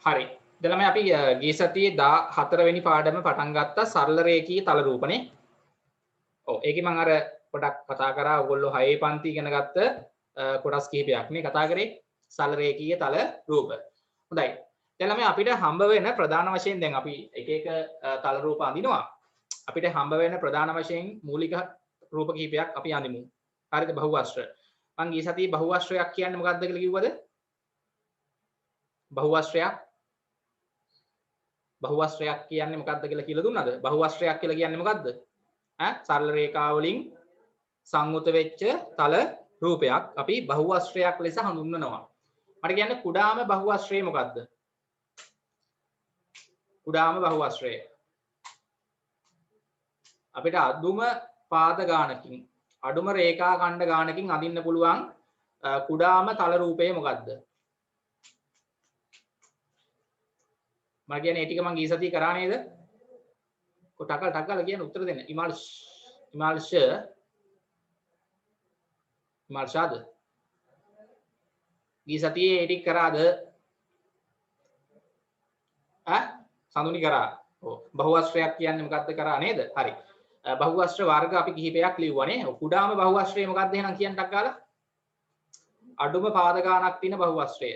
හරි. දැන් ළමයි අපි ගිය සතියේ 14 වෙනි පාඩම පටන් ගත්තා සරල රේඛීය තල රූපනේ. ඔව් ඒකේ මම අර පොඩක් කතා කරා ඔයගොල්ලෝ 6 පන්ති ඉගෙන ගත්ත කොටස් කිහිපයක් නේ කතා කරේ සරල රේඛීය තල රූප. හොඳයි. දැන් ළමයි අපිට හම්බ වෙන ප්‍රධාන වශයෙන් දැන් අපි එක එක තල රූප අඳිනවා. අපිට හම්බ වෙන ප්‍රධාන වශයෙන් මූලික රූප කිහිපයක් අපි අඳිමු. හරිද? බහුවස්ත්‍ර. මම ගිය සතියේ බහුවස්ත්‍රයක් කියන්නේ මොකක්ද කියලා කිව්වද? බහුවස්ත්‍රයක් බහුවස්ත්‍රයක් කියන්නේ මොකක්ද කියලා දුන්නද? බහුවස්ත්‍රයක් කියලා කියන්නේ මොකක්ද? සරල රේඛා වලින් සංයුත වෙච්ච තල රූපයක් අපි බහුවස්ත්‍රයක් ලෙස හඳුන්වනවා. මට කියන්න කුඩාම බහුවස්ත්‍රය මොකක්ද? කුඩාම බහුවස්ත්‍රය. අපිට අදුම පාද ගානකින් අඩුම රේඛා ඛණ්ඩ ගානකින් අඳින්න පුළුවන් කුඩාම තල රූපය මොකක්ද? මම කියන්නේ ඒ ටික මම ගිය සතියේ කරා නේද? ටකල් ටකල් කියන උත්තර දෙන්න. ඉමාල්ෂාද? ගිය සතියේ ඒ ටික කරාද? සඳුනි කරා. ඔව්. බහුවස්ත්‍රයක් කියන්නේ මොකක්ද කරා නේද? හරි. බහුවස්ත්‍ර වර්ග අපි කිහිපයක් ලිව්වනේ. කුඩාම බහුවස්ත්‍රය මොකක්ද එහෙනම් කියන්න ටක් ගාලා? අඩුම පාද ගානක් තියෙන බහුවස්ත්‍රය.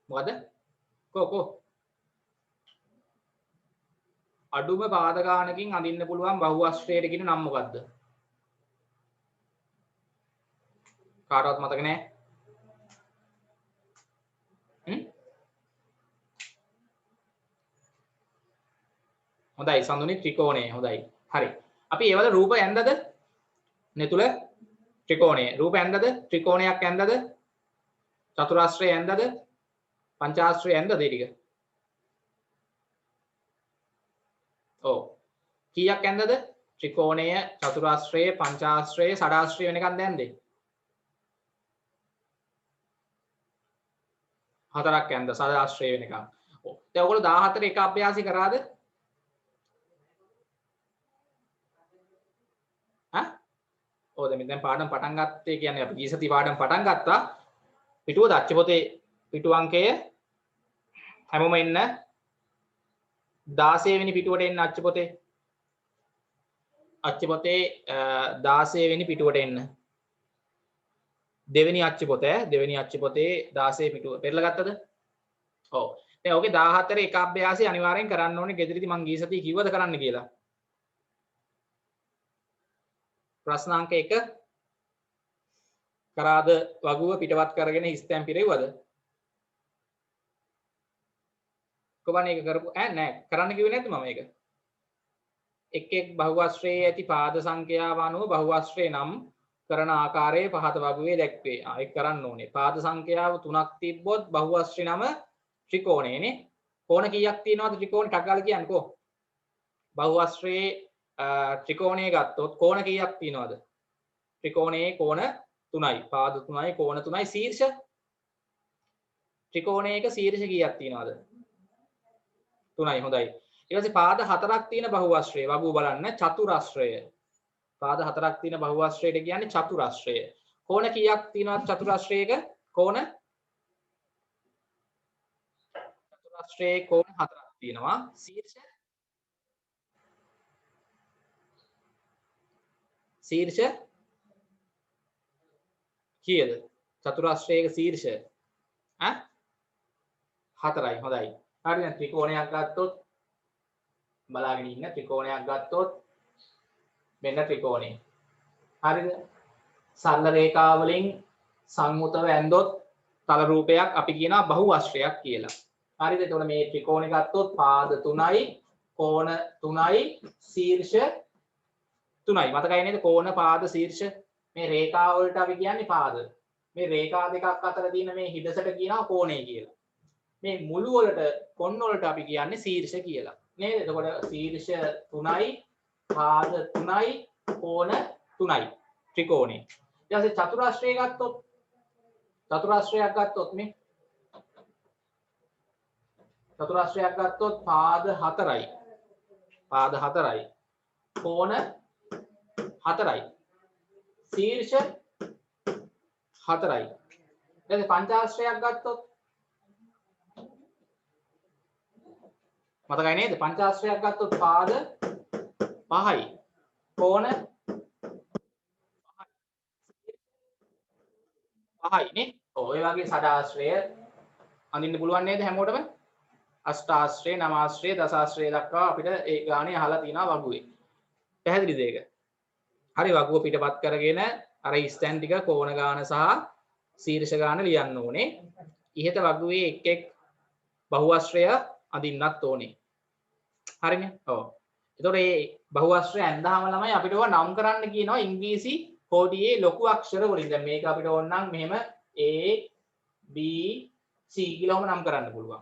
මොකද? කෝ අඩුම පාද ගානකින් අඳින්න පුළුවන් බහුවස්ත්‍රයට කියන නම මොකද්ද? කාටවත් මතක නැහැ? හොඳයි සඳුනි ත්‍රිකෝණය හොඳයි. හරි. අපි ඒවල රූප ඇන්දද? නෙතුල ත්‍රිකෝණය. රූප ඇන්දද? ත්‍රිකෝණයක් ඇන්දද? චතුරාස්‍රය ඇන්දද? පංචාස්‍රය ඇන්දද ඒ ටික? ඔව්. කීයක් ඇන්දද? ත්‍රිකෝණය, චතුරාස්‍රය, පංචාස්‍රය, ෂඩාස්‍රය වෙනකන් දැන්දේ? හතරක් ඇන්ද ෂඩාස්‍රය වෙනකන්. ඔව්. දැන් ඔයගොල්ලෝ 14 එක අභ්‍යාසي කරාද? ඔව් දැන් පාඩම් පටන් ගත්තේ කියන්නේ අපි ගිය සති පාඩම් පටන් ගත්තා. පිටුව දච්ච පොතේ පිටු අංකය හැමෝම එන්න 16 වෙනි පිටුවට එන්න අච්ච පොතේ 16 වෙනි පිටුවට එන්න. දෙවෙනි අච්ච පොතේ 16 පිටුව පෙරලා ගත්තද? ඔව්. දැන් ඔගේ 14 එක අභ්‍යාසي අනිවාර්යෙන් කරන්න ඕනේ. ගෙදරදී මං ගිය සතියේ කිව්වද කරන්න කියලා? ප්‍රශ්න අංක 1 කරාද වගුව පිටවත් කරගෙන හිස්තැන් පිරෙව්වද? කොහොමද ඒක කරපු නෑ කරන්න කිව්වේ නැද්ද මම ඒක? එක් බහුවස්ත්‍රයේ ඇති පාද සංඛ්‍යාව අනුව බහුවස්ත්‍රේ නම් කරන ආකාරයේ පහත වගුවේ දැක්වේ. ඒක කරන්න ඕනේ. පාද සංඛ්‍යාව 3ක් තිබ්බොත් බහුවස්ත්‍රේ නම ත්‍රිකෝණයනේ. කෝණ කීයක් තියෙනවද ත්‍රිකෝණ ටක් ගාලා කියන්නකෝ. බහුවස්ත්‍රයේ ත්‍රිකෝණය ගත්තොත් කෝණ කීයක් තියෙනවද? ත්‍රිකෝණයේ කෝණ 3යි. පාද 3යි කෝණ 3යි ශීර්ෂ ත්‍රිකෝණයක ශීර්ෂ කීයක් තියෙනවද? 3යි. හොඳයි. ඊට පස්සේ පාද 4ක් තියෙන බහුවස්ත්‍රය වගුව බලන්න චතුරාස්‍රය. පාද 4ක් තියෙන බහුවස්ත්‍රයට කියන්නේ චතුරාස්‍රය. කෝණ කීයක් තියෙනවද චතුරාස්‍රයක? චතුරාස්‍රයේ කෝණ 4ක් තියෙනවා. ශීර්ෂ කීයද? චතුරාස්‍රයක ශීර්ෂ 4යි. හොඳයි. හරි දැන් ත්‍රිකෝණයක් ගත්තොත් බලාගෙන ඉන්න ත්‍රිකෝණයක් ගත්තොත් මෙන්න ත්‍රිකෝණය. හරිද? සරල රේඛා වලින් සංයුතව ඇන්දොත් තල රූපයක් අපි කියනවා බහුවස්ත්‍රයක් කියලා. හරිද? එතකොට මේ ත්‍රිකෝණය ගත්තොත් පාද 3යි, කෝණ 3යි, ශීර්ෂ 3යි. මතකයි නේද? කෝණ පාද ශීර්ෂ මේ රේඛා වලට අපි කියන්නේ පාද. මේ රේඛා දෙකක් අතර තියෙන මේ හිඩසට කියනවා කෝණය කියලා. මේ මුළු වලට කොන්න වලට අපි කියන්නේ ශීර්ෂ කියලා. නේද? එතකොට ශීර්ෂ 3යි, පාද 3යි, කෝණ 3යි ත්‍රිකෝණය. ඊට පස්සේ චතුරාස්‍රය ගත්තොත් මේ චතුරාස්‍රයක් ගත්තොත් පාද 4යි. කෝණ 4යි. ශීර්ෂ 4යි. ඊට පංචාශ්‍රයක් ගත්තොත් මතකයි නේද? පංචාශ්‍රයක් ගත්තොත් පාද 5යි. කෝණ 5යි නේ. ඔය වගේ සඩාශ්‍රය අඳින්න පුළුවන් නේද හැමෝටම? අෂ්ටාශ්‍රය, නවාශ්‍රය, දසාශ්‍රය දක්වා අපිට ඒ ගානේ අහලා තියෙනවා වගුවේ. පැහැදිලිද ඒක? හරි වගුව පිටපත් කරගෙන අර ස්ටෑන් ටික කෝණ ගාන සහ ශීර්ෂ ගාන ලියන්න ඕනේ. ඉහත වගුවේ එක් එක් බහුවශ්‍රය අඳින්නත් ඕනේ. හරිනේ? ඔව්. එතකොට මේ බහුවශ්‍රය ඇඳාම ළමයි අපිට ඕවා නම් කරන්න කියනවා ඉංග්‍රීසි කෝඩියේ ලොකු අක්ෂර වලින්. දැන් මේක අපිට ඕන නම් මෙහෙම A B C කියලාම නම් කරන්න පුළුවන්.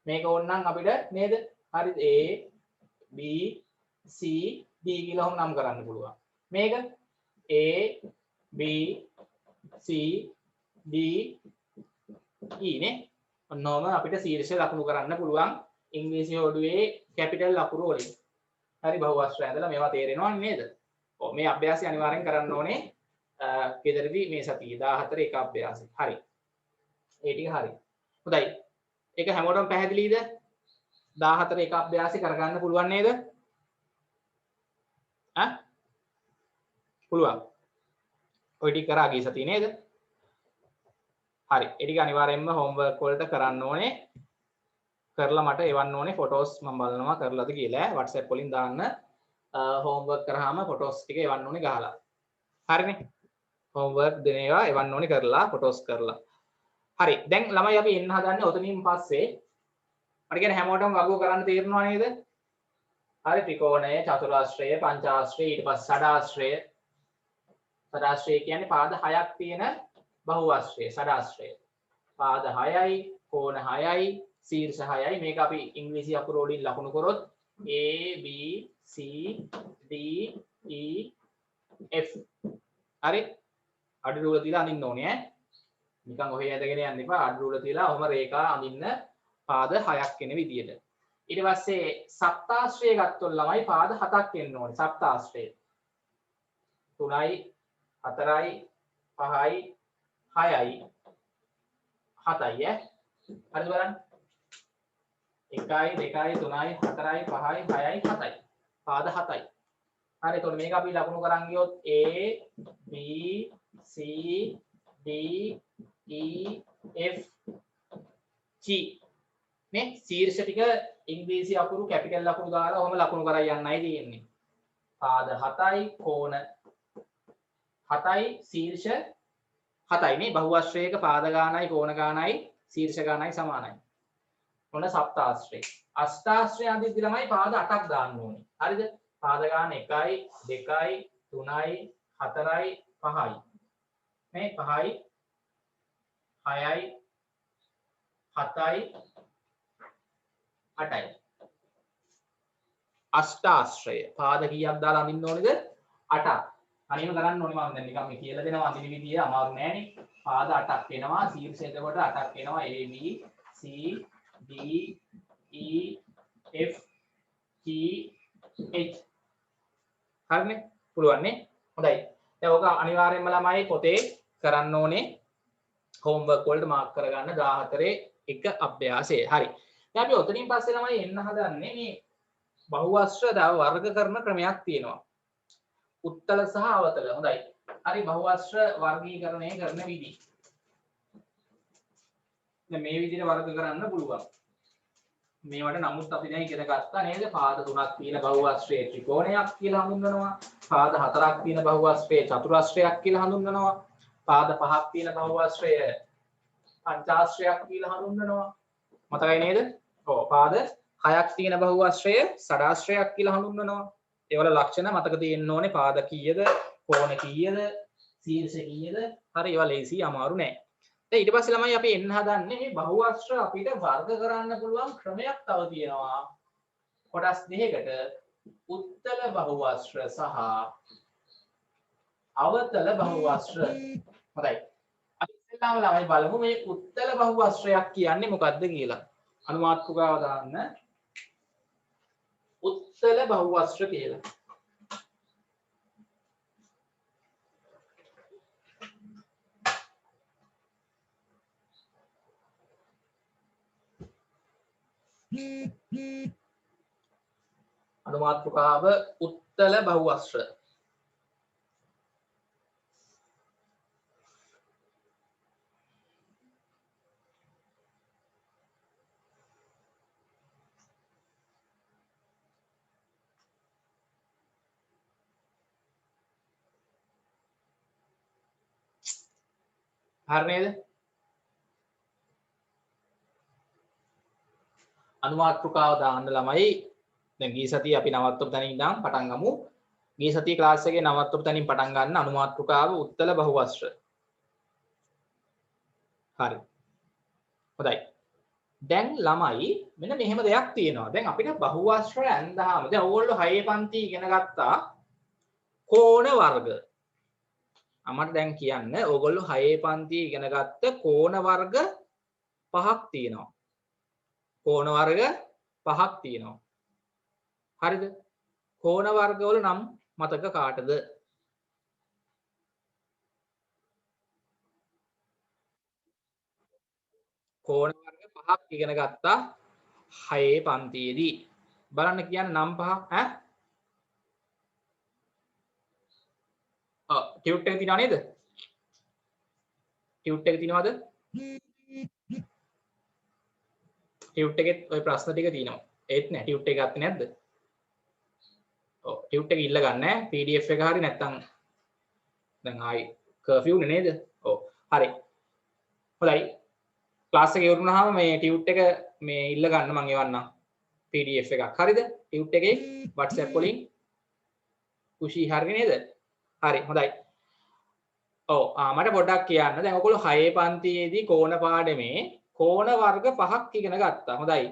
මේක ඕන නම් අපිට නේද? හරිද? A B C D කියලාම නම් කරන්න පුළුවන්. මේක A B C D E නේ. ඔන්නෝම අපිට ශීර්ෂ ලකුණු කරන්න පුළුවන් ඉංග්‍රීසි හොඩුවේ කැපිටල් ලකුණු වලින්. හරි බහුවශ්‍රය ඇඳලා මේවා තේරෙනවද නේද? ඔව් මේ අභ්‍යාසය අනිවාර්යෙන් කරන්න ඕනේ. ගෙදරදී මේ සතියේ 14 එක අභ්‍යාසය. හරි. ඒ ටික හරි. හොඳයි. ඒක හැමෝටම පැහැදිලිද? 14 එක අභ්‍යාසය කරගන්න පුළුවන් නේද? පුළුවන්. ඔය ටික කරා ගිය සතියේ නේද? හරි. ඒ ටික අනිවාර්යයෙන්ම හෝම්වර්ක් වලට කරන්න ඕනේ. කරලා මට එවන්න ඕනේ ෆොටෝස් මම බලනවා කරලාද කියලා. WhatsApp වලින් දාන්න හෝම්වර්ක් කරාම ෆොටෝස් ටික එවන්න ඕනේ ගහලා. හරිනේ? හෝම්වර්ක් දෙන ඒවා එවන්න ඕනේ කරලා ෆොටෝස් කරලා. හරි. දැන් ළමයි අපි එන්න හදන්නේ ඔතනින් පස්සේ. මට කියන්නේ හැමෝටම වගුව කරන්න තේරෙනවා නේද? හරි ත්‍රිකෝණය, චතුරාශ්‍රය, පංචාශ්‍රය, ඊට පස්සේ ෂඩාශ්‍රය. ෂඩාශ්‍රය කියන්නේ පාද 6ක් තියෙන බහුවශ්‍රය ෂඩාශ්‍රය. පාද 6යි, කෝණ 6යි, ශීර්ෂ 6යි. මේක අපි ඉංග්‍රීසි අකුර වලින් ලකුණු කරොත් A B C D E F. හරි? අඩු රූල තියලා අඳින්න ඕනේ ඈ. නිකන් ඔහෙ ඇදගෙන යන්න එපා. අඩු රූල තියලා ඔහම රේඛා අඳින්න පාද 6ක් එන විදියට. ඊට පස්සේ සප්තාශ්‍රය ගත්තොත් ළමයි පාද 7ක් එන්න ඕනේ. සප්තාශ්‍රය 3යි 4යි 5යි 6යි 7යි ඈ. හරිද බලන්න? 1යි 2යි 3යි 4යි 5යි 6යි 7යි. පාද 7යි. හරි එතකොට මේක අපි ලකුණු කරන් ගියොත් A B C D E F G නේ ශීර්ෂ ටික ඉංග්‍රීසි අකුරු කැපිටල් අකුරු දාලා ඔහම ලකුණු කරලා යන්නයි තියෙන්නේ. පාද 7යි කෝණ 7යි ශීර්ෂ 7යි නේ බහුවශ්‍රයක පාද ගානයි කෝණ ගානයි ශීර්ෂ ගානයි සමානයි. මොන සප්තාශ්‍රය. අෂ්ටාශ්‍රය අඳිද්දි ළමයි පාද 8ක් දාන්න ඕනේ. හරිද? පාද ගාන 1යි 2යි 3යි 4යි 5යි. මේ 5යි 6යි 7යි 8යි. අෂ්ටාශ්‍රය පාද කීයක් දාලා අඳින්න ඕනේද? 8ක්. අනිම කරන්න ඕනේ මම දැන් නිකන් මේ කියලා දෙනවා අඳින විදිය අමාරු නෑනේ. පාද 8ක් එනවා ශීර්ෂ එතකොට 8ක් එනවා A B C D E F G H. හරිනේ? පුළුවන් නේ? හොඳයි. දැන් ඕක අනිවාර්යයෙන්ම ළමයි පොතේ කරන්න ඕනේ. හෝම්වර්ක් වලට මාර්ක් කරගන්න 14 එක අභ්‍යාසය. හරි. දැන් අපි ඔතනින් පස්සේ ළමයි එන්න හදන්නේ මේ බහුවශ්‍ර වර්ග කරන ක්‍රමයක් තියෙනවා. උත්තල සහ අවතල. හොඳයි. හරි බහුවශ්‍ර වර්ගීකරණය කරන විදි. දැන් මේ විදිහට වර්ග කරන්න පුළුවන්. මේවට නමුත් අපි දැන් ඉගෙන ගත්තා නේද? පාද 3ක් තියෙන බහුවශ්‍රයේ ත්‍රිකෝණයක් කියලා හඳුන්වනවා. පාද 4ක් තියෙන බහුවශ්‍රයේ චතුරාශ්‍රයක් කියලා හඳුන්වනවා. පාද 5ක් තියෙන බහුවශ්‍රය පංචාශ්‍රයක් කියලා හඳුන්වනවා. මතකයි නේද? ඔව් පාද 6ක් තියෙන බහුවශ්‍රය ෂඩාශ්‍රයක් කියලා හඳුන්වනවා. ඒවල ලක්ෂණ මතක තියෙන්න ඕනේ. පාද කීයද, කෝණ කීයද, ශීර්ෂ කීයද? හරි ඒවා ලේසි අමාරු නෑ. දැන් ඊට පස්සේ ළමයි අපි එන්න හදන්නේ මේ බහුවශ්‍ර අපිට වර්ග කරන්න පුළුවන් ක්‍රමයක් තව තියෙනවා. කොටස් දෙකකට උත්තල බහුවශ්‍ර සහ අවතල බහුවශ්‍ර. හොඳයි. අපි ඉස්සෙල්ලාම ළමයි බලමු මේ උත්තල බහුවශ්‍රයක් කියන්නේ මොකක්ද කියලා. අනුමාත්‍රිකාව දාන්න. උත්තල බහුවශ්‍ර කියලා. අනුමාත්‍රකාව උත්තල බහුවස්ත්‍ර. හරි නේද? අනුමාත්‍රකාව දාන්න ළමයි දැන් ගිය සතියේ අපි නවත්තපු තැනින් ඉඳන් පටන් ගමු. ගිය සතියේ ක්ලාස් එකේ නවත්තපු තැනින් පටන් ගන්න අනුමාත්‍රකාව උත්තල බහුවස්ත්‍ර. හරි. හොඳයි. දැන් ළමයි මෙන්න මෙහෙම දෙයක් තියෙනවා. දැන් අපිට බහුවස්ත්‍ර ඇඳහම දැන් ඕගොල්ලෝ 6 පන්ති ඉගෙන ගත්තා කෝණ වර්ග. අපිට දැන් කියන්න ඕගොල්ලෝ 6 පන්ති ඉගෙන ගත්ත කෝණ වර්ග 5ක් තියෙනවා. කෝණ වර්ග 5ක් තියෙනවා. හරිද? කෝණ වර්ග වල නම් මතක කාටද? කෝණ වර්ග 5ක් ඉගෙන ගත්තා 6 පන්තියේදී. බලන්න කියන්න නම් 5ක් ඈ? ටියුට් එක තියෙනව නේද? ටියුට් එක තියෙනවද? ටියුට් එකෙත් ওই ප්‍රශ්න ටික තියෙනවා. ඒත් නෑ ටියුට් එක ගත්තේ නැද්ද? ඔව් ටියුට් එක ඉල්ල ගන්න ඈ PDF එක හරි නැත්තම් දැන් ආයි කර්ෆියු නේද? ඔව් හරි. හොඳයි. ක්ලාස් එක ඉවරුනහම මේ ටියුට් එක මේ ඉල්ල ගන්න මම එවන්නම් PDF එකක්. හරිද? ටියුට් එකේ WhatsApp වලින් කුෂි හරි නේද? හරි හොඳයි. ඔව් මට පොඩ්ඩක් කියන්න. දැන් ඔයගොල්ලෝ 6 පන්තියේදී කෝණ පාඩමේ කෝණ වර්ග 5ක් ඉගෙන ගත්තා. හොඳයි.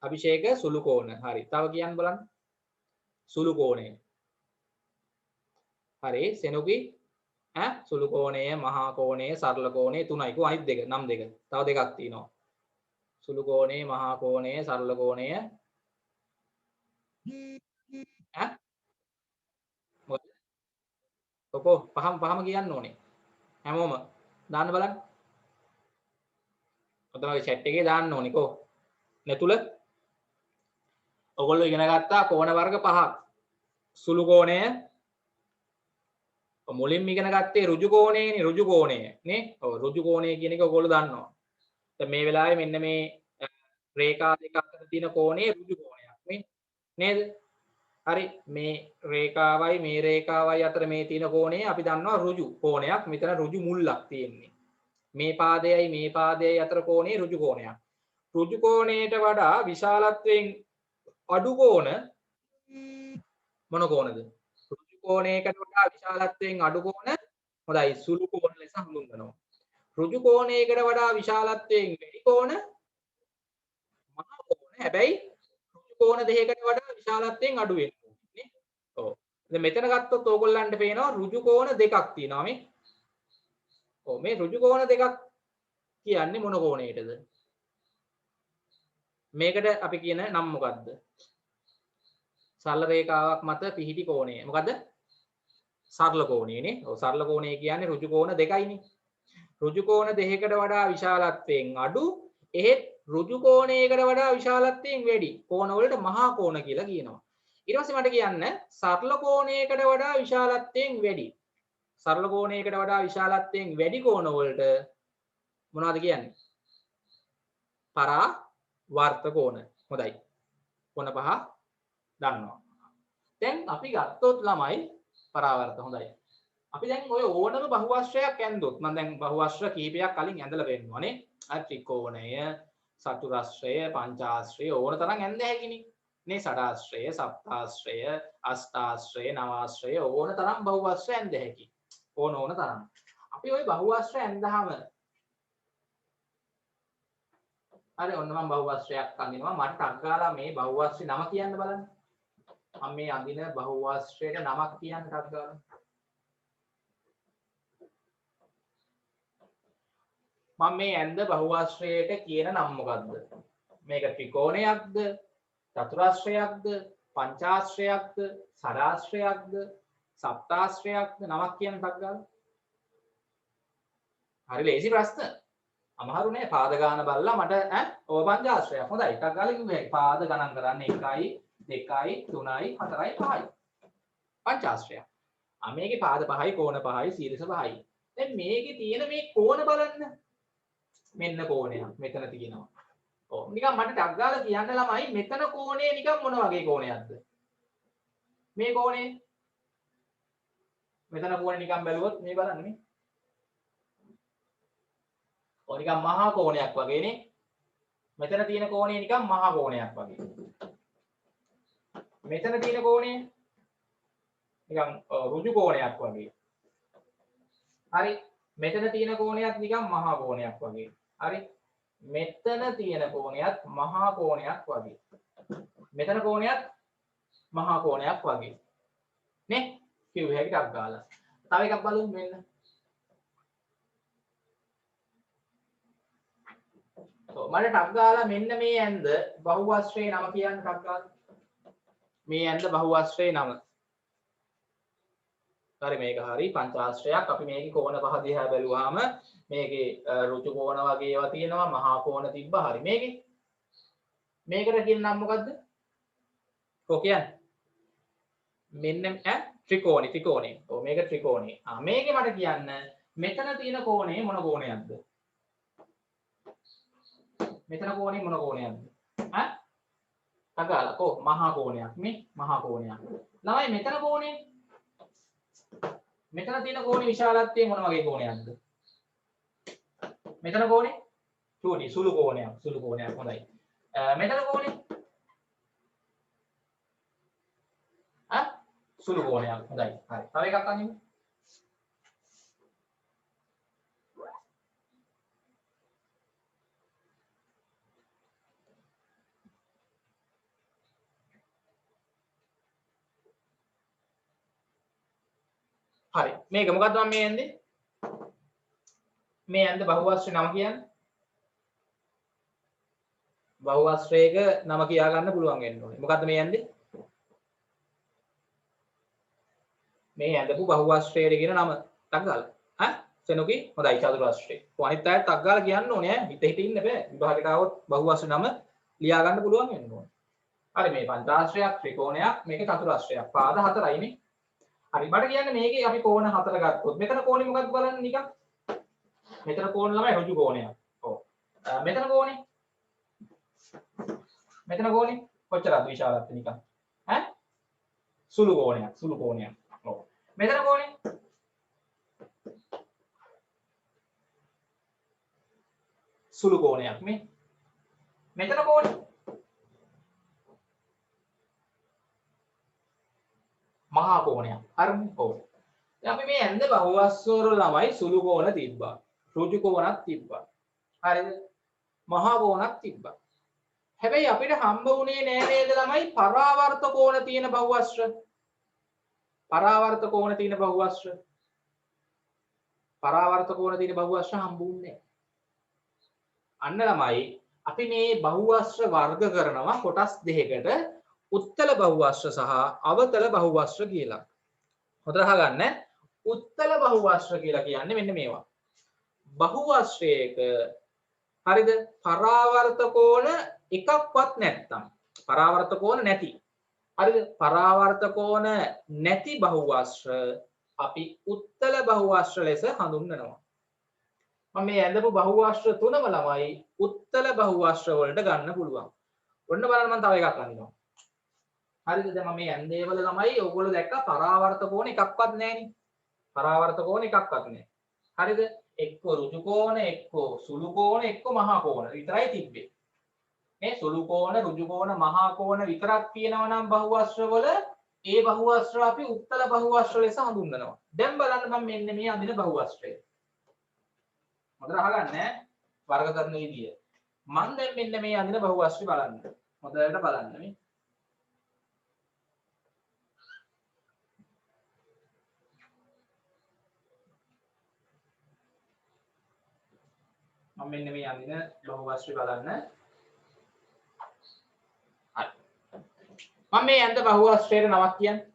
අභිෂේක සුළු කෝණ. හරි. තව කියන්න බලන්න. සුළු කෝණය. හරි. සෙනුකි සුළු කෝණය, මහා කෝණය, සරල කෝණය තුනයි. කො අනිත් දෙක නම් දෙක. තව දෙකක් තියෙනවා. සුළු කෝණය, මහා කෝණය, සරල කෝණය. මොකද? ඔකෝ පහම කියන්න ඕනේ. හැමෝම දාන්න බලන්න. ඔතන ඔය chat එකේ දාන්න ඕනේ කො. නැතුල ඔයගොල්ලෝ ඉගෙන ගත්තා කෝණ වර්ග 5ක්. සුළු කෝණය මුලින්ම ඉගෙන ගත්තේ ඍජු කෝණයනේ ඍජු කෝණය නේ. ඔව් ඍජු කෝණය කියන එක ඔයගොල්ලෝ දන්නවා. දැන් මේ වෙලාවේ මෙන්න මේ රේඛා දෙක අතර තියෙන කෝණය ඍජු කෝණයක් නේ. නේද? හරි මේ රේඛාවයි මේ රේඛාවයි අතර මේ තියෙන කෝණය අපි දන්නවා ඍජු කෝණයක්. මෙතන ඍජු මුල්ලක් තියෙන්නේ. මේ පාදයයි අතර කෝණය ඍජු කෝණයක්. ඍජු කෝණයට වඩා විශාලත්වයෙන් අඩු කෝණ මොන කෝණද? ඍජු කෝණයකට වඩා විශාලත්වයෙන් අඩු කෝණ හොඳයි සුළු කෝණ ලෙස හඳුන්වනවා. ඍජු කෝණයකට වඩා විශාලත්වයෙන් වැඩි කෝණ මහා කෝණ. හැබැයි ඍජු කෝණ දෙකකට වඩා විශාලත්වයෙන් අඩු වෙනවා නේ. ඔව්. දැන් මෙතන ගත්තොත් ඕගොල්ලන්ට පේනවා ඍජු කෝණ දෙකක් තියෙනවා මේ. ඔව් මේ ඍජු කෝණ දෙකක් කියන්නේ මොන කෝණයටද? මේකට අපි කියන නම මොකද්ද? සරල රේඛාවක් මත පිහිටි කෝණය. මොකද්ද? සරල කෝණයනේ. ඔව් සරල කෝණය කියන්නේ ඍජු කෝණ දෙකයිනේ. ඍජු කෝණ දෙකකට වඩා විශාලත්වයෙන් අඩු එහෙත් ඍජු කෝණයකට වඩා විශාලත්වයෙන් වැඩි කෝණ වලට මහා කෝණ කියලා කියනවා. ඊට පස්සේ මට කියන්න සරල කෝණයකට වඩා විශාලත්වයෙන් වැඩි. සරල කෝණයකට වඩා විශාලත්වයෙන් වැඩි කෝණ වලට මොනවද කියන්නේ? පරාවර්ත කෝණ. හොඳයි. කොන පහ දන්නවා. දැන් අපි ගත්තොත් ළමයි පරාවර්ත හොඳයි. අපි දැන් ඔය ඕනම බහුවස්ත්‍රයක් ඇන්දොත් මම දැන් බහුවස්ත්‍ර කීපයක් කලින් ඇඳලා පෙන්නනවානේ. ත්‍රිකෝණය, චතුරස්‍රය, පංචාස්ත්‍රය ඕන තරම් ඇඳ හැකිනේ. නේ ෂඩාස්ත්‍රය, සප්තාස්ත්‍රය, අෂ්ටාස්ත්‍රය, නවාස්ත්‍රය ඕන තරම් බහුවස්ත්‍ර ඇඳ හැකි. ඕන තරම්. අපි ওই බහුවස්ත්‍ර ඇඳහම හරි ඔන්න මම බහුවස්ත්‍රයක් අඳිනවා. මට ටක් ගාලා මේ බහුවස්ත්‍රේ නම කියන්න බලන්න. මම මේ අඳින බහුවස්ත්‍රයට නමක් කියන්න ටක් ගාලා. මම මේ ඇඳ බහුවස්ත්‍රයට කියන නම මොකද්ද? මේක ත්‍රිකෝණයක්ද? චතුරාස්‍රයක්ද? පංචාස්ත්‍රයක්ද? ෂඩාස්ත්‍රයක්ද? සප්තාස්ත්‍රයක්ද? නමක් කියන්න ටක් ගාලා. හරි ලේසි ප්‍රශ්න. අමාරු නෑ පාද ගාන බලලා මට ඔය පංචාශ්‍රයක් හොඳයි එකක් ගාලා කිව්වේ පාද ගණන් කරන්න 1යි 2යි 3යි 4යි 5යි පංචාශ්‍රයක් මේකේ පාද 5යි කෝණ 5යි සීරිස 5යි දැන් මේකේ තියෙන මේ කෝණ බලන්න මෙන්න කෝණයක් මෙතන තියෙනවා ඔව් නිකන් මට ටක් ගාලා කියන්න ළමයි මෙතන කෝණය නිකන් මොන වගේ කෝණයක්ද මේ කෝණය මෙතන කෝණය නිකන් බැලුවොත් මේ බලන්න මේ ඔය නිකන් මහා කෝණයක් වගේනේ මෙතන තියෙන කෝණය නිකන් මහා කෝණයක් වගේ මෙතන තියෙන කෝණය නිකන් ඍජු කෝණයක් වගේ හරි මෙතන තියෙන කෝණයක් නිකන් මහා කෝණයක් වගේ හරි මෙතන තියෙන කෝණයත් මහා කෝණයක් වගේ මෙතන කෝණයත් මහා කෝණයක් වගේ නේ කිව්වේ හැකිටක් ගාලා තව එකක් බලමු මෙන්න මට ටක් ගාලා මෙන්න මේ ඇඳ බහුවස්ත්‍රයේ නම කියන්න ටක් ගාලා මේ ඇඳ බහුවස්ත්‍රයේ නම හරි මේක හරි පංචාශ්‍රයක් අපි මේකේ කෝණ පහ දිහා බැලුවාම මේකේ ඍජු කෝණ වගේ ඒවා තියෙනවා මහා කෝණ තිබ්බා හරි මේකට කියන නම මොකද්ද කො කියන්නේ මෙන්න ත්‍රිකෝණේ ඔව් මේක ත්‍රිකෝණේ මේකේ මට කියන්න මෙතන තියෙන කෝණය මොන කෝණයක්ද මෙතන කෝණය මොන කෝණයක්ද තගාලා කො මහා කෝණයක් මේ මහා කෝණයක් ළමයි මෙතන කෝණය මෙතන තියෙන කෝණේ විශාලත්වය මොන වගේ කෝණයක්ද මෙතන කෝණේ චූටි සුළු කෝණයක් හොඳයි මෙතන කෝණේ සුළු කෝණයක් හොඳයි හරි තව එකක් අනිමු හරි මේක මොකද්ද මම මේ ඇඳේ මේ ඇඳ බහුවස්ත්‍රේ නම කියන්නේ බහුවස්ත්‍රයක නම කියා ගන්න පුළුවන් වෙන්න ඕනේ මොකද්ද මේ ඇඳේ මේ ඇඳපු බහුවස්ත්‍රයේ කියන නම ටක් ගාලා සෙනුකි හොඳයි චතුරස්‍රය අනිත් අයත් ටක් ගාලා කියන්න ඕනේ හිත ඉන්න බෑ විභාගයට આવොත් බහුවස්ත්‍ර නම ලියා ගන්න පුළුවන් වෙන්න ඕනේ හරි මේ පංචාශ්‍රයක් ත්‍රිකෝණයක් මේක චතුරස්‍රයක් පාද 4යිනේ හරි මට කියන්නේ මේකේ අපි කෝණ 4 ගත්තොත් මෙතන කෝණේ මොකක්ද බලන්න නිකන් මෙතන කෝණ ළමයි ඍජු කෝණයක් ඔව් මෙතන කෝණේ කොච්චරද විශාලත්වය නිකන් සුළු කෝණයක් ඔව් මෙතන කෝණේ සුළු කෝණයක් මේ මෙතන කෝණේ මහා කෝණයක් හරිනේ ඔව් දැන් අපි මේ ඇඳ බහුවස්ත්‍ර ළමයි සුළු කෝණ තිබ්බා ඍජු කෝණක් තිබ්බා හරිද මහා කෝණක් තිබ්බා හැබැයි අපිට හම්බ වුණේ නෑ නේද ළමයි පරාවර්ත කෝණ තියෙන බහුවස්ත්‍ර පරාවර්ත කෝණ තියෙන බහුවස්ත්‍ර හම්බුන්නේ අන්න ළමයි අපි මේ බහුවස්ත්‍ර වර්ග කරනවා කොටස් දෙකකට උත්තල බහුවස්ත්‍ර සහ අවතල බහුවස්ත්‍ර කියලා. හොඳට අහගන්න. උත්තල බහුවස්ත්‍ර කියලා කියන්නේ මෙන්න මේවා. බහුවස්ත්‍රයක හරිද? පරාවර්ත කෝණ එකක්වත් නැත්තම්. පරාවර්ත කෝණ නැති. හරිද? පරාවර්ත කෝණ නැති බහුවස්ත්‍ර අපි උත්තල බහුවස්ත්‍ර ලෙස හඳුන්වනවා. මම මේ ඇඳපු බහුවස්ත්‍ර තුනම ළමයි උත්තල බහුවස්ත්‍ර වලට ගන්න පුළුවන්. ඔන්න බලන්න මම තව එකක් අඳිනවා. හරිද දැන් මම මේ ඇන්දේ වල ළමයි ඕගොල්ලෝ දැක්ක පරාවර්ත කෝණ එකක්වත් නැහෙනි පරාවර්ත කෝණ එකක්වත් නැහැ හරිද එක්ක ඍජු කෝණ එක්ක සුළු කෝණ එක්ක මහා කෝණ විතරයි තිබ්බේ මේ සුළු කෝණ ඍජු කෝණ මහා කෝණ විතරක් තියෙනවා නම් බහුවස්ත්‍ර වල ඒ බහුවස්ත්‍ර අපි උත්තල බහුවස්ත්‍ර ලෙස හඳුන්වනවා දැන් බලන්න මම මෙන්න මේ අඳින බහුවස්ත්‍රය හොඳට අහගන්න වර්ග කරන විදිය මම දැන් මෙන්න මේ අඳින බහුවස්ත්‍රය බලන්න හොඳට බලන්න මේ මම මෙන්න මේ අඳින බහුවස්ත්‍රය බලන්න. හරි. මම මේ ඇඳ බහුවස්ත්‍රයට නමක් කියන්නේ.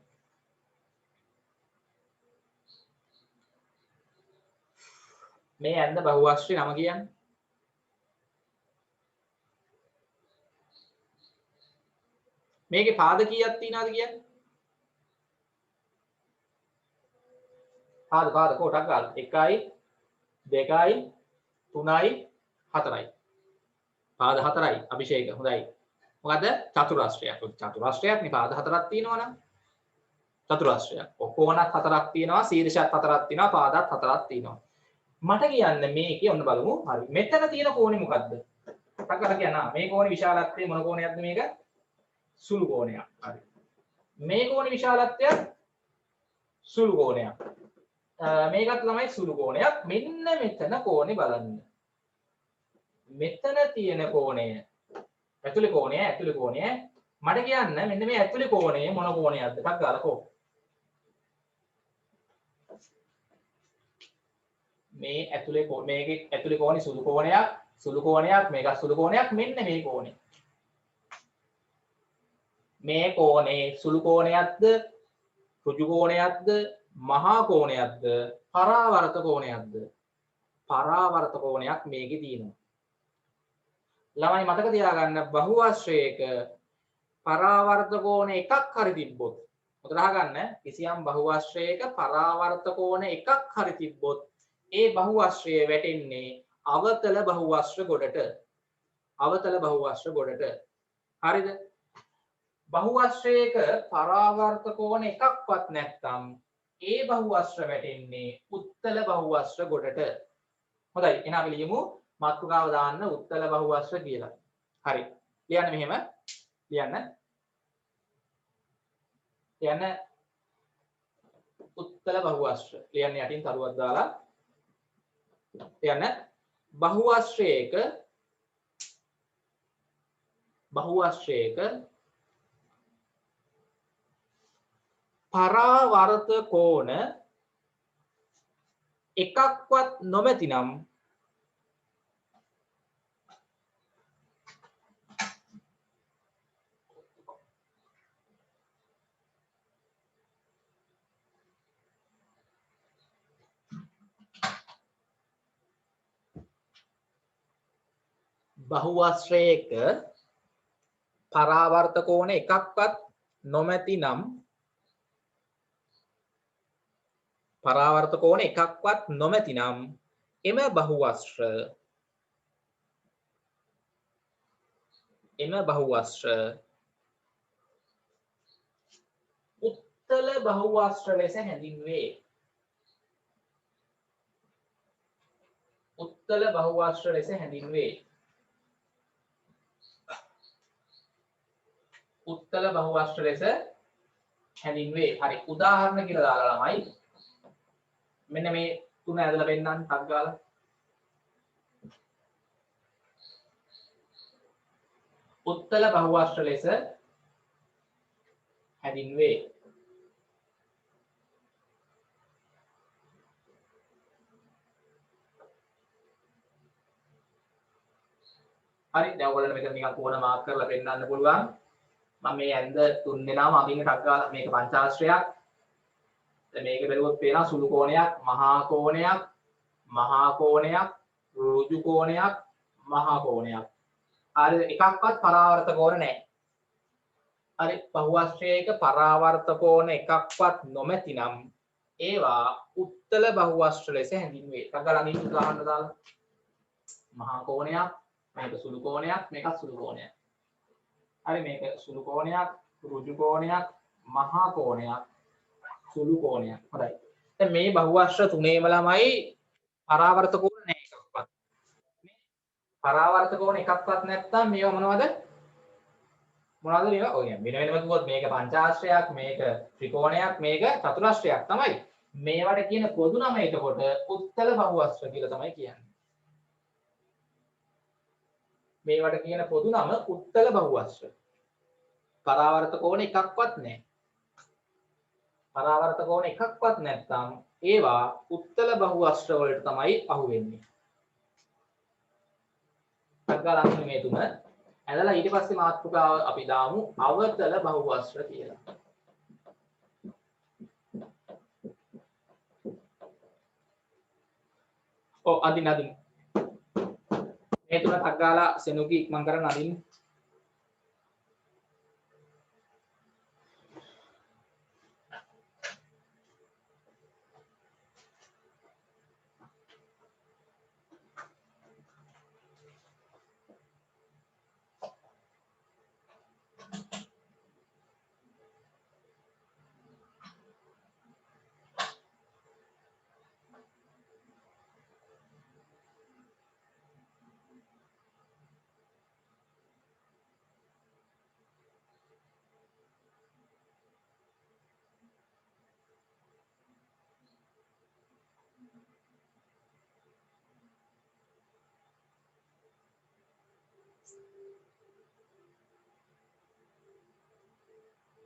මේ ඇඳ බහුවස්ත්‍රය නම කියන්නේ. මේකේ පාද කීයක් තියනවද කියන්නේ? පාද කොටක් ගන්න. 1යි 2යි 3යි 4යි. පාද 4යි අභිෂේක. හොඳයි. මොකද චතුරාශ්‍රයක්. චතුරාශ්‍රයක් නේ පාද 4ක් තියෙනවනම්. චතුරාශ්‍රයක්. කොණක් 4ක් තියෙනවා, ශීර්ෂයක් 4ක් තියෙනවා, පාදත් 4ක් තියෙනවා. මට කියන්න මේකේ ඔන්න බලමු. හරි. මෙතන තියෙන කෝණේ මොකද්ද? ටක්කර කියනවා. මේ කෝණේ විශාලත්වය මොන කෝණයක්ද මේක? සුළු කෝණයක්. හරි. මේ කෝණේ විශාලත්වය සුළු කෝණයක්. මේකත් තමයි සුළු කෝණයක්. මෙන්න මෙතන කෝණේ බලන්න. මෙතන තියෙන කෝණය ඇතුලේ කෝණය මට කියන්න මෙන්න මේ ඇතුලේ කෝණය මොන කෝණයක්ද? ටක් ගාලා මේ ඇතුලේ මේකේ ඇතුලේ කෝණේ සුළු කෝණයක් මේක සුළු කෝණයක් මෙන්න මේ කෝණය. මේ කෝණේ සුළු කෝණයක්ද ඍජු කෝණයක්ද මහා කෝණයක්ද පරාවර්ත කෝණයක්ද? පරාවර්ත කෝණයක් මේකේ තියෙනවා. ළමයි මතක තියාගන්න බහුවශ්‍රයක පරාවර්ත කෝණ එකක් හරි තිබ්බොත් මොකද අහගන්න කිසියම් බහුවශ්‍රයක පරාවර්ත කෝණ එකක් හරි තිබ්බොත් ඒ බහුවශ්‍රය වැටෙන්නේ අවතල බහුවශ්‍ර ගොඩට. හරිද? බහුවශ්‍රයක පරාවර්ත කෝණ එකක්වත් නැත්නම් ඒ බහුවශ්‍ර වැටෙන්නේ උත්තල බහුවශ්‍ර ගොඩට. හොඳයි. එහෙනම් අපි ලියමු මාතෘකාව දාන්න උත්තල බහුවශ්‍ර කියලා. හරි. ලියන්න මෙහෙම. ලියන්න උත්තල බහුවශ්‍ර. ලියන්න යටින් තරුවක් දාලා. ලියන්න බහුවශ්‍රයක පරාවර්ත කෝණ එකක්වත් නොමැතිනම් බහුවශ්‍රයක පරාවර්ත කෝණ එකක්වත් නොමැතිනම් එම බහුවශ්‍ර උත්තල බහුවශ්‍ර ලෙස හැඳින්වේ. උත්තල බහුවශ්‍ර ලෙස හැඳින්වේ. හරි. උදාහරණ කියලා දාලා ළමයි මෙන්න මේ තුන ඇදලා පෙන්නන්න ටක් ගාලා. උත්තල බහුවශ්‍ර ලෙස හැඳින්වේ. හරි. දැන් ඔයගොල්ලෝ මෙතන නිකන් කෝණ මාක් කරලා පෙන්නන්න පුළුවන්. මම මේ ඇඳ තුන් දෙනාම අගින්න ටක් ගාලා මේක පංචාශ්‍රයක්. දැන් මේක බැලුවොත් පේනවා සුළු කෝණයක්, මහා කෝණයක්, ඍජු කෝණයක්, මහා කෝණයක්. හරි. එකක්වත් පරාවර්ත කෝණ නැහැ. හරි. බහුවශ්‍රයක පරාවර්ත කෝණ එකක්වත් නොමැතිනම් ඒවා උත්තල බහුවශ්‍ර ලෙස හැඳින්වේ. ටක් ගාලා අනිත් උදාහරණ දාලා. මහා කෝණයක්, මේක සුළු කෝණයක්, මේකත් සුළු කෝණයක්. හරි. මේක සුළු කෝණයක්, ඍජු කෝණයක්, මහා කෝණයක්, සුළු කෝණයක්. හොඳයි. දැන් මේ බහුවශ්‍ර තුනේම ළමයි පරාවර්ත කෝණ නැහැ එකක්වත්. මේ පරාවර්ත කෝණ එකක්වත් නැත්නම් මේවා මොනවද මේවා? ඔය වෙන වෙනම කිව්වොත් මේක පංචාශ්‍රයක්, මේක ත්‍රිකෝණයක්, මේක චතුරාශ්‍රයක් තමයි. මේවට කියන පොදු නම එතකොට උත්තල බහුවශ්‍ර කියලා තමයි කියන්නේ. මේවට කියන පොදු නම උත්තල බහුවශ්‍ර. පරාවර්ත කෝණ එකක්වත් නැහැ. පරාවර්ත කෝණ එකක්වත් නැත්නම් ඒවා උත්තල බහුවශ්‍ර වලට තමයි අහුවෙන්නේ. අග්ගලන්න මේ තුන ඇදලා ඊට පස්සේ මාතෘකාව අපි දාමු අවතල බහුවශ්‍ර කියලා. අදින් මේ තුන අග්ගාලා සෙනුගේ ඉක්මන් කරන් අදින්.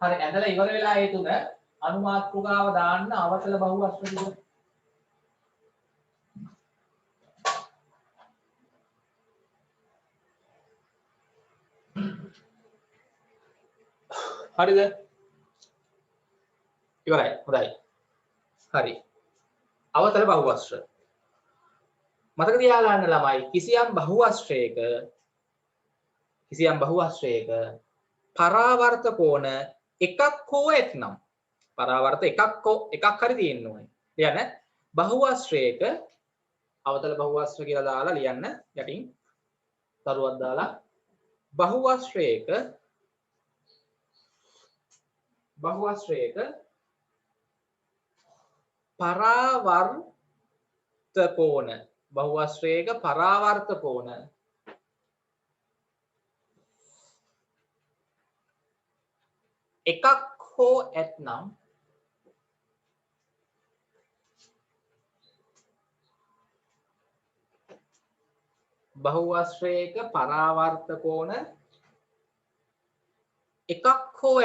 හරි ඇඳලා ඉවර වෙලා ඒ තුන අනුමාත්‍රිකාව දාන්න අවතල බහුවස්ත්‍ර ටික. හරිද? ඉවරයි. හොඳයි. හරි. අවතල බහුවස්ත්‍ර. මතක තියාගන්න ළමයි කිසියම් බහුවස්ත්‍රයක පරාවර්ත කෝණ එකක් හෝ ඇතනම් පරාවර්ත එකක් හරි තියෙන්න ඕනේ. ලියන්න බහුවස්ත්‍රයක අවතල බහුවස්ත්‍ර කියලා දාලා ලියන්න යටින් දරුවක් දාලා බහුවස්ත්‍රයක පරාවර්ත කෝණ එකක් හෝ ඇතනම් බහුවස්ත්‍රයක පරාවර්ත කෝණ එකක් හෝ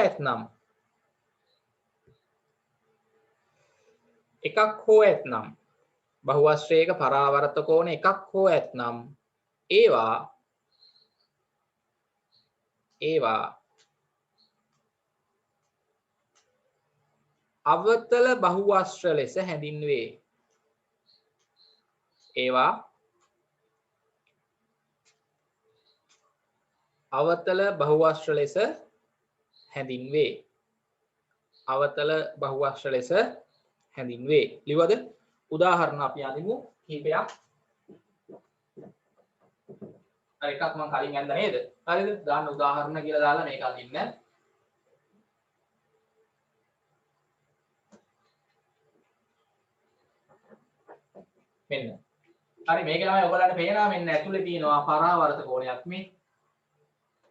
ඇතනම් බහුවස්ත්‍රයක පරාවර්ත කෝණ එකක් හෝ ඇතනම් ඒවා අවතල බහුවස්ත්‍ර ලෙස හැඳින්වේ. අවතල බහුවස්ත්‍ර ලෙස හැඳින්වේ. ලිව්වද? උදාහරණ අපි අදිමු කීපයක්. අර එකක් මම කලින් ඇන්දා නේද? හරිද? දාන්න උදාහරණ කියලා දාලා මේක අදින්න. මෙන්න. හරි මේක තමයි ඔයගලන්ට පේනවා මෙන්න ඇතුලේ තියෙනවා පරාවර්ත කෝණයක් මේ.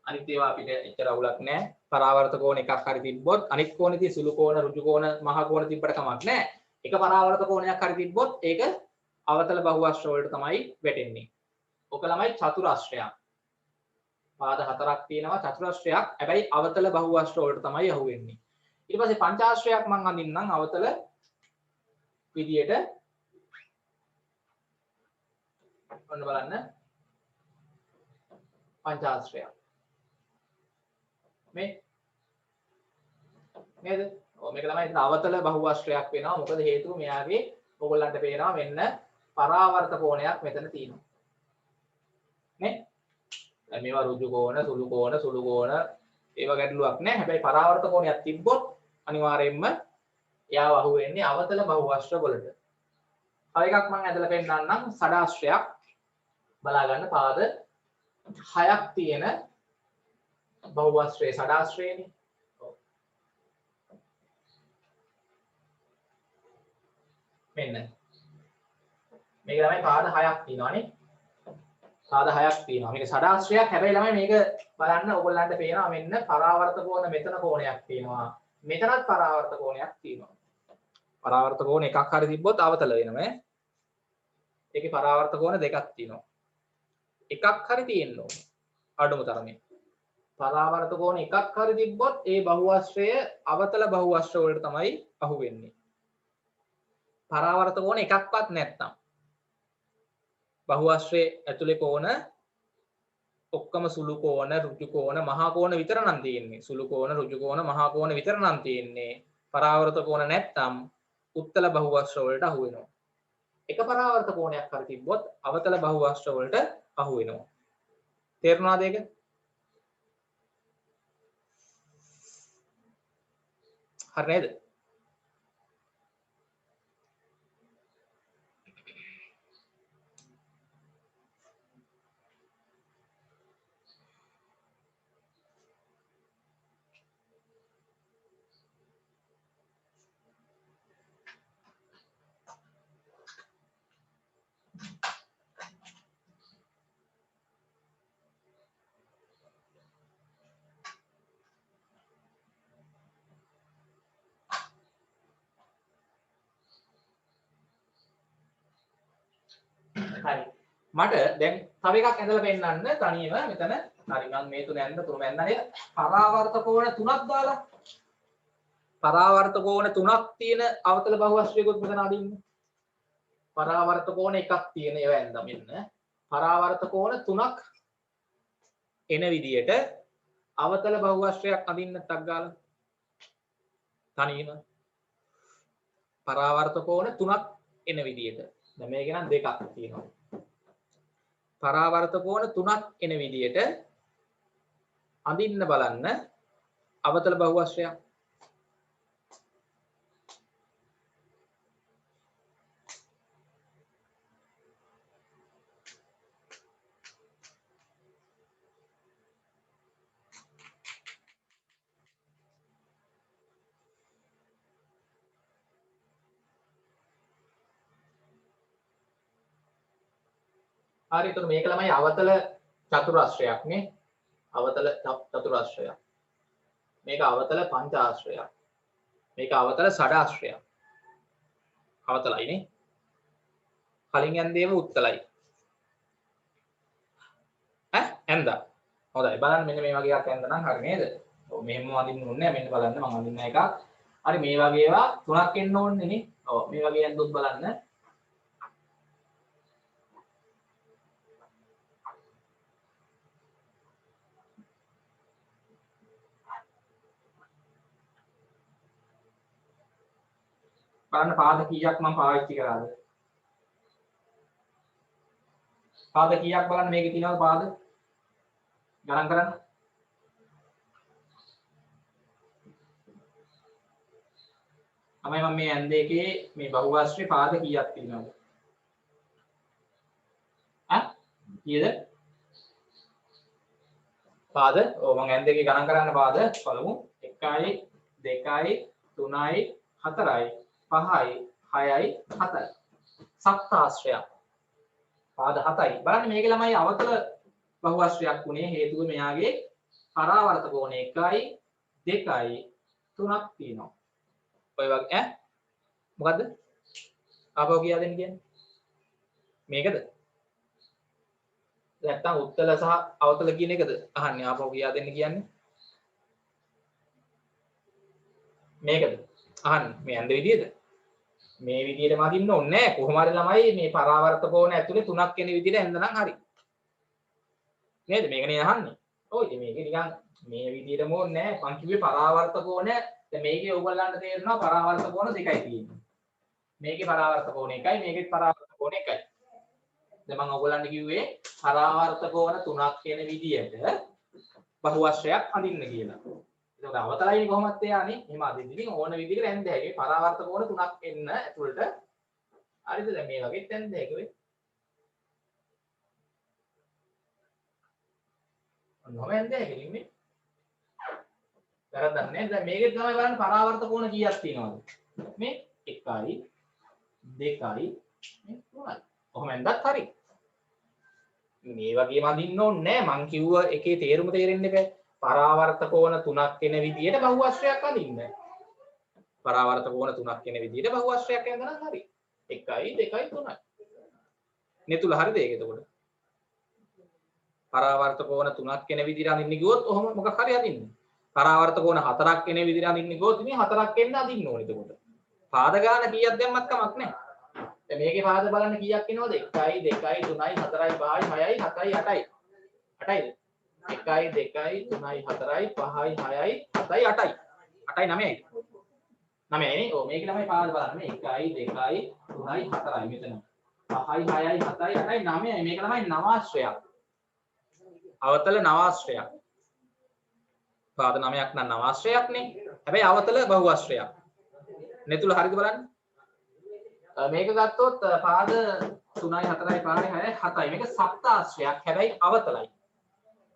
අනිත් ඒවා අපිට එච්චර අවුලක් නැහැ. පරාවර්ත කෝණ එකක් හරි තිබ්බොත් අනිත් කෝණේ තියෙන සුළු කෝණ, ඍජු කෝණ, මහා කෝණ තිබ්බට කමක් නැහැ. එක පරාවර්ත කෝණයක් හරි තිබ්බොත් ඒක අවතල බහුවස්ත්‍ර වලට තමයි වැටෙන්නේ. ඔක ළමයි චතුරස්‍රයක්. පාද හතරක් තියෙනවා චතුරස්‍රයක්. හැබැයි අවතල බහුවස්ත්‍ර වලට තමයි අහුවෙන්නේ. ඊට පස්සේ පංචාශ්‍රයක් මම අඳින්නම් අවතල විදියට. ඔන්න බලන්න. පංචාශ්‍රයක්. මේ නේද? ඔව් මේක තමයි අවතල බහුවස්ත්‍රයක් වෙනවා. මොකද හේතුව මෙයාගේ ඕගොල්ලන්ට පේනවා මෙන්න පරාවර්ත කෝණයක් මෙතන තියෙනවා. නේ? දැන් මේවා ඍජු කෝණ, සුළු කෝණ ඒවා ගැටලුවක් නැහැ. හැබැයි පරාවර්ත කෝණයක් තිබ්බොත් අනිවාර්යයෙන්ම එයාව අහුවෙන්නේ අවතල බහුවස්ත්‍ර වලට. තව එකක් මම ඇදලා පෙන්නන්නම් සඩාශ්‍රයක්. බලා ගන්න පාද 6ක් තියෙන බහුවස්ත්‍රයේ සඩාශ්‍රයනේ. මෙන්න මේක ළමයි පාද 6ක් තියෙනවානේ. පාද 6ක් තියෙනවා. මේක සඩාශ්‍රයක්. හැබැයි ළමයි මේක බලන්න ඕගොල්ලන්ට පේනවා මෙන්න පරාවර්ත කෝණ මෙතන කෝණයක් තියෙනවා. මෙතනත් පරාවර්ත කෝණයක් තියෙනවා. පරාවර්ත කෝණ එකක් හරි තිබ්බොත් අවතල වෙනවා. ඒකේ පරාවර්ත කෝණ දෙකක් තියෙනවා. එකක් හරි තියෙන්න ඕනේ. අඩුම තරමේ. පරාවර්ත කෝණ එකක් හරි තිබ්බොත් ඒ බහුවස්ත්‍රය අවතල බහුවස්ත්‍ර වලට තමයි අහුවෙන්නේ. පරාවර්ත කෝණ එකක්වත් නැත්නම් බහුවස්ත්‍රයේ ඇතුලේ කෝණ ඔක්කොම සුළු කෝණ, ඍජු කෝණ, මහා කෝණ විතර නම් තියෙන්නේ. සුළු කෝණ, ඍජු කෝණ, මහා කෝණ විතර නම් තියෙන්නේ. පරාවර්ත කෝණ නැත්නම් උත්තල බහුවස්ත්‍ර වලට අහු වෙනවා. එක පරාවර්ත කෝණයක් හරි තිබ්බොත් අවතල බහුවස්ත්‍ර වලට අහු වෙනවා. තේරුණාද ඒක? හරි නේද? හරි. මට දැන් තව එකක් ඇඳලා පෙන්නන්න තනියම මෙතන. හරි මම මේ තුන ඇඳලා තුනම ඇඳලා නේද? පරාවර්ත කෝණ තුනක් දාලා පරාවර්ත කෝණ 3ක් තියෙන අවතල බහුවස්ත්‍රයකුත් මෙතන අදින්න. පරාවර්ත කෝණ එකක් තියෙන ඒවා ඇඳ මෙන්න. පරාවර්ත කෝණ 3ක් එන විදියට අවතල බහුවස්ත්‍රයක් අදින්න ටක් ගාලා. තනියම පරාවර්ත කෝණ 3ක් එන විදියට. දැන් මේක නම් දෙකක් තියෙනවා. පරාවර්ත කෝණ 3ක් එන විදියට අඳින්න බලන්න අවතල බහුවස්ත්‍රයක්. හරි එතකොට මේක ළමයි අවතල චතුරාශ්‍රයක් නේ. අවතල චතුරාශ්‍රයක්. මේක අවතල පංචාශ්‍රයක්. මේක අවතල ෂඩාශ්‍රයක්. අවතලයි නේ. කලින් යන්දේම උත්තලයි. ඇන්දා. හොඳයි බලන්න මෙන්න මේ වගේ එකක් ඇන්ද නම් හරි නේද? ඔව් මෙහෙම අඳින්න ඕනේ නැහැ. මෙන්න බලන්න මම අඳින්න එකක්. හරි මේ වගේ ඒවා තුනක් එන්න ඕනේ නේ. ඔව් මේ වගේ ඇන්දොත් බලන්න. බලන්න පාද කීයක් මම පාවිච්චි කරාද? පාද කීයක් බලන්න මේකේ තියෙනවද පාද? ගණන් කරන්න. තමයි මම මේ ඇන්ද එකේ මේ බහුවස්ත්‍රේ පාද කීයක් තියෙනවද? කීයද? පාද ඔව් මම ඇන්ද එකේ ගණන් කරන්න පාද බලමු. 1යි 2යි 3යි 4යි 5යි 6යි 7යි සප්තාශ්‍රයක් පාද 7යි බලන්න මේක ළමයි අවතල බහුවස්ත්‍රයක් වුණේ හේතුව මෙයාගේ පරාවර්ත කෝණ 1යි 2යි 3ක් තියෙනවා ඔය වගේ මොකද්ද ආපහු කියා දෙන්න කියන්නේ මේකද නැත්තම් උත්තල සහ අවතල කියන එකද අහන්නේ ආපහු කියා දෙන්න කියන්නේ මේකද අහන්න මේ ඇඳ විදියද මේ විදියටම අදින්න ඕනේ නැහැ කොහොම හරි ළමයි මේ පරාවර්ත කෝණ ඇතුලේ තුනක් වෙන විදියට ඇඳ නම් හරි නේද මේකනේ අහන්නේ ඔව් ඉතින් මේක නිකන් මේ විදියටම ඕනේ නැහැ මං කිව්වේ පරාවර්ත කෝණ දැන් මේකේ ඕගොල්ලන්ට තේරෙනවා පරාවර්ත කෝණ දෙකයි තියෙන්නේ මේකේ පරාවර්ත කෝණ එකයි මේකේ පරාවර්ත කෝණ එකයි දැන් මම ඕගොල්ලන්ට කිව්වේ පරාවර්ත කෝණ තුනක් වෙන විදියට බහුවස්ත්‍රයක් අඳින්න කියලා ඒක අවතලයිනේ කොහොමද එයානේ එහෙම අදින්න ඉතින් ඕන විදිහකට ඇඳ හැකි පරාවර්ත කෝණ තුනක් එන්න ඇතුළට හරිද දැන් මේ වගේත් ඇඳ හැකි වෙයි ඔන්නම ඇඳ හැකි නේ වැරද්දක් නෑ දැන් මේකේ තමයි බලන්න පරාවර්ත කෝණ කීයක් තියෙනවද මේ 1යි 2යි මේ 3යි කොහොම ඇඳත් හරි මේ වගේම අදින්න ඕනේ නෑ මං කිව්ව එකේ තේරුම තේරෙන්න බෑ පරාවර්ත කෝණ තුනක් වෙන විදියට බහුවස්ත්‍රයක් අඳින්න. පරාවර්ත කෝණ තුනක් වෙන විදියට බහුවස්ත්‍රයක් ඇඳලා හරි. 1යි 2යි 3යි. නෙතුල හරිද ඒක එතකොට? පරාවර්ත කෝණ තුනක් වෙන විදියට අඳින්න ගියොත් ඔහොම මොකක් හරි අදින්න. පරාවර්ත කෝණ හතරක් වෙන විදියට අඳින්න ගියොත් මේ හතරක් වෙන්න අදින්න ඕනේ එතකොට. පාද ගාන කීයක් දැම්මත් කමක් නැහැ. දැන් මේකේ පාද බලන්න කීයක් එනවද? 1යි 2යි 3යි 4යි 5යි 6යි 7යි 8යි. 8යිද? 1යි 2යි 3යි 4යි 5යි 6යි 7යි 8යි 8යි 9යි 9යි නේ ඔව් මේක ළමයි පාද බලන්න මේ 1යි 2යි 3යි 4යි මෙතන 5යි 6යි 7යි 8යි 9යි මේක ළමයි නවාශ්‍රයක් අවතල නවාශ්‍රයක් පාද 9ක් නම් නවාශ්‍රයක් නේ හැබැයි අවතල බහුවස්ත්‍රයක් නෙතුල හරිද බලන්න මේක ගත්තොත් පාද 3යි 4යි 5යි 6යි 7යි මේක සප්තාශ්‍රයක් හැබැයි අවතලයි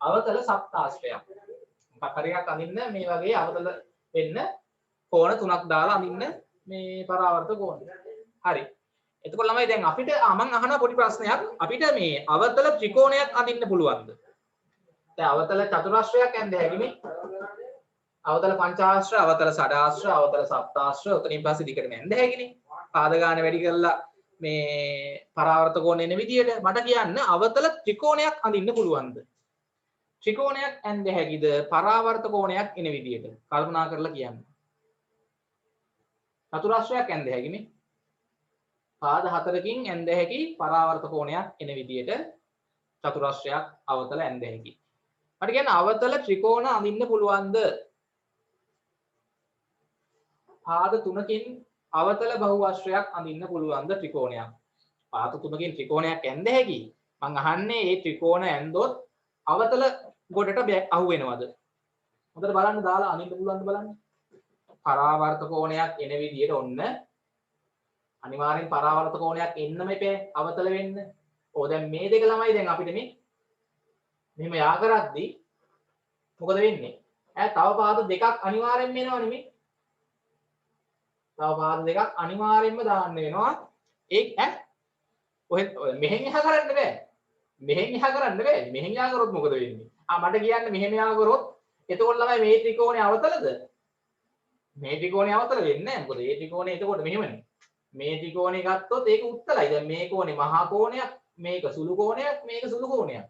අවතල සප්තාශ්‍රයක්. මොකක් හරි එකක් අඳින්න මේ වගේ අවතල වෙන්න කෝණ තුනක් දාලා අඳින්න මේ පරාවර්ත කෝණ. හරි. එතකොට ළමයි දැන් අපිට මම අහන පොඩි ප්‍රශ්නයක් අපිට මේ අවතල ත්‍රිකෝණයක් අඳින්න පුළුවන්ද? දැන් අවතල චතුරාශ්‍රයක් ඇඳ හැකිනේ. අවතල පංචාශ්‍ර, අවතල ෂඩාශ්‍ර, අවතල සප්තාශ්‍ර උතනින් පස්සේ දිගටම ඇඳ හැකිනේ. පාද ගාන වැඩි කරලා මේ පරාවර්ත කෝණ එන විදියට මට කියන්න අවතල ත්‍රිකෝණයක් අඳින්න පුළුවන්ද? ත්‍රිකෝණයක් ඇඳ හැකිද පරාවර්ත කෝණයක් එන විදියට කල්පනා කරලා කියන්න. චතුරස්‍රයක් ඇඳ හැකිනේ. පාද හතරකින් ඇඳ හැකි පරාවර්ත කෝණයක් එන විදියට චතුරස්‍රයක් අවතල ඇඳ හැකි. මට කියන්න අවතල ත්‍රිකෝණ අඳින්න පුළුවන්ද? පාද තුනකින් අවතල බහුවස්ත්‍රයක් අඳින්න පුළුවන්ද ත්‍රිකෝණයක්? පාද තුනකින් ත්‍රිකෝණයක් ඇඳ හැකි. මං අහන්නේ මේ ත්‍රිකෝණ ඇඳොත් අවතල ගොඩට අහු වෙනවද? හොඳට බලන්න දාලා අඳින්න පුළුවන්ද බලන්න. පරාවර්ත කෝණයක් එන විදියට ඔන්න අනිවාර්යෙන් පරාවර්ත කෝණයක් එන්නම එපේ අවතල වෙන්න. ඕ දැන් මේ දෙක ළමයි දැන් අපිට මේ මෙහෙම යා කරද්දි මොකද වෙන්නේ? තව පාද දෙකක් අනිවාර්යෙන්ම එනවනේ මේ. තව පාද දෙකක් අනිවාර්යෙන්ම දාන්න වෙනවා. ඔය මෙහෙන් එහා කරන්න බෑ. මෙහෙන් එහා කරන්න බෑ. මෙහෙන් එහා කරොත් මොකද වෙන්නේ? මට කියන්න මෙහෙම එහා කරොත් එතකොට ළමයි මේ ත්‍රිකෝණේ අවතලද? මේ ත්‍රිකෝණේ අවතල වෙන්නේ නැහැ. මොකද මේ ත්‍රිකෝණේ එතකොට මෙහෙමනේ. මේ ත්‍රිකෝණේ ගත්තොත් ඒක උත්තලයි. දැන් මේ කෝණේ මහා කෝණයක්, මේක සුළු කෝණයක්, මේක සුළු කෝණයක්.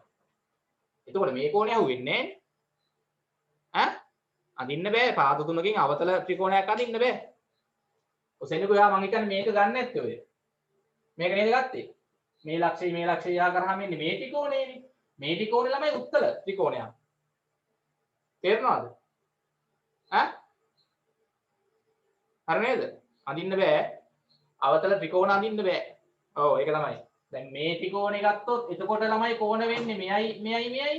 එතකොට මේ කෝණය අහුවෙන්නේ ඈ? අඳින්න බෑ. පාද තුනකින් අවතල ත්‍රිකෝණයක් අඳින්න බෑ. ඔසෙන්නකෝ යා මං හිතන්නේ මේක ගන්න නැත්තේ ඔය. මේක නේද ගත්තේ? මේ ලක්ෂය යා කරාම එන්නේ මේ ත්‍රිකෝණේනේ. මේ ත්‍රිකෝණේ ළමයි උත්තල ත්‍රිකෝණයක්. තේරෙනවද? ඈ? හරි නේද? අඳින්න බෑ. අවතල ත්‍රිකෝණ අඳින්න බෑ. ඔව් ඒක තමයි. දැන් මේ ත්‍රිකෝණේ ගත්තොත් එතකොට ළමයි කෝණ වෙන්නේ මෙයයි.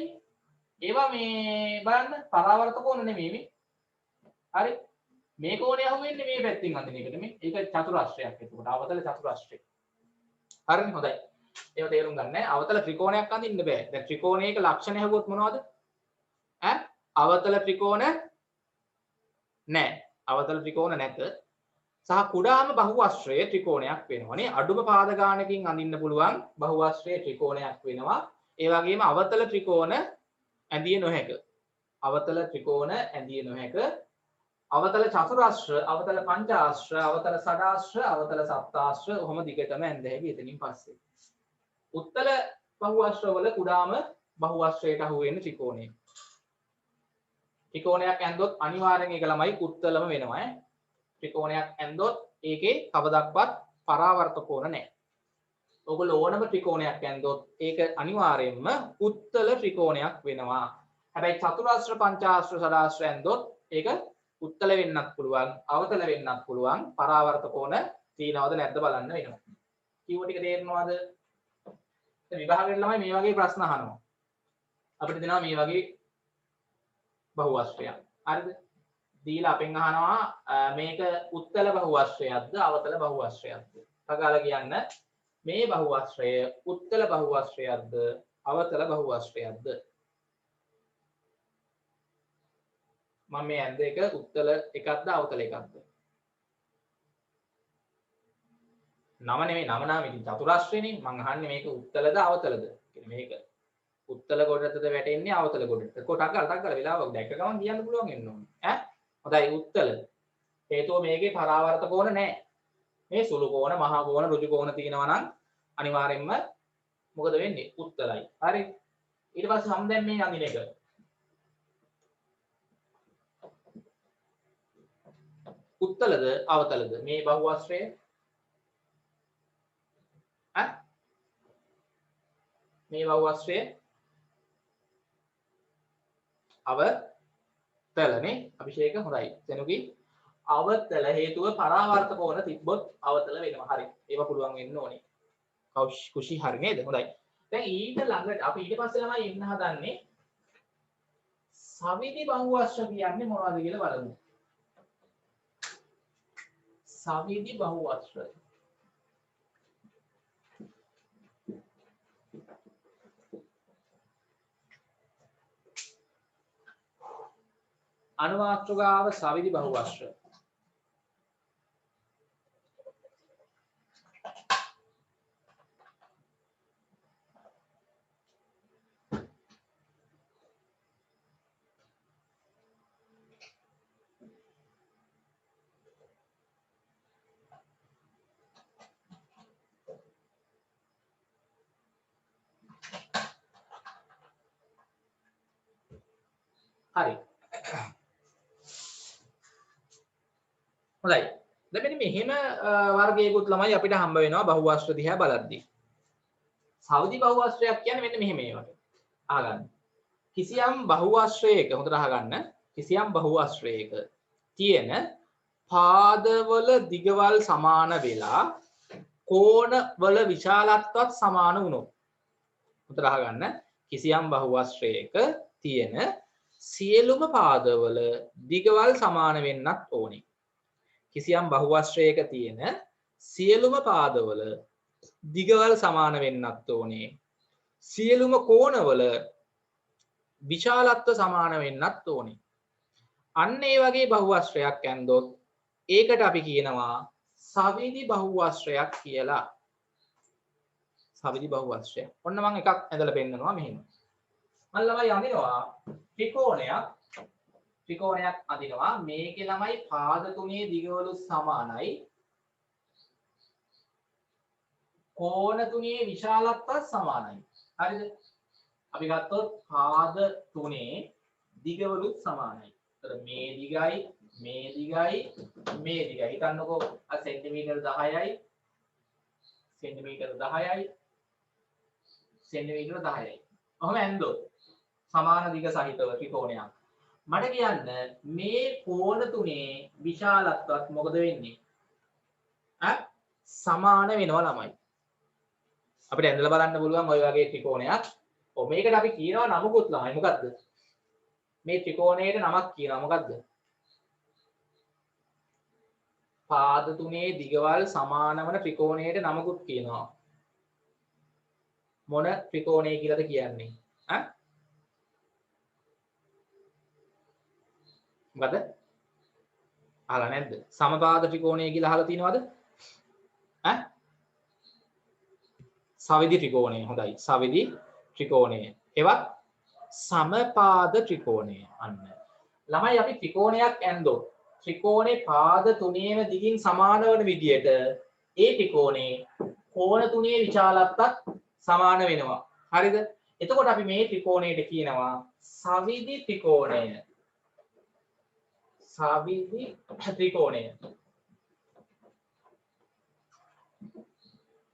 ඒවා මේ බලන්න පරාවර්ත කෝණ නෙමෙයි මේ. හරි. මේ කෝණය අහුවෙන්නේ මේ පැත්තෙන් අඳින එකට මේ. ඒක චතුරස්‍රයක් එතකොට. අවතල චතුරස්‍රය. හරිනේ හොඳයි. ඒව තේරුම් ගන්න. අවතල ත්‍රිකෝණයක් අඳින්න බෑ. දැන් ත්‍රිකෝණයක ලක්ෂණ හැවුවොත් මොනවද? ඈ? අවතල ත්‍රිකෝණ නැහැ. අවතල ත්‍රිකෝණ නැත. සහ කුඩාම බහුවස්ත්‍රය ත්‍රිකෝණයක් වෙනවානේ. අඩුම පාද ගානකින් අඳින්න පුළුවන් බහුවස්ත්‍රය ත්‍රිකෝණයක් වෙනවා. ඒ වගේම අවතල ත්‍රිකෝණ ඇඳිය නොහැක. අවතල ත්‍රිකෝණ ඇඳිය නොහැක. අවතල චතුරාශ්‍ර, අවතල පංචාශ්‍ර, අවතල ෂඩාශ්‍ර, අවතල සප්තාශ්‍ර ඔහොම දිගටම ඇඳ හැකි එතනින් පස්සේ. උත්තල බහුවස්ත්‍ර වල කුඩාම බහුවස්ත්‍රයට අහු වෙන ත්‍රිකෝණය. ත්‍රිකෝණයක් ඇඳොත් අනිවාර්යෙන් ඒක ළමයි උත්තලම වෙනවා. ත්‍රිකෝණයක් ඇඳොත් ඒකේ කවදක්වත් පරාවර්ත කෝණ නැහැ. ඔයගොල්ලෝ ඕනම ත්‍රිකෝණයක් ඇඳොත් ඒක අනිවාර්යයෙන්ම උත්තල ත්‍රිකෝණයක් වෙනවා. හැබැයි චතුරාශ්‍ර, පංචාශ්‍ර, ෂඩාශ්‍ර ඇඳොත් ඒක උත්තල වෙන්නත් පුළුවන්, අවතල වෙන්නත් පුළුවන්. පරාවර්ත කෝණ තියනවද නැද්ද බලන්න වෙනවා. කිව්ව ටික තේරෙනවද? විභාගයෙන් ළමයි මේ වගේ ප්‍රශ්න අහනවා. අපිට දෙනවා මේ වගේ බහුවස්ත්‍රයක්. හරිද? දීලා අපෙන් අහනවා මේක උත්තල බහුවස්ත්‍රයක්ද අවතල බහුවස්ත්‍රයක්ද? තගාලා කියන්න මේ බහුවස්ත්‍රය උත්තල බහුවස්ත්‍රයක්ද අවතල බහුවස්ත්‍රයක්ද? මම මේ ඇඳ එක උත්තල එකක්ද අවතල එකක්ද? නම නෙමෙයි නම නම් ඉතින් චතුරස්‍රයනේ. මං අහන්නේ මේක උත්තලද අවතලද? මේක උත්තල ගොඩටද වැටෙන්නේ අවතල ගොඩට? කොටක් ගාලා වෙලාවක් දැක්ක ගමන් කියන්න පුළුවන් වෙන්න ඕනේ. ඈ හොඳයි උත්තල. හේතුව මේකේ පරාවර්ත කෝණ නැහැ. මේ සුළු කෝණ, මහා කෝණ, ඍජු කෝණ තියෙනවා නම් අනිවාර්යෙන්ම මොකද වෙන්නේ? උත්තලයි. හරි. ඊට පස්සේ මම දැන් මේ අඳින එක. උත්තලද අවතලද මේ බහුවස්ත්‍රය? ඈ? මේ බහුවස්ත්‍රය අවතලනේ අභිෂේක හොඳයි. සෙනුකි අවතල හේතුව පරාවර්ත කෝණ තිබ්බොත් අවතල වෙනවා. හරි. ඒව පුළුවන් වෙන්න ඕනේ. කුෂි හරි නේද? හොඳයි. දැන් ඊට ළඟට අපි ඊට පස්සේ ළමයි එන්න හදන්නේ සවිදි බහුවස්ත්‍ර කියන්නේ මොනවද කියලා බලමු. සවිදි බහුවස්ත්‍ර. අනුමාත්‍රකාව සවිදි බහුවස්ත්‍ර. හරි. හොඳයි. දැන් මෙන්න මෙහෙම වර්ගයකුත් ළමයි අපිට හම්බ වෙනවා බහුවස්ත්‍ර දිහා බලද්දී. සවදි බහුවස්ත්‍රයක් කියන්නේ මෙන්න මෙහෙම ඒවට. අහගන්න. කිසියම් බහුවස්ත්‍රයක හොඳට අහගන්න. කිසියම් බහුවස්ත්‍රයක තියෙන පාදවල දිගවල් සමාන වෙලා කෝණවල විශාලත්වත් සමාන වුණොත්. හොඳට අහගන්න. කිසියම් බහුවස්ත්‍රයක තියෙන සියලුම පාදවල දිගවල් සමාන වෙන්නත් ඕනේ. කිසියම් බහුවස්ත්‍රයක තියෙන සියලුම පාදවල දිගවල් සමාන වෙන්නත් ඕනේ. සියලුම කෝණවල විශාලත්ව සමාන වෙන්නත් ඕනේ. අන්න ඒ වගේ බහුවස්ත්‍රයක් ඇන්දොත් ඒකට අපි කියනවා සවිදි බහුවස්ත්‍රයක් කියලා. සවිදි බහුවස්ත්‍රයක්. ඔන්න මම එකක් ඇඳලා පෙන්නනවා මෙහෙම. මම ළමයි අඳිනවා ත්‍රිකෝණයක් අඳිනවා. මේකේ ළමයි පාද තුනේ දිගවලු සමානයි. කෝණ තුනේ විශාලත්වත් සමානයි. හරිද? අපි ගත්තොත් පාද තුනේ දිගවලුත් සමානයි. ඒතර මේ දිගයි මේ දිගයි මේ දිගයි. හිතන්නකෝ සෙන්ටිමීටර් 10යි සෙන්ටිමීටර් 10යි සෙන්ටිමීටර් 10යි. ඔහොම ඇන්දොත් සමාන දිග සහිතව ත්‍රිකෝණයක්. මට කියන්න මේ කෝණ තුනේ විශාලත්වත් මොකද වෙන්නේ? සමාන වෙනවා ළමයි. අපිට ඇඳලා බලන්න පුළුවන් ওই වගේ ත්‍රිකෝණයක්. ඔව් මේකට අපි කියනවා නමකුත් ළමයි. මොකද්ද? මේ ත්‍රිකෝණයට නමක් කියනවා. මොකද්ද? පාද තුනේ දිගවල් සමාන වන ත්‍රිකෝණයට නමකුත් කියනවා. මොන ත්‍රිකෝණය කියලාද කියන්නේ? මොකද? අහලා නැද්ද? සමපාද ත්‍රිකෝණය කියලා අහලා තියෙනවද? සවිදි ත්‍රිකෝණය. හොඳයි. සවිදි ත්‍රිකෝණය. එවත් සමපාද ත්‍රිකෝණය. අන්න. ළමයි අපි ත්‍රිකෝණයක් ඇන්දොත් ත්‍රිකෝණේ පාද තුනේම දිගින් සමාන වන විදියට ඒ ත්‍රිකෝණේ කෝණ තුනේ විශාලත්වත් සමාන වෙනවා. හරිද? එතකොට අපි මේ ත්‍රිකෝණයට කියනවා සවිදි ත්‍රිකෝණය. සවිදි ත්‍රිකෝණය.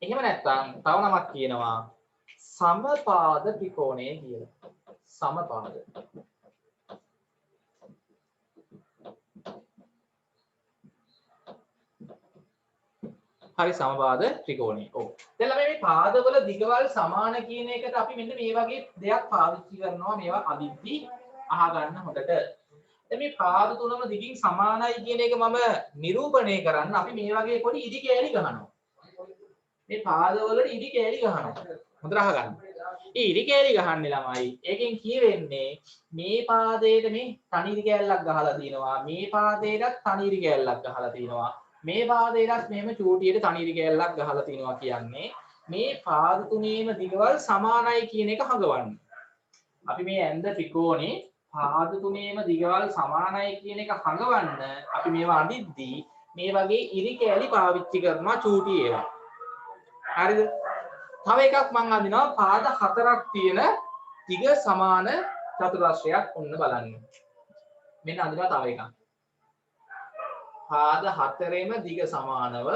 එහෙම නැත්නම් තව නමක් කියනවා සමපාද ත්‍රිකෝණය කියලා. සමපාද. හරි සමපාද ත්‍රිකෝණය. ඔව්. දැන් ළමයි මේ පාදවල දිගවල් සමාන කියන එකට අපි මෙන්න මේ වගේ දෙයක් පාවිච්චි කරනවා. මේවා අදිද්දි අහගන්න හොඳට. දැන් මේ පාද තුනම දිගින් සමානයි කියන එක මම නිරූපණය කරන්න අපි මේ වගේ පොඩි ඉදි කෑලි ගහනවා. මේ පාදවලට ඉදි කෑලි ගහනවා. හොඳට අහගන්න. මේ ඉදි කෑලි ගහන්නේ ළමයි. ඒකෙන් කියවෙන්නේ මේ පාදයට මේ තනි ඉදි කෑල්ලක් ගහලා තිනවා. මේ පාදයටත් තනි ඉදි කෑල්ලක් ගහලා තිනවා. මේ පාදයටත් මෙහෙම චූටියට තනි ඉදි කෑල්ලක් ගහලා තිනවා කියන්නේ මේ පාද තුනේම දිගවල් සමානයි කියන එක හඟවන්න. අපි මේ ඇඳ ත්‍රිකෝණේ පාද තුනේම දිගවල් සමානයි කියන එක හඟවන්න අපි මේවා අඳිද්දී මේ වගේ ඉරි කෑලි පාවිච්චි කරනවා චූටි ඒවා. හරිද? තව එකක් මම අඳිනවා පාද හතරක් තියෙන දිග සමාන චතුරස්‍රයක් ඔන්න බලන්න. මෙන්න අඳිනවා තව එකක්. පාද හතරෙම දිග සමානව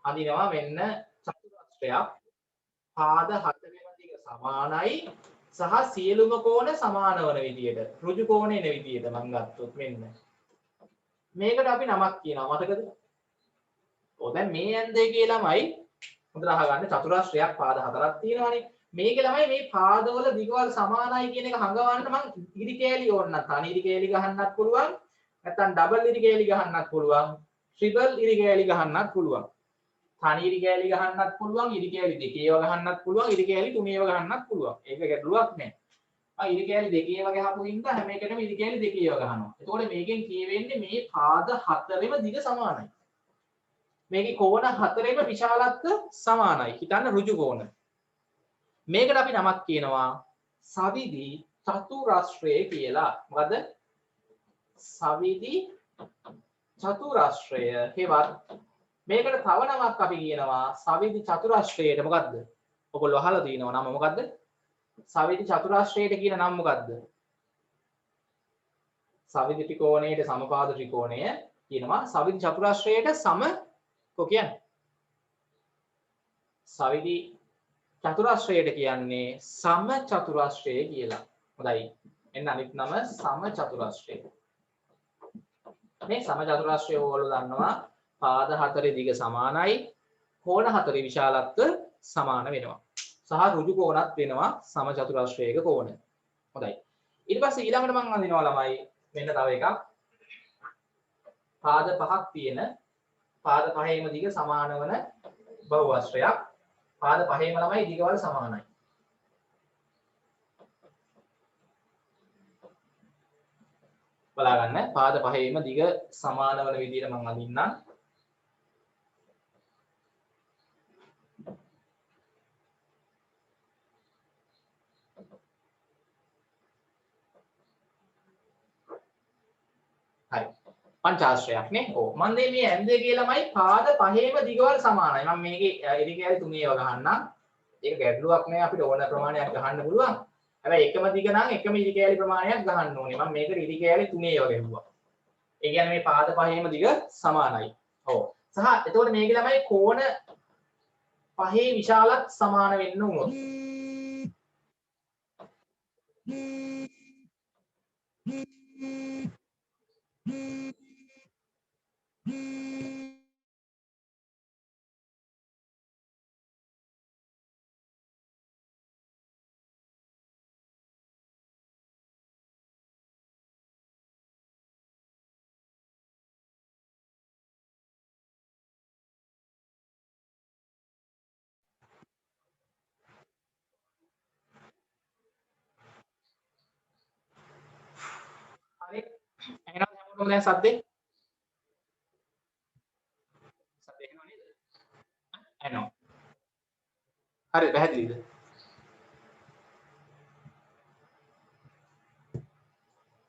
අඳිනවා මෙන්න චතුරස්‍රයක්. පාද හතරෙම දිග සමානයි සහ සියලුම කෝණ සමාන වන විදියට ඍජු කෝණ එන විදියට මම ගත්තොත් මෙන්න මේකට අපි නමක් කියනවා මතකද? ඔව් දැන් මේ ඇන්දේ කියලාමයි හොඳට අහගන්න චතුරස්‍රයක් පාද හතරක් තියෙනවානේ. මේකේ ළමයි මේ පාදවල දිගවල් සමානයි කියන එක හංගවන්න මම ඉරි කෑලි ඕන්න තනි ඉරි කෑලි ගහන්නත් පුළුවන් නැත්නම් ඩබල් ඉරි කෑලි ගහන්නත් පුළුවන් ට්‍රිපල් ඉරි කෑලි ගහන්නත් පුළුවන්. තනි ඉරි කෑලි ගහන්නත් පුළුවන් ඉරි කෑලි දෙකේව ගහන්නත් පුළුවන් ඉරි කෑලි තුනේව ගහන්නත් පුළුවන්. ඒක ගැටලුවක් නෑ. ඉරි කෑලි දෙකේව ගහපු හින්දා හැම එකටම ඉරි කෑලි දෙකේව ගහනවා. එතකොට මේකෙන් කියවෙන්නේ මේ පාද හතරෙම දිග සමානයි. මේකේ කෝණ හතරෙම විශාලත්ව සමානයි. හිතන්න ඍජු කෝණ. මේකට අපි නමක් කියනවා සවිදි චතුරස්‍රය කියලා. මොකද? සවිදි චතුරස්‍රය. හේවත් මේකට තව නමක් අපි කියනවා සවිදි චතුරස්‍රයට. මොකද්ද? ඔයගොල්ලෝ අහලා තියෙනවා නම මොකද්ද? සවිදි චතුරස්‍රයට කියන නම මොකද්ද? සවිධි ත්‍රිකෝණයට සමපාද ත්‍රිකෝණය කියනවා. සවිධි චතුරාශ්‍රයට සම කො කියන්නේ? සවිධි චතුරාශ්‍රයට කියන්නේ සම චතුරාශ්‍රය කියලා. හොඳයි. එන්න අනිත් නම සම චතුරාශ්‍රය. මේ සම චතුරාශ්‍රය ඕගොල්ලෝ දන්නවා පාද හතරේ දිග සමානයි, කෝණ හතරේ විශාලත්ව සමාන වෙනවා. සහ ඍජු කෝණත් වෙනවා සම චතුරාශ්‍රයක කෝණ. හොඳයි. ඊට පස්සේ ඊළඟට මම අඳිනවා ළමයි මෙන්න තව එකක්. පාද පහක් තියෙන පාද පහේම දිග සමාන වන බහුවස්ත්‍රයක්. පාද පහේම ළමයි දිගවල සමානයි. බලා ගන්න පාද පහේම දිග සමාන වන විදිහට මම අඳින්නම්. හරි. පංචාශ්‍රයක් නේ. ඔව්. මම දෙන්නේ මේ ඇන්දේ කියලාමයි පාද පහේම දිගවල සමානයි. මම මේකේ ඉරි කෑලි තුනේව ගහන්නම්. ඒක ගැටලුවක් නෑ අපිට ඕන ප්‍රමාණයක් ගහන්න පුළුවන්. හැබැයි එකම දිග නම් එකම ඉරි කෑලි ප්‍රමාණයක් ගහන්න ඕනේ. මම මේකට ඉරි කෑලි තුනේව ගැහුවා. ඒ කියන්නේ මේ පාද පහේම දිග සමානයි. ඔව්. සහ එතකොට මේකේ ළමයි කෝණ පහේ විශාලත් සමාන වෙන්න උනොත්. හරි. එහෙනම් හැමෝටම දැන් සද්දේ? සද්දේ එනවා නේද? එනවා. හරි පැහැදිලිද?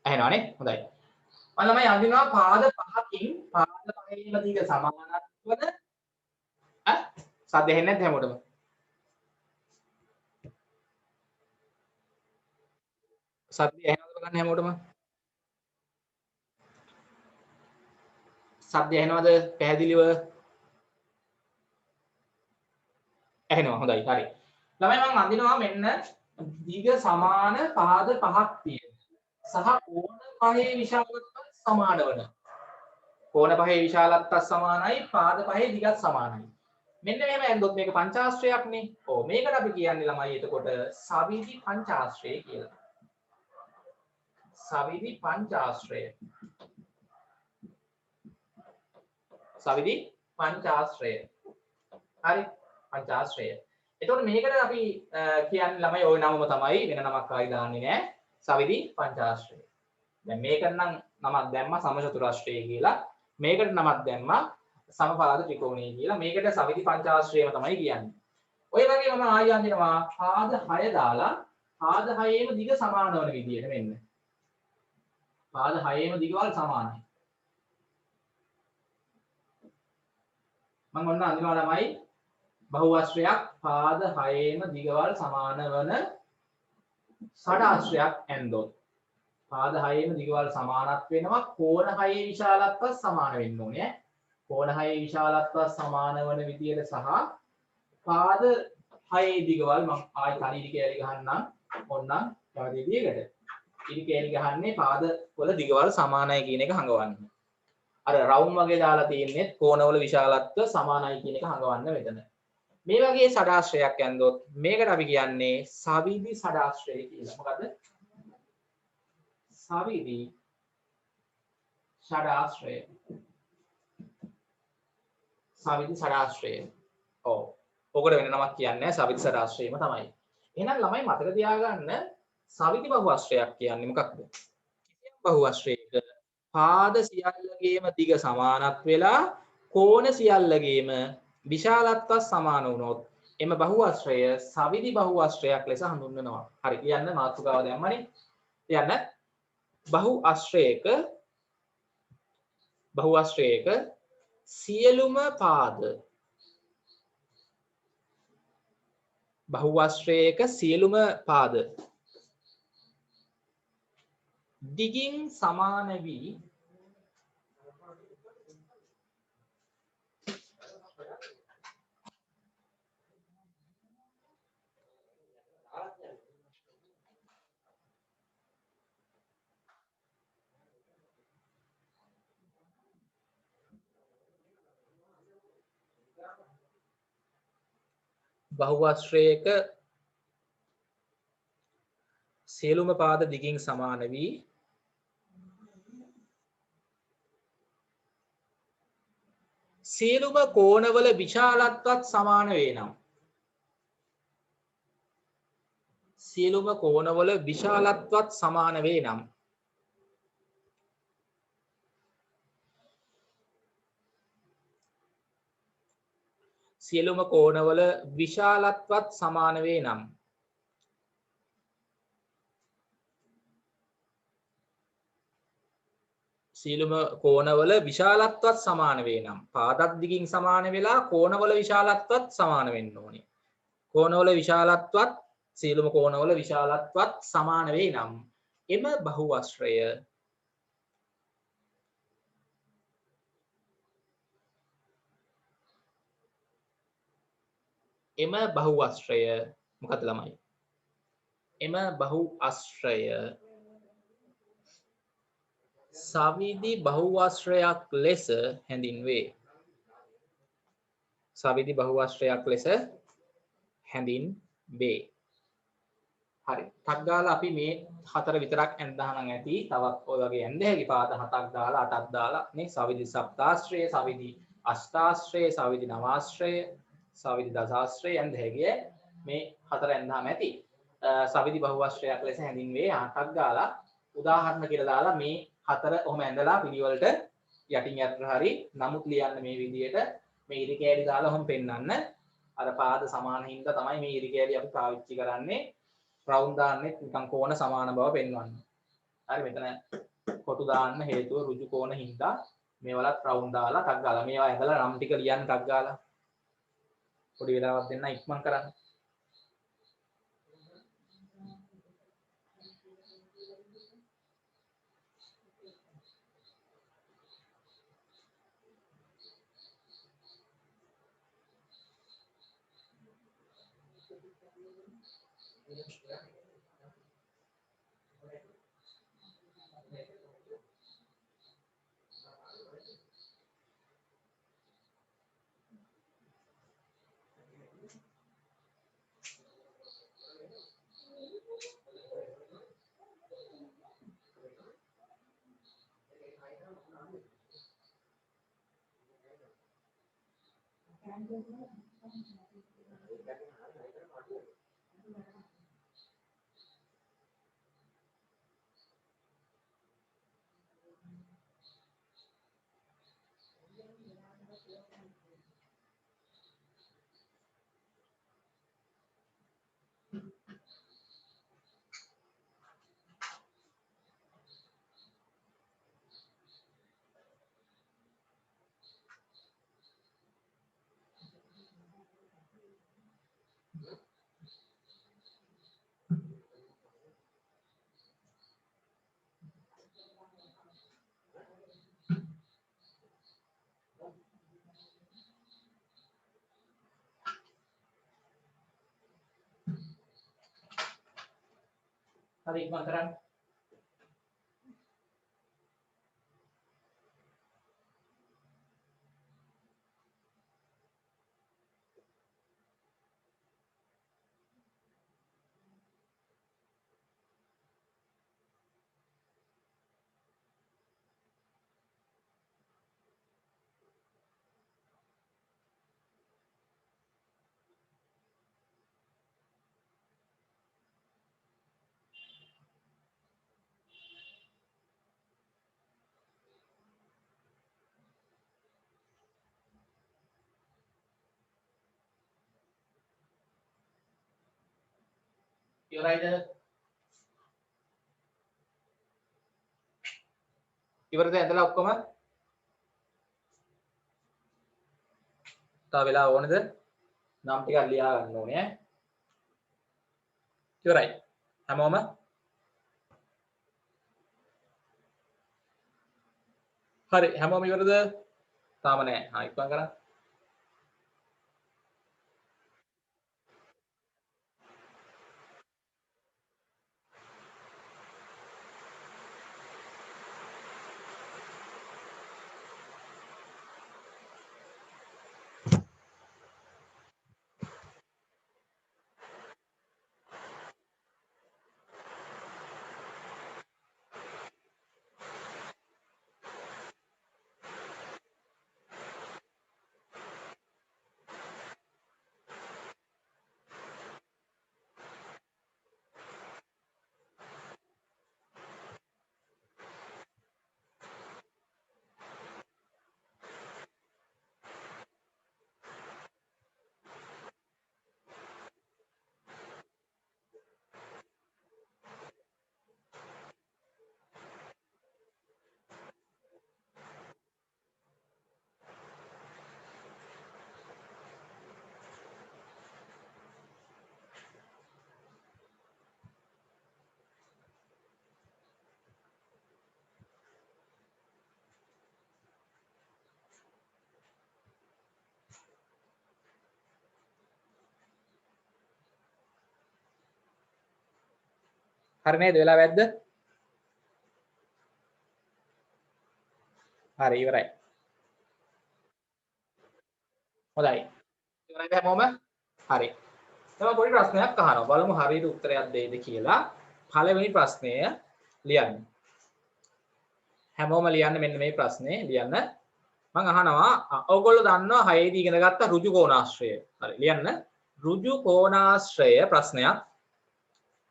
ඇහෙනවනේ? හොඳයි. මම ළමයි අඳිනවා පාද පහකින් පාද පහේම දිග සමානත්වද සද්ද ඇහෙන්නේ නැද්ද හැමෝටම? සද්ද ඇහෙනවද බලන්න හැමෝටම? සද්ද ඇහෙනවද පැහැදිලිව? ඇහෙනවා. හොඳයි. හරි. ළමයි මම අඳිනවා මෙන්න දිග සමාන පාද පහක් තියෙන සහ කෝණ පහේ විශාලත්වය සමාන වන. කෝණ පහේ විශාලත්වය සමානයි, පාද පහේ දිගත් සමානයි. මෙන්න මෙහෙම ඇන්දොත් මේක පංචාශ්‍රයක්නේ. ඔව් මේකට අපි කියන්නේ ළමයි එතකොට සවිධි පංචාශ්‍රය කියලා. සවිධි පංචාශ්‍රය. සවිධි පංචාශ්‍රය. හරි. පංචාශ්‍රය. එතකොට මේකට අපි කියන්නේ ළමයි ওই නමම තමයි වෙන නමක් ආයි දාන්නේ නැහැ. සවිධි පංචාශ්‍රය. දැන් මේකට නම් නමක් දැම්මා සමචතුරාශ්‍රය කියලා. මේකට නමක් දැම්මා සමපාද ත්‍රිකෝණය කියලා. මේකට සවිධි පංචාශ්‍රයම තමයි කියන්නේ. ඔය වගේම මම ආයෙ අඳිනවා පාද 6 දාලා පාද 6ේම දිග සමාන වන විදියට මෙන්න. පාද 6ේම දිගවල් සමානයි. මම ඔන්න අඳිනවා ළමයි බහුවස්ත්‍රයක් පාද 6ේම දිගවල් සමාන වන ෂඩාශ්‍රයක් ඇන්දොත් පාද 6ේම දිගවල් සමානත් වෙනවා කෝණ 6ේ විශාලත්වය සමාන වෙන්න ඕනේ. කෝණ 6ේ විශාලත්වය සමාන වන විදියට සහ පාද 6ේ දිගවල් මම ආයි තනි ඉරි කෑලි ගහන්නම්. ඔන්නම් තව දෙවියකට. ඉරි කෑලි ගහන්නේ පාද වල දිගවල් සමානයි කියන එක හංගවන්න. අර රවුම් වගේ දාලා තියෙන්නේ කෝණවල විශාලත්වය සමානයි කියන එක හංගවන්න මෙතන. මේ වගේ ෂඩාශ්‍රයක් ඇන්දොත් මේකට අපි කියන්නේ සවිධි ෂඩාශ්‍රය කියලා. මොකද? සවිධි ෂඩාශ්‍රය. සවිධි ෂඩාශ්‍රය. ඔව්. ඔකට වෙන නමක් කියන්නේ සවිධි ෂඩාශ්‍රයම තමයි. එහෙනම් ළමයි මතක තියාගන්න සවිධි බහුවස්ත්‍රයක් කියන්නේ මොකක්ද? කිසියම් බහුවස්ත්‍රයක පාද සියල්ලගේම දිග සමානත් වෙලා කෝණ සියල්ලගේම විශාලත්වය සමාන වුණොත් එම බහුවස්ත්‍රය සවිධි බහුවස්ත්‍රයක් ලෙස හඳුන්වනවා. හරි කියන්න මාතෘකාව දැම්මනේ. කියන්න බහුවස්ත්‍රයක සියලුම පාද බහුවස්ත්‍රයක සියලුම පාද දිගින් සමාන වී බහුවස්ත්‍රයක සියලුම පාද දිගින් සමාන වී සියලුම කෝණවල විශාලත්වත් සමාන වේ නම් සියලුම කෝණවල විශාලත්වත් සමාන වේ නම් සියලුම කෝණවල විශාලත්වත් සමාන වේ නම් සියලුම කෝණවල විශාලත්වත් සමාන වේ නම් පාදක් දිගින් සමාන වෙලා කෝණවල විශාලත්වත් සමාන වෙන්න ඕනේ. කෝණවල විශාලත්වත් සියලුම කෝණවල විශාලත්වත් සමාන වේ නම් එම බහුවස්ත්‍රය මොකද ළමයි? එම බහුවස්ත්‍රය සවිධි බහුවස්ත්‍රයක් ලෙස හැඳින්වේ. සවිධි බහුවස්ත්‍රයක් ලෙස හැඳින්වේ. හරි. ටක් ගාලා අපි මේ හතර විතරක් ඇඳහනම් ඇති. තවත් ඔය වගේ ඇඳ හැකි පාද හතක් දාලා අටක් දාලා මේ සවිධි සප්තාශ්‍රය, සවිධි අෂ්ටාශ්‍රය, සවිධි නවාශ්‍රය, සවිධි දසාශ්‍රය ඇඳ හැකිය. මේ හතර ඇඳහම ඇති. සවිධි බහුවස්ත්‍රයක් ලෙස හැඳින්වේ. අටක් ගාලා උදාහරණ කියලා දාලා මේ හතර ඔහම ඇඳලා පිළිවෙලට යටින් යටට හරි නමුත් ලියන්න මේ විදිහට මේ ඉරි කෑලි දාලා ඔහම පෙන්නන්න. අර පාද සමාන හින්දා තමයි මේ ඉරි කෑලි අපි පාවිච්චි කරන්නේ. රවුන්ඩ් දාන්නෙත් නිකන් කෝණ සමාන බව පෙන්වන්න. හරි මෙතන කොටු දාන්න හේතුව ඍජු කෝණ හින්දා මේවලත් රවුන්ඩ් දාලා ටක් ගාලා මේවා ඇඳලා නම් ටික ලියන්න ටක් ගාලා. පොඩි වෙලාවක් දෙන්න ඉක්මන් කරන්න. හරි ඉක්මන් කරන්න. ඉවරයිද? ඉවරද ඇඳලා ඔක්කොම? තව වෙලා ඕනද? නම් ටිකක් ලියා ගන්න ඕනේ ඈ. ඉවරයි. හැමෝම හරි හැමෝම ඉවරද? තාම නෑ. ඉක්මන් කරන්න. හරි නේද? වෙලා වැද්ද? හරි ඉවරයි. හොඳයි. ඉවරයිද හැමෝම? හරි. තව පොඩි ප්‍රශ්නයක් අහනවා. බලමු හරියට උත්තරයක් දෙයිද කියලා. පළවෙනි ප්‍රශ්නය ලියන්න. හැමෝම ලියන්න මෙන්න මේ ප්‍රශ්නේ ලියන්න. මම අහනවා ඔයගොල්ලෝ දන්නවා 6 දී ඉගෙන ගත්ත ඍජු කෝණාශ්‍රය. හරි ලියන්න. ඍජු කෝණාශ්‍රය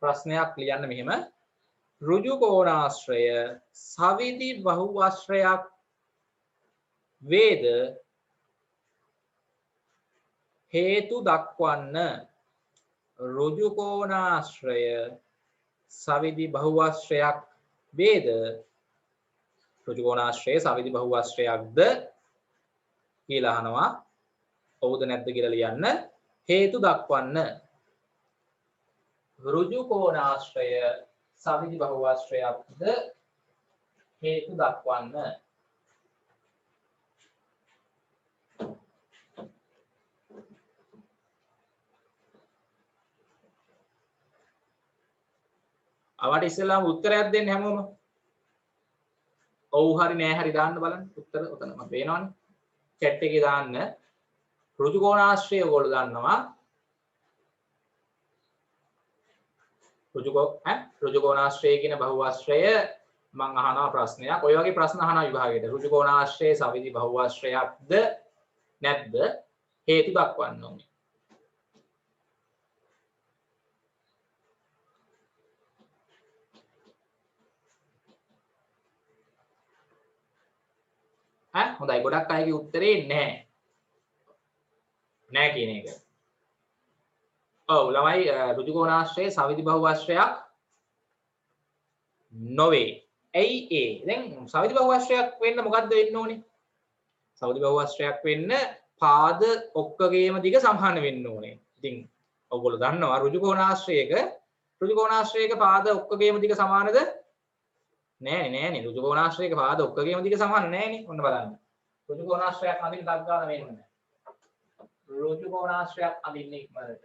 ප්‍රශ්නයක් ලියන්න මෙහෙම. ඍජු කෝණාශ්‍රය සවිධි බහුවශ්‍රයක් වේද හේතු දක්වන්න. ඍජු කෝණාශ්‍රය සවිධි බහුවශ්‍රයක් වේද ඍජු කෝණාශ්‍රය සවිධි බහුවශ්‍රයක්ද කියලා අහනවා. ඔව්ද නැද්ද කියලා ලියන්න. හේතු දක්වන්න. ඍජු කෝණාශ්‍රය සවිධි බහුවශ්‍රයක්ද හේතු දක්වන්න. අවට ඉස්සෙල්ලාම උත්තරයක් දෙන්න හැමෝම. ඔව් හරි නෑ හරි දාන්න බලන්න. උත්තර ඔතන මම පේනවනේ. chat එකේ දාන්න. ඍජු කෝණාශ්‍රය ඔයගොල්ලෝ දන්නවා. ඍජු කෝණාශ්‍රය කියන බහුවශ්‍රය මම අහනවා ප්‍රශ්නයක්. ඔය වගේ ප්‍රශ්න අහනවා විභාගයට. ඍජු කෝණාශ්‍රය සවිධි බහුවශ්‍රයක්ද නැද්ද හේතු දක්වන්න ඕනේ. හොඳයි ගොඩක් අයගේ උත්තරේ නෑ කියන එක. ඔව් ළමයි ඍජු කෝණාශ්‍රය සවිධි බහුවශ්‍රයක් නොවේ. ඇයි ඒ? දැන් සවිධි බහුවශ්‍රයක් වෙන්න මොකද්ද වෙන්න ඕනේ? සවිධි බහුවශ්‍රයක් වෙන්න පාද ඔක්කගේම දිග සමාන වෙන්න ඕනේ. ඉතින් ඔයගොල්ලෝ දන්නවා ඍජු කෝණාශ්‍රයක පාද ඔක්කගේම දිග සමානද? නෑනේ. ඍජු කෝණාශ්‍රයක පාද ඔක්කගේම දිග සමාන නෑනේ. ඔන්න බලන්න. ඍජු කෝණාශ්‍රයක් අඳින්න දක් ගන්න වෙන්නේ නැහැ. ඍජු කෝණාශ්‍රයක් අඳින්නේ ඉක්මනට.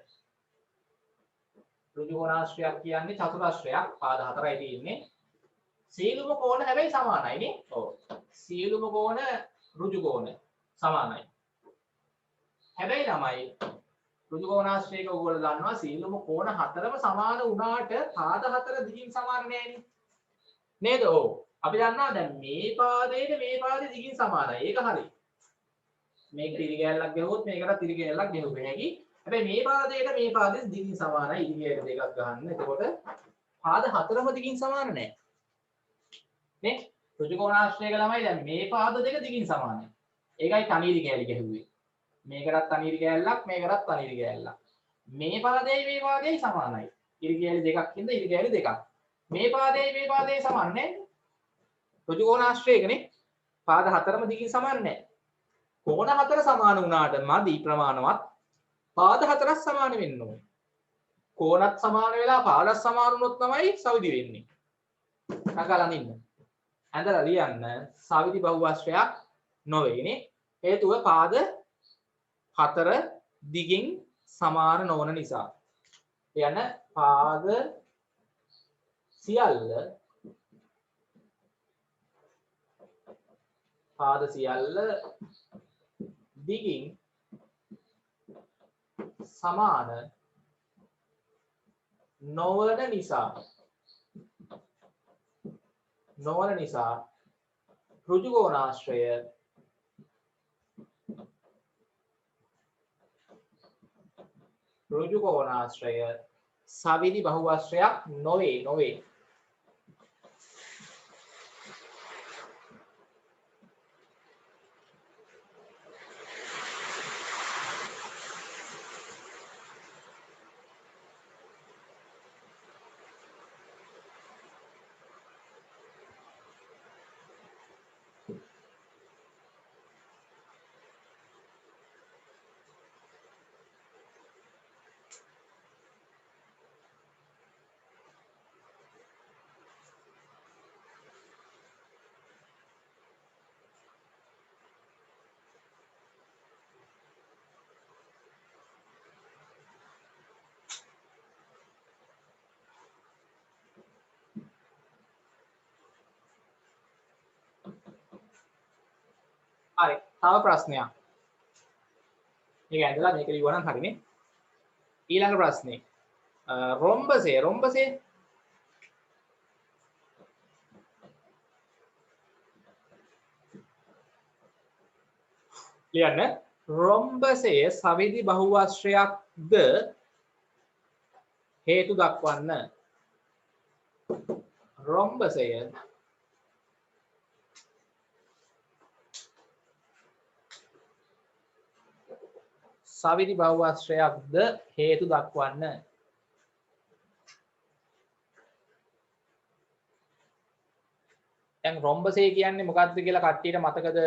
ඍජු කෝණාශ්‍රයක් කියන්නේ චතුරාශ්‍රයක්. පාද හතරයි තියෙන්නේ. සියලුම කෝණ හැබැයි සමානයි නේ. ඔව්. සියලුම කෝණ ඍජු කෝණ සමානයි. හැබැයි ළමයි ඍජු කෝණාශ්‍රයක ඔයගොල්ලෝ දන්නවා සියලුම කෝණ හතරම සමාන වුණාට පාද හතර දිගින් සමාන නෑනේ. නේද? ඔව්. අපි දන්නවා දැන් මේ පාදයේ මේ පාදේ දිගින් සමානයි. ඒක හරි. මේක ඉරි කැලලක් ගෙවුවොත් මේකටත් ඉරි කැලලක් ගෙවුව හැකි. හැබැයි මේ පාදයේ දිගින් සමානයි. ඉරි කැලල දෙකක් ගන්න. එතකොට පාද හතරම දිගින් සමාන නෑ. නේ? ඍජු කෝණාශ්‍රයක ළමයි දැන් මේ පාද දෙක දිගින් සමානයි. ඒකයි තනි ඉරි කැලල ගැහුවේ. මේකටත් තනි ඉරි කැලලක් මේකටත් තනි ඉරි කැලලක්. මේ පාදයයි සමානයි. ඉරි කැලල දෙකක් හින්දා ඉරි කැලල දෙකක්. මේ පාදයයි සමාන නෑ. ඍජු කෝණාශ්‍රයකනේ පාද හතරම දිගින් සමාන නෑ. කෝණ හතර සමාන වුණාට මදි ප්‍රමාණවත් පාද හතරක් සමාන වෙන්න ඕනේ. කෝණත් සමාන වෙලා පාදත් සමාන වුණොත් තමයි සවිධි වෙන්නේ. නගලා අඳින්න. ඇඳලා ලියන්න සවිදි බහුවස්ත්‍රයක් නොවේනේ. හේතුව පාද හතර දිගින් සමාන නොවන නිසා. යන පාද සියල්ල දිගින් සමාන නොවන නිසා ඍජු කෝණාශ්‍රය සවිදි බහුවස්ත්‍රයක් නොවේ. හරි. තව ප්‍රශ්නයක්. මේක ඇඳලා මේක ලියුවා නම් හරිනේ. ඊළඟ ප්‍රශ්නේ. රොම්බසේ ලියන්න. රොම්බසේ සවිදි බහුවස්ත්‍රයක්ද හේතු දක්වන්න. රොම්බසය සවිදි බහුවස්ත්‍රයක්ද හේතු දක්වන්න. දැන් රොම්බසේ කියන්නේ මොකක්ද කියලා කට්ටියට මතකද?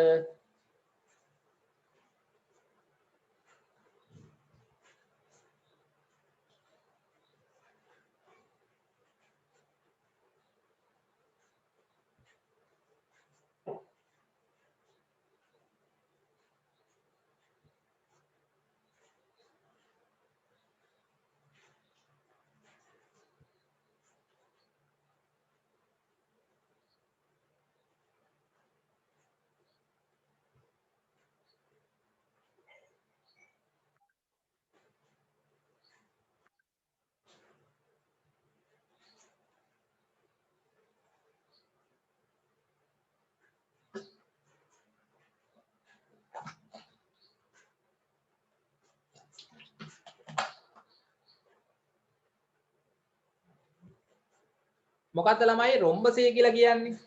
මොකක්ද ළමයි රොම්බසේ කියලා කියන්නේ?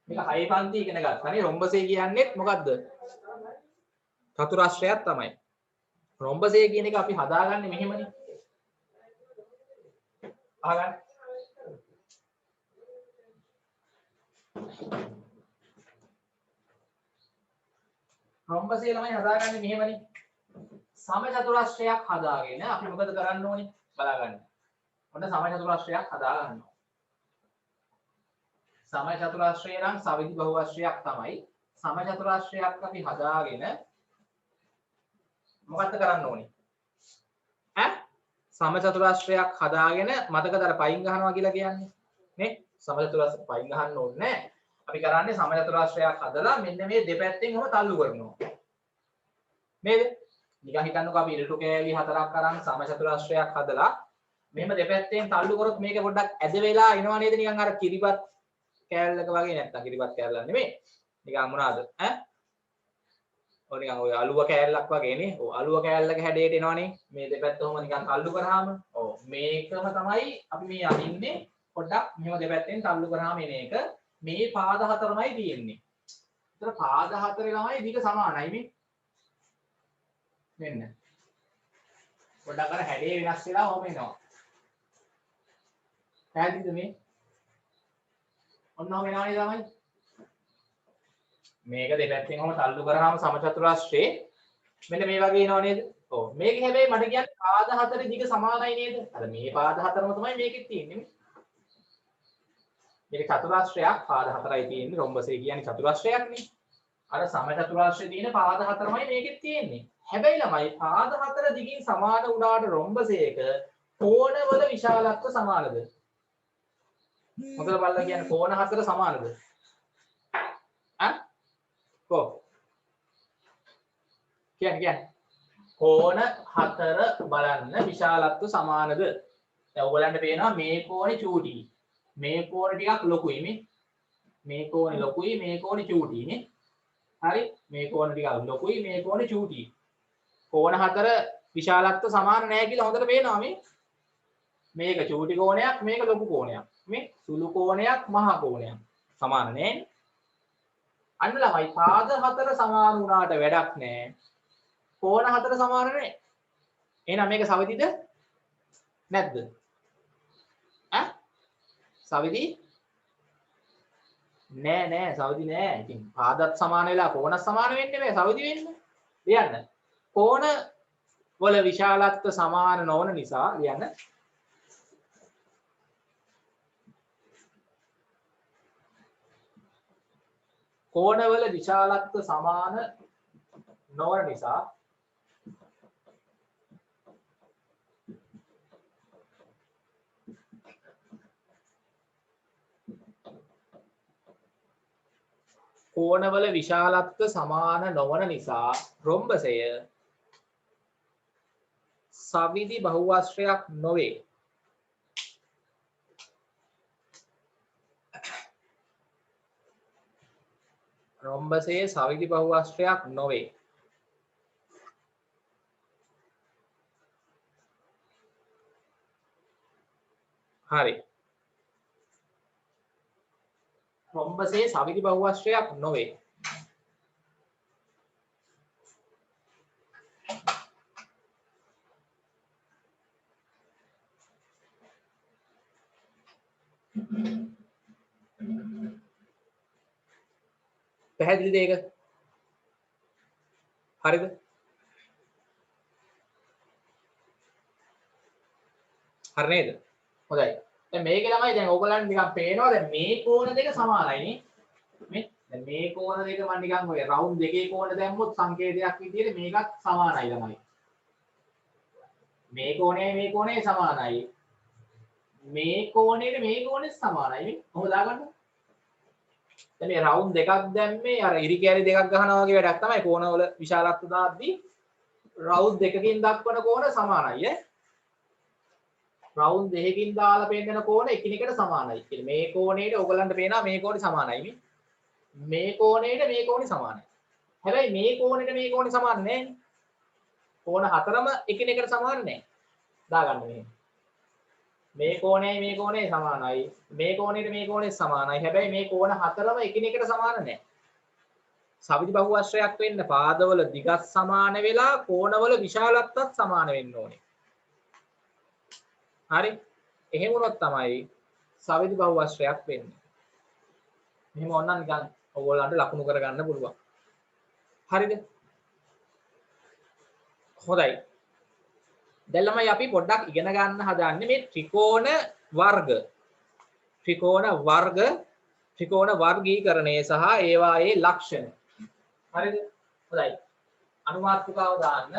මේක 6 පන්ති ඉගෙන ගත්තානේ. රොම්බසේ කියන්නේත් මොකද්ද? චතුරස්‍රයක් තමයි. රොම්බසේ කියන එක අපි හදාගන්නේ මෙහෙමනේ. අහගන්න. රොම්බසේ ළමයි හදාගන්නේ මෙහෙමනේ. සම චතුරස්‍රයක් හදාගෙන අපි මොකද කරන්න ඕනේ? බලාගන්න. ඔන්න සම චතුරස්‍රයක් හදා ගන්නවා. සම චතුරස්‍රය නම් සවිදි බහුවස්ත්‍රයක් තමයි. සම චතුරස්‍රයක් අපි හදාගෙන මොකක්ද කරන්න ඕනේ? සම චතුරස්‍රයක් හදාගෙන මතකද අර පයින් ගහනවා කියලා කියන්නේ නේ? සම චතුරස්‍රය පයින් ගහන්න ඕනේ නැහැ. අපි කරන්නේ සම චතුරස්‍රයක් හදලා මෙන්න මේ දෙපැත්තෙන් ඔහම තල්ලු කරනවා. නේද? නිකන් හිතන්නකෝ අපි ඉරටු කෑලි හතරක් අරන් සම චතුරස්‍රයක් හදලා මෙහෙම දෙපැත්තෙන් තල්ලු කරොත් මේක පොඩ්ඩක් ඇද වෙලා එනවා නේද? නිකන් අර කිරිබත් කෑල්ලක වගේ. නැත්තම් කිරිබත් කෑල්ලක් නෙමෙයි. නිකන් මොනවාද? ඔය නිකන් ඔය අලුව කෑල්ලක් වගේ නේ. ඔව් අලුව කෑල්ලක හැඩයට එනවනේ. මේ දෙපැත්ත ඔහම නිකන් තල්ලු කරාම. ඔව් මේකම තමයි අපි මේ අදින්නේ. පොඩ්ඩක් මෙහෙම දෙපැත්තෙන් තල්ලු කරාම එන එක. මේ පාද හතරමයි තියෙන්නේ. ඒතර පාද හතරේ ළමයි දිග සමානයි මේ. මෙන්න. පොඩ්ඩක් අර හැඩේ වෙනස් වෙලා ඔහම එනවා. පැහැදිලිද මේ? ඔන්න ඔහම එනවා නේද ළමයි? මේක දෙපැත්තෙන් ඔහම තල්ලු කරාම සමචතුරස්‍රේ මෙන්න මේ වගේ එනවා නේද? ඔව්. මේක හැබැයි මට කියන්නේ පාද හතරේ දිග සමානයි නේද? අර මේ පාද හතරම තමයි මේකෙත් තියෙන්නේ. මේක චතුරාශ්‍රයක් පාද හතරයි තියෙන්නේ. රොම්බසේ කියන්නේ චතුරාශ්‍රයක්නේ. අර සම චතුරාශ්‍රයේ තියෙන පාද හතරමයි මේකෙත් තියෙන්නේ. හැබැයි ළමයි පාද හතර දිගින් සමාන වුණාට රොම්බසයක කෝණවල විශාලත්ව සමානද? මොකද බලලා කියන්නේ කෝණ හතර සමානද? කො කියන්නේ කෝණ හතර බලන්න විශාලත්ව සමානද? දැන් ඔයගලන්ට පේනවා මේ කෝණේ චූටි. මේ කෝණ ටිකක් ලොකුයි නේ. මේ කෝණේ ලොකුයි මේ කෝණේ චූටි නේ. හරි? මේ කෝණ ටිකක් ලොකුයි මේ කෝණේ චූටි. කෝණ හතර විශාලත්ව සමාන නැහැ කියලා හොඳට පේනවා මේ. මේක චූටි කෝණයක් මේක ලොකු කෝණයක්. මේ සුළු කෝණයක් මහා කෝණයක්. සමාන නැහැ. අන්න ළමයි පාද හතර සමාන වුණාට වැඩක් නැහැ. කෝණ හතර සමාන නැහැ. එහෙනම් මේක සවිතිද? නැද්ද? සවිති? නෑ සවිති නෑ. ඉතින් පාදත් සමාන වෙලා කෝණත් සමාන වෙන්නේ නැහැ. සවිති වෙන්නේ. ලියන්න. කෝණ වල විශාලත්ව සමාන නොවන නිසා ලියන්න. කෝණවල විශාලත්ව සමාන නොවන නිසා කෝණවල විශාලත්ව සමාන නොවන නිසා රොම්බසය සවිධි බහුවස්ත්‍රයක් නොවේ. රොම්බසයේ සවිධි බහුවස්ත්‍රයක් නොවේ. හරි. රොම්බසයේ සවිධි බහුවස්ත්‍රයක් නොවේ. පැහැදිලිද ඒක? හරිද? හරි නේද? හොඳයි. දැන් මේකේ ළමයි දැන් ඕගොල්ලන්ට නිකන් පේනවා දැන් මේ කෝණ දෙක සමානයි නේ. දැන් මේ කෝණ දෙක මම නිකන් ඔය රවුන්ඩ් දෙකේ කෝණ දැම්මොත් සංකේතයක් විදිහට මේකත් සමානයි ළමයි. මේ කෝණේ සමානයි. මේ කෝණයට මේ කෝණෙත් සමානයි නේ. කොහොමද දාගන්නේ? දැන් මේ රවුන්ඩ් දෙකක් දැම්මේ අර ඉරි කැරි දෙකක් ගහනවා වගේ වැඩක් තමයි. කෝණවල විශාලත්ව දාද්දී රවුන්ඩ් දෙකකින් දක්වන කෝණ සමානයි ඈ. රවුන්ඩ් දෙකකින් දාලා පෙන්නන කෝණ එකිනෙකට සමානයි. කියන්නේ මේ කෝණයට ඔයගලන්ට පේනවා මේ කෝණේ සමානයි නේ. මේ කෝණයට මේ කෝණේ සමානයි. හැබැයි මේ කෝණයට මේ කෝණේ සමාන නැහැ. කෝණ හතරම එකිනෙකට සමාන නැහැ. දාගන්න මෙහෙම. මේ කෝණයයි සමානයි. මේ කෝණයට මේ කෝණේ සමානයි. හැබැයි මේ කෝණ හතරම එකිනෙකට සමාන නැහැ. සවිධි බහුවස්ත්‍රයක් වෙන්න පාදවල දිගත් සමාන වෙලා කෝණවල විශාලත්වත් සමාන වෙන්න ඕනේ. හරි? එහෙම වුණොත් තමයි සවිධි බහුවස්ත්‍රයක් වෙන්නේ. මෙහෙම ඕනනම් නිකන් ඔයගොල්ලන්ට ලකුණු කරගන්න පුළුවන්. හරිද? හොඳයි. දැන් ළමයි අපි පොඩ්ඩක් ඉගෙන ගන්න හදාන්නේ මේ ත්‍රිකෝණ වර්ගීකරණය සහ ඒවායේ ලක්ෂණ. හරිද? හොඳයි. අනුමාත්‍රිකාව දාන්න.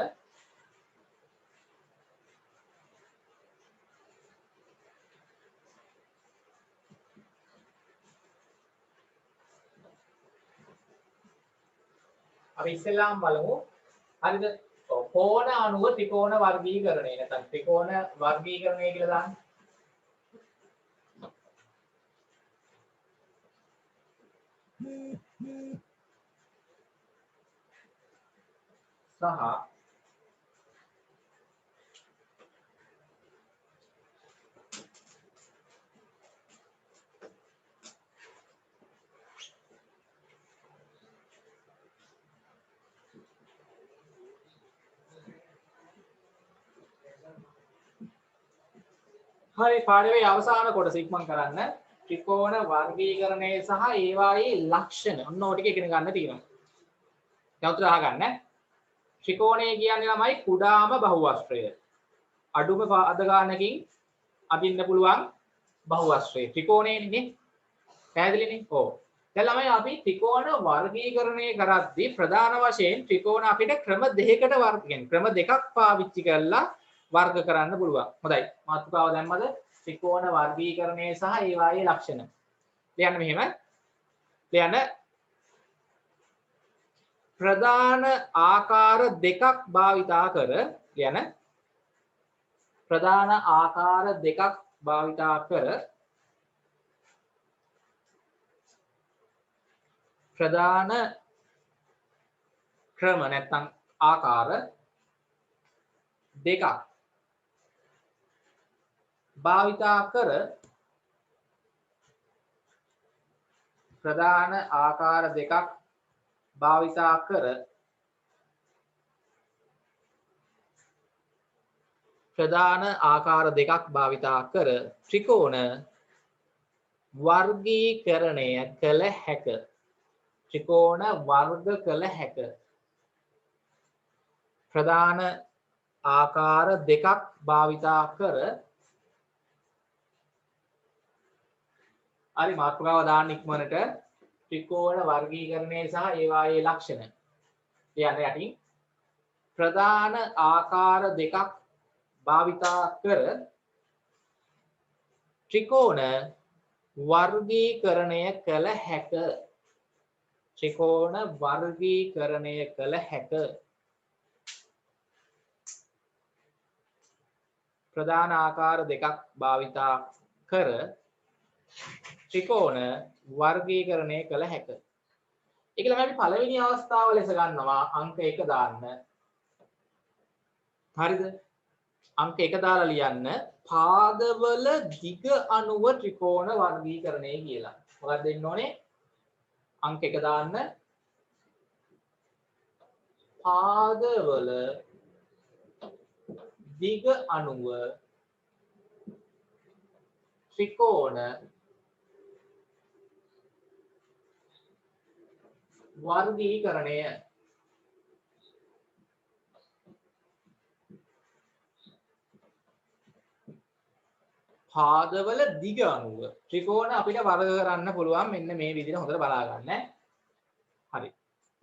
අපි ඉස්සෙල්ලාම බලමු. හරිද? කෝණ අනුව ත්‍රිකෝණ වර්ගීකරණය නැත්නම් ත්‍රිකෝණ වර්ගීකරණය කියලා දාන්න. සහ හරි පාඩමේ අවසාන කොටස ඉක්මන් කරන්න. ත්‍රිකෝණ වර්ගීකරණය සහ ඒවායේ ලක්ෂණ. ඔන්න ඔය ටික ඉගෙන ගන්න තියෙනවා. දැන් උත්තර අහගන්න. ත්‍රිකෝණය කියන්නේ ළමයි කුඩාම බහුවස්ත්‍රය. අඩුම පාද ගානකින් අදින්න පුළුවන් බහුවස්ත්‍රය. ත්‍රිකෝණයනේ. පැහැදිලිනේ? ඔව්. දැන් ළමයි අපි ත්‍රිකෝණ වර්ගීකරණය කරද්දී ප්‍රධාන වශයෙන් ත්‍රිකෝණ අපිට ක්‍රම දෙකකට ක්‍රම දෙකක් පාවිච්චි කරලා වර්ග කරන්න පුළුවන්. හොඳයි. මාතෘකාව දැම්මද? ත්‍රිකෝණ වර්ගීකරණය සහ ඒවායේ ලක්ෂණ. ලියන්න මෙහෙම. ලියන්න ප්‍රධාන ආකාර දෙකක් භාවිතා කර ලියන්න ප්‍රධාන ආකාර දෙකක් භාවිතා කර ප්‍රධාන ක්‍රම නැත්නම් ආකාර දෙකක් භාවිතා කර ප්‍රධාන ආකාර දෙකක් භාවිතා කර ප්‍රධාන ආකාර දෙකක් භාවිතා කර ත්‍රිකෝණ වර්ගීකරණය කළ හැක. ත්‍රිකෝණ වර්ග කළ හැක. ප්‍රධාන ආකාර දෙකක් භාවිතා කර හරි මාතෘකාව දාන්න ඉක්මනට ත්‍රිකෝණ වර්ගීකරණය සහ ඒවායේ ලක්ෂණ. ලියන්න යටින් ප්‍රධාන ආකාර දෙකක් භාවිතා කර ත්‍රිකෝණ වර්ගීකරණය කළ හැක. ත්‍රිකෝණ වර්ගීකරණය කළ හැක. ප්‍රධාන ආකාර දෙකක් භාවිතා කර ත්‍රිකෝණ වර්ගීකරණය කළ හැක. ඒක ළමයි අපි පළවෙනි අවස්ථාව ලෙස ගන්නවා අංක 1 දාන්න. හරිද? අංක 1 දාලා ලියන්න පාදවල දිග අණුව ත්‍රිකෝණ වර්ගීකරණය කියලා. මොකක්ද දෙන්න ඕනේ? අංක 1 දාන්න පාදවල දිග අණුව ත්‍රිකෝණ වර්ගීකරණය. පාදවල දිග අණුව ත්‍රිකෝණ අපිට වර්ග කරන්න පුළුවන් මෙන්න මේ විදිහට හොඳට බලා ගන්න. හරි.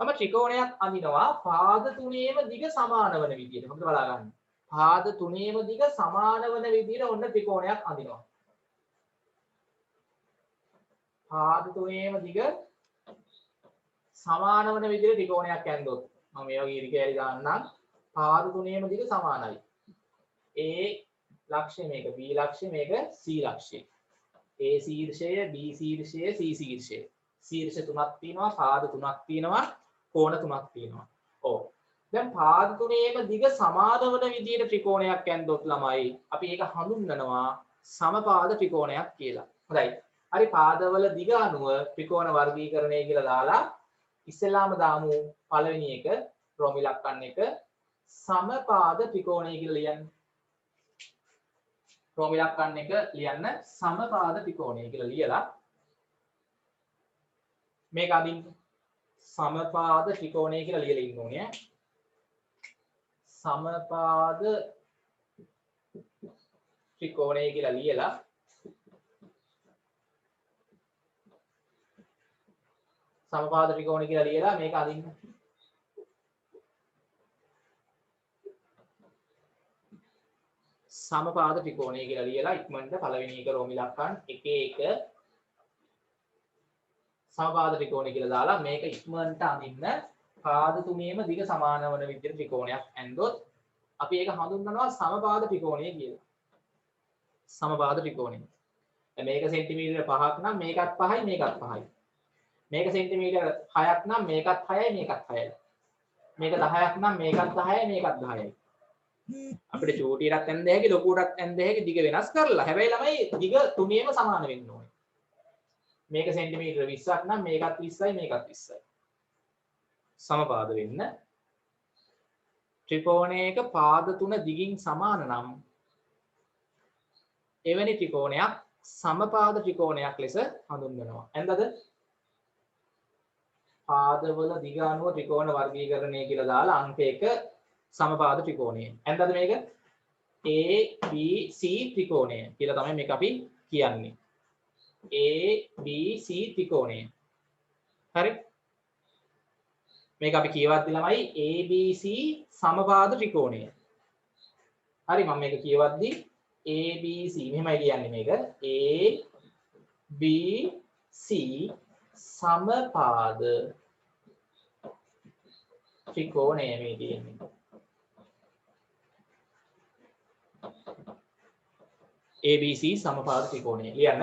මම ත්‍රිකෝණයක් අඳිනවා පාද තුනේම දිග සමාන වන විදිහට. හොඳට බලා ගන්න. පාද තුනේම දිග සමාන වන විදිහට ඔන්න ත්‍රිකෝණයක් අඳිනවා. පාද තුනේම දිග සමාන වන විදිහට ත්‍රිකෝණයක් ඇඳුවොත් මම මේ වගේ ඉරිකැලි දාන්නම්. පාද තුනේම දිග සමානයි. A ලක්ෂ්‍ය මේක, B ලක්ෂ්‍ය මේක, C ලක්ෂ්‍ය. A ශීර්ෂය, B ශීර්ෂය, C ශීර්ෂය. ශීර්ෂ තුනක් තියෙනවා, පාද තුනක් තියෙනවා, කෝණ තුනක් තියෙනවා. ඔව්. දැන් පාද තුනේම දිග සමාන වන විදිහට ත්‍රිකෝණයක් ඇඳුවොත් ළමයි අපි ඒක හඳුන්වනවා සමපාද ත්‍රිකෝණයක් කියලා. හොඳයි. හරි පාදවල දිග අණුව ත්‍රිකෝණ වර්ගීකරණය කියලා දාලා ඉස්සෙල්ලාම දාමු පළවෙනි එක රෝම ඉලක්කම් එක සමපාද ත්‍රිකෝණය කියලා ලියන්න. රෝම ඉලක්කම් එක ලියන්න සමපාද ත්‍රිකෝණය කියලා ලියලා මේක අදින්න සමපාද ත්‍රිකෝණය කියලා ලියලා ඉන්න ඕනේ. සමපාද ත්‍රිකෝණය කියලා ලියලා සමපාද ත්‍රිකෝණය කියලා ලියලා මේක අදින්න. සමපාද ත්‍රිකෝණය කියලා ලියලා ඉක්මනට පළවෙනි එක රෝම ඉලක්කම් 1 1 සමපාද ත්‍රිකෝණය කියලා දාලා මේක ඉක්මනට අඳින්න. පාද තුනේම දිග සමාන වන විදිහට ත්‍රිකෝණයක් ඇඳොත් අපි ඒක හඳුන්වනවා සමපාද ත්‍රිකෝණය කියලා. සමපාද ත්‍රිකෝණය. දැන් මේක සෙන්ටිමීටර 5ක් නම් මේකත් 5යි මේකත් 5යි. මේක සෙන්ටිමීටර 6ක් නම් මේකත් 6යි මේකත් 6යි. මේක 10ක් නම් මේකත් 10යි මේකත් 10යි. අපිට චූටියටත් ඇඳ හැකි ලොකුටත් ඇඳ හැකි දිග වෙනස් කරලා. හැබැයි ළමයි දිග තුනේම සමාන වෙන්න ඕනේ. මේක සෙන්ටිමීටර 20ක් නම් මේකත් 20යි මේකත් 20යි. සමපාද වෙන්න. ත්‍රිකෝණයක පාද තුන දිගින් සමාන නම් එවැනි ත්‍රිකෝණයක් සමපාද ත්‍රිකෝණයක් ලෙස හඳුන්වනවා. ඇඳද? පාදවල දිග අණුව ත්‍රිකෝණ වර්ගීකරණය කියලා දාලා අංක 1 සමපාද ත්‍රිකෝණය. ඇඳද මේක? A B C ත්‍රිකෝණය කියලා තමයි මේක අපි කියන්නේ. ABC ත්‍රිකෝණය. හරි. මේක අපි කියවද්දි ළමයි ABC සමපාද ත්‍රිකෝණය. හරි මම මේක කියවද්දි ABC මෙහෙමයි කියන්නේ මේක ABC සමපාද ත්‍රිකෝණය මේ තියෙන්නේ. ABC සමපාද ත්‍රිකෝණය ලියන්න.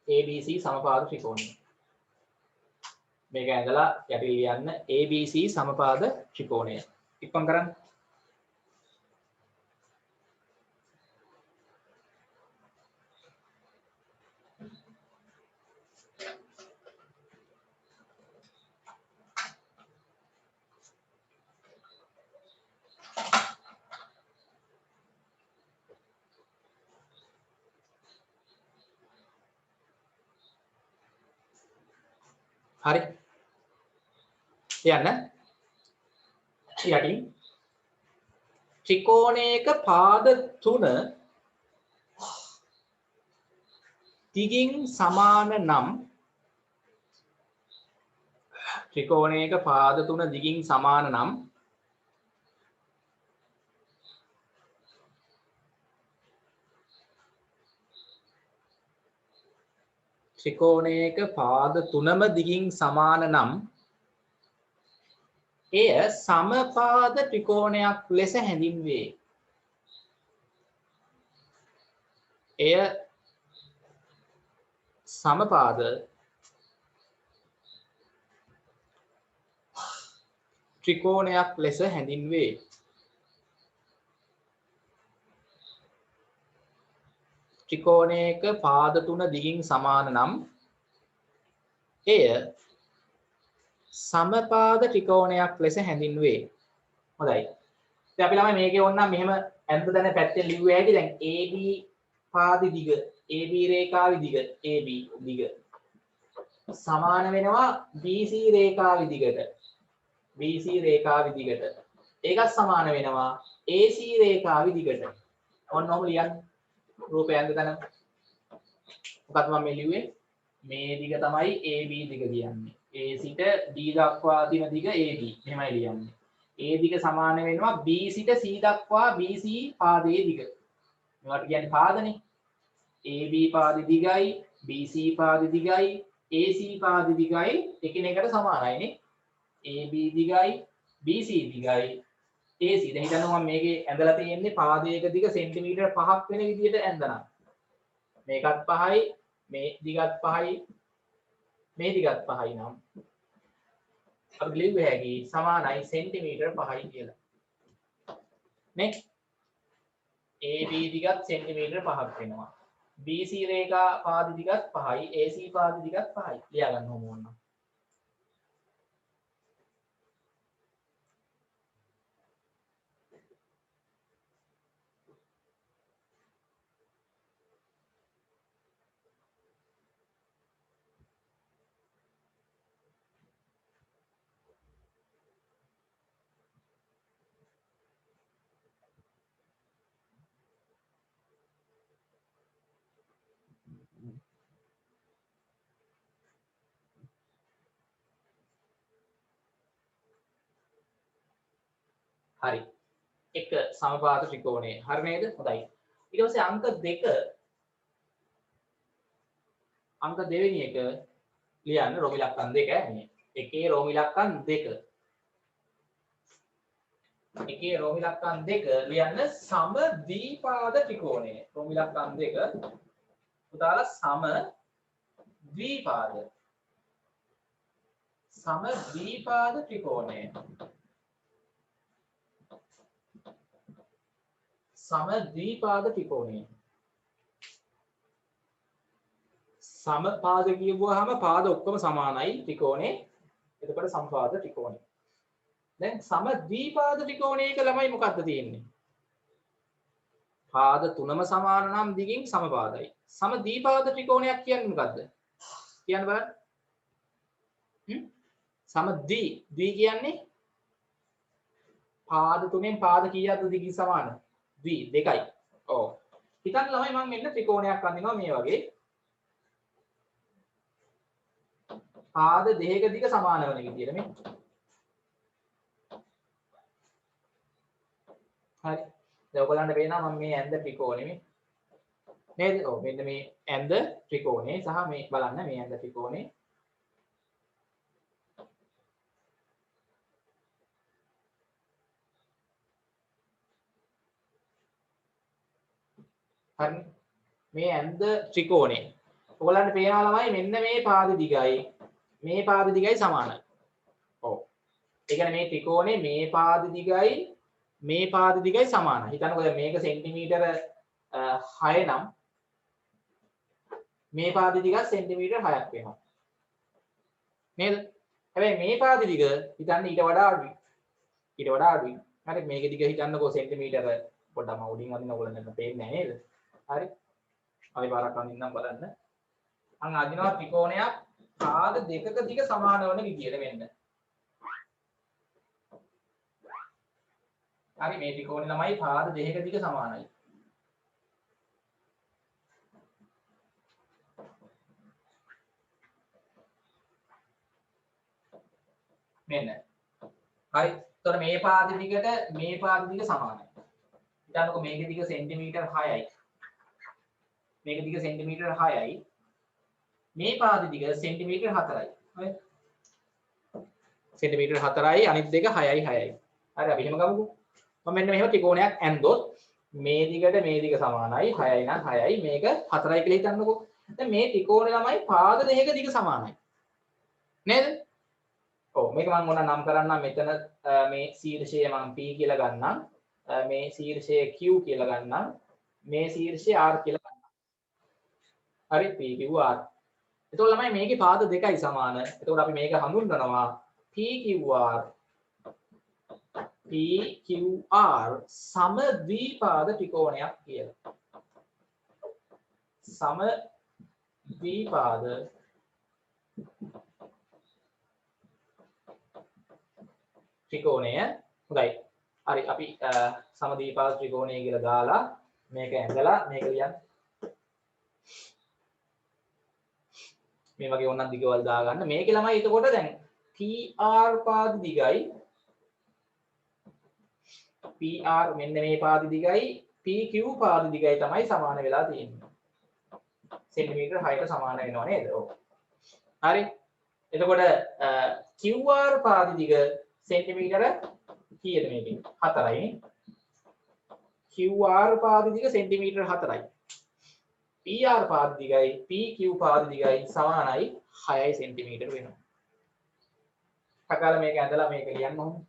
ABC සමපාද ත්‍රිකෝණය. මේක ඇඳලා යටි ලියන්න ABC සමපාද ත්‍රිකෝණය. ඉක්මන් කරන්න. හරි. යන්න. යටින් ත්‍රිකෝණයක පාද 3 දිගින් සමාන නම් ත්‍රිකෝණයක පාද 3 දිගින් සමාන නම් ත්‍රිකෝණයක පාද 3ම දිගින් සමාන නම් එය සමපාද ත්‍රිකෝණයක් ලෙස හැඳින්වේ. එය සමපාද ත්‍රිකෝණයක් ලෙස හැඳින්වේ. ත්‍රිකෝණයක පාද 3 දිගින් සමාන නම් එය සමපාද ත්‍රිකෝණයක් ලෙස හැඳින්වේ. හොඳයි. දැන් අපි ළමයි මේකේ ඕනනම් මෙහෙම ඇඳ දැන පැත්තෙන් ලිව්වේ ඇයි දැන් AB පාදි දිග AB රේඛාවේ දිග AB දිග සමාන වෙනවා BC රේඛාවේ දිගට. BC රේඛාවේ දිගට. ඒකත් සමාන වෙනවා AC රේඛාවේ දිගට. ඔන්න ඔහොම ලියන්න. රූපය ඇඳ දැන. මොකක්ද මම මේ ලිව්වේ? මේ දිග තමයි AB දිග කියන්නේ. A සිට D දක්වා තියෙන දිග AB. මෙහෙමයි ලියන්නේ. A දිග සමාන වෙනවා B සිට C දක්වා BC පාදයේ දිග. මේවට කියන්නේ පාදනේ. AB පාදෙ දිගයි, BC පාදෙ දිගයි, AC පාදෙ දිගයි එකිනෙකට සමානයිනේ. AB දිගයි, BC දිගයි, AC. දැන් හිතන්න මම මේකේ ඇඳලා තියෙන්නේ පාදයක දිග සෙන්ටිමීටර් 5ක් වෙන විදිහට ඇඳනවා. මේකත් 5යි, මේ දිගත් 5යි, මේ දිගත් 5යි නම් අපි ලිව්ව හැකි සමානයි සෙන්ටිමීටර් 5යි කියලා. නේ? AB දිගත් සෙන්ටිමීටර් 5ක් වෙනවා. BC රේඛා පාද දිගත් 5යි, AC පාද දිගත් 5යි. ලියා ගන්න ඕන. හරි. එක සමපාද ත්‍රිකෝණය. හරි නේද? හොඳයි. ඊට පස්සේ අංක දෙවෙනි එක ලියන්න රෝම ඉලක්කම් 2 මේ. එකේ රෝම ඉලක්කම් 2. එකේ රෝම ඉලක්කම් 2 ලියන්න සම ද්විපාද ත්‍රිකෝණය. රෝම ඉලක්කම් 2 පුතාලා සම ද්විපාද. සම ද්විපාද ත්‍රිකෝණය. සම ද්විපාද ත්‍රිකෝණය. සමපාද කියවුවාම පාද ඔක්කොම සමානයි ත්‍රිකෝණේ. එතකොට සමපාද ත්‍රිකෝණය. දැන් සම ද්විපාද ත්‍රිකෝණයක ළමයි මොකක්ද තියෙන්නේ? පාද තුනම සමාන නම් දිගින් සමපාදයි. සම ද්විපාද ත්‍රිකෝණයක් කියන්නේ මොකද්ද? කියන්න බලන්න. සම ද්වි කියන්නේ පාද තුනෙන් පාද කීයක්ද දිගින් සමාන? ද්වි දෙකයි. ඔව්. හිතන්න ළමයි මම මෙන්න ත්‍රිකෝණයක් අඳිනවා මේ වගේ. පාද දෙකක දිග සමාන වෙන විදියට මේ. හරි. දැන් ඔයගලන්ට පේනවා මම මේ ඇඳ ත්‍රිකෝණෙ නේද? ඔව් මෙන්න මේ ඇඳ ත්‍රිකෝණේ සහ මේ බලන්න මේ ඇඳ ත්‍රිකෝණේ හරි මේ ඇඳ ත්‍රිකෝණේ ඔයගලන්ට පේනවා ළමයි මෙන්න මේ පාද දිගයි සමානයි. ඔව්. ඒ කියන්නේ මේ ත්‍රිකෝණේ මේ පාද දිගයි සමානයි. හිතන්නකෝ දැන් මේක සෙන්ටිමීටර 6 නම් මේ පාද දිග සෙන්ටිමීටර 6ක් වෙනවා. නේද? හැබැයි මේ පාද දිග හිතන්න ඊට වඩා අඩුයි. හරි මේකේ දිග හිතන්නකෝ සෙන්ටිමීටර පොඩ්ඩක් මම උඩින් අදින්න ඕගොල්ලන්ට පේන්නේ නැහැ නේද? හරි. අපි පාරක් අඳින්නම් බලන්න. අන් අදිනවා ත්‍රිකෝණයක් පාද දෙකක දිග සමාන වන විදියට වෙන්න. හරි මේ ත්‍රිකෝණේ ළමයි පාද දෙකක දිග සමානයි. මෙන්න. හරි. එතකොට මේ පාද දිග සමානයි. හිතන්නකෝ මේකේ දිග සෙන්ටිමීටර් 6යි. මේක දිග සෙන්ටිමීටර් 6යි. මේ පාද දිග සෙන්ටිමීටර් 4යි. හරි. සෙන්ටිමීටර් 4යි අනිත් දෙක 6යි 6යි. හරි අපි එහෙම ගමුකෝ. මම මෙන්න මෙහෙම ත්‍රිකෝණයක් ඇන්දොත් මේ දිග සමානයි 6යි නම් 6යි මේක 4යි කියලා හිතන්නකෝ. දැන් මේ ත්‍රිකෝණේ ළමයි පාද දෙකක දිග සමානයි. නේද? ඔව් මේක මම ඕන නම් කරන්නම් මෙතන මේ ශීර්ෂය මම P කියලා ගන්නම්. මේ ශීර්ෂය Q කියලා ගන්නම්. මේ ශීර්ෂය R කියලා ගන්නම්. හරි P Q R. එතකොට ළමයි මේකේ පාද දෙකයි සමාන. එතකොට අපි මේක හඳුන්වනවා PQR සමද්විපාද ත්‍රිකෝණයක් කියලා. සමද්විපාද ත්‍රිකෝණය හොඳයි. හරි අපි සමද්විපාද ත්‍රිකෝණය කියලා දාලා මේක ඇඳලා මේක ලියන්න. මේ වගේ ඕනනම් දිගවල් දාගන්න. මේකේ ළමයි එතකොට දැන් PR පාද දිගයි PR මෙන්න මේ පාද දිගයි PQ පාද දිගයි තමයි සමාන වෙලා තියෙන්නේ. සෙන්ටිමීටර 6ට සමාන වෙනවා නේද? ඔව්. හරි. එතකොට QR පාද දිග සෙන්ටිමීටර කීයද මේකේ? 4යි. QR පාද දිග සෙන්ටිමීටර 4යි. PR පාද දිගයි PQ පාද දිගයි සමානයි 6යි සෙන්ටිමීටර වෙනවා. අකාල මේක ඇඳලා මේක ලියන්න ඕනේ.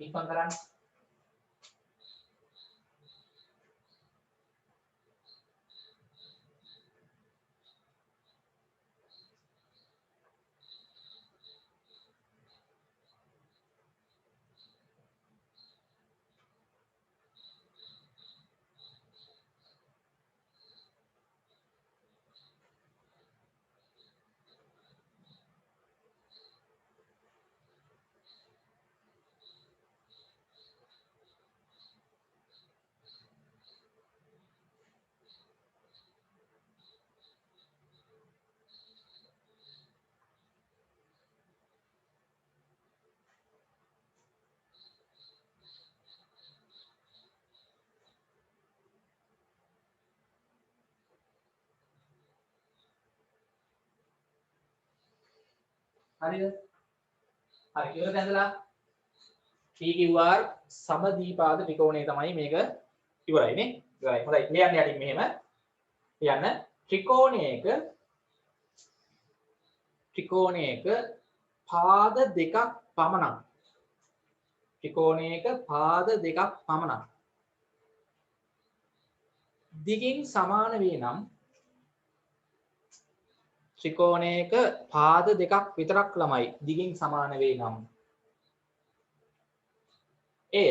ඉක්මන් කරන්න. හරිද? හරි ඉවරද ඇඳලා? PQR සමද්විපාද ත්‍රිකෝණය තමයි මේක ඉවරයි නේ. ඉවරයි. හොඳයි ලියන්න යටින් මෙහෙම. ලියන්න ත්‍රිකෝණයක ත්‍රිකෝණයක පාද දෙකක් පමණක් ත්‍රිකෝණයක පාද දෙකක් පමණක් දිගින් සමාන වේ නම් ත්‍රිකෝණයක පාද දෙකක් විතරක් ළමයි දිගින් සමාන වේ නම් එය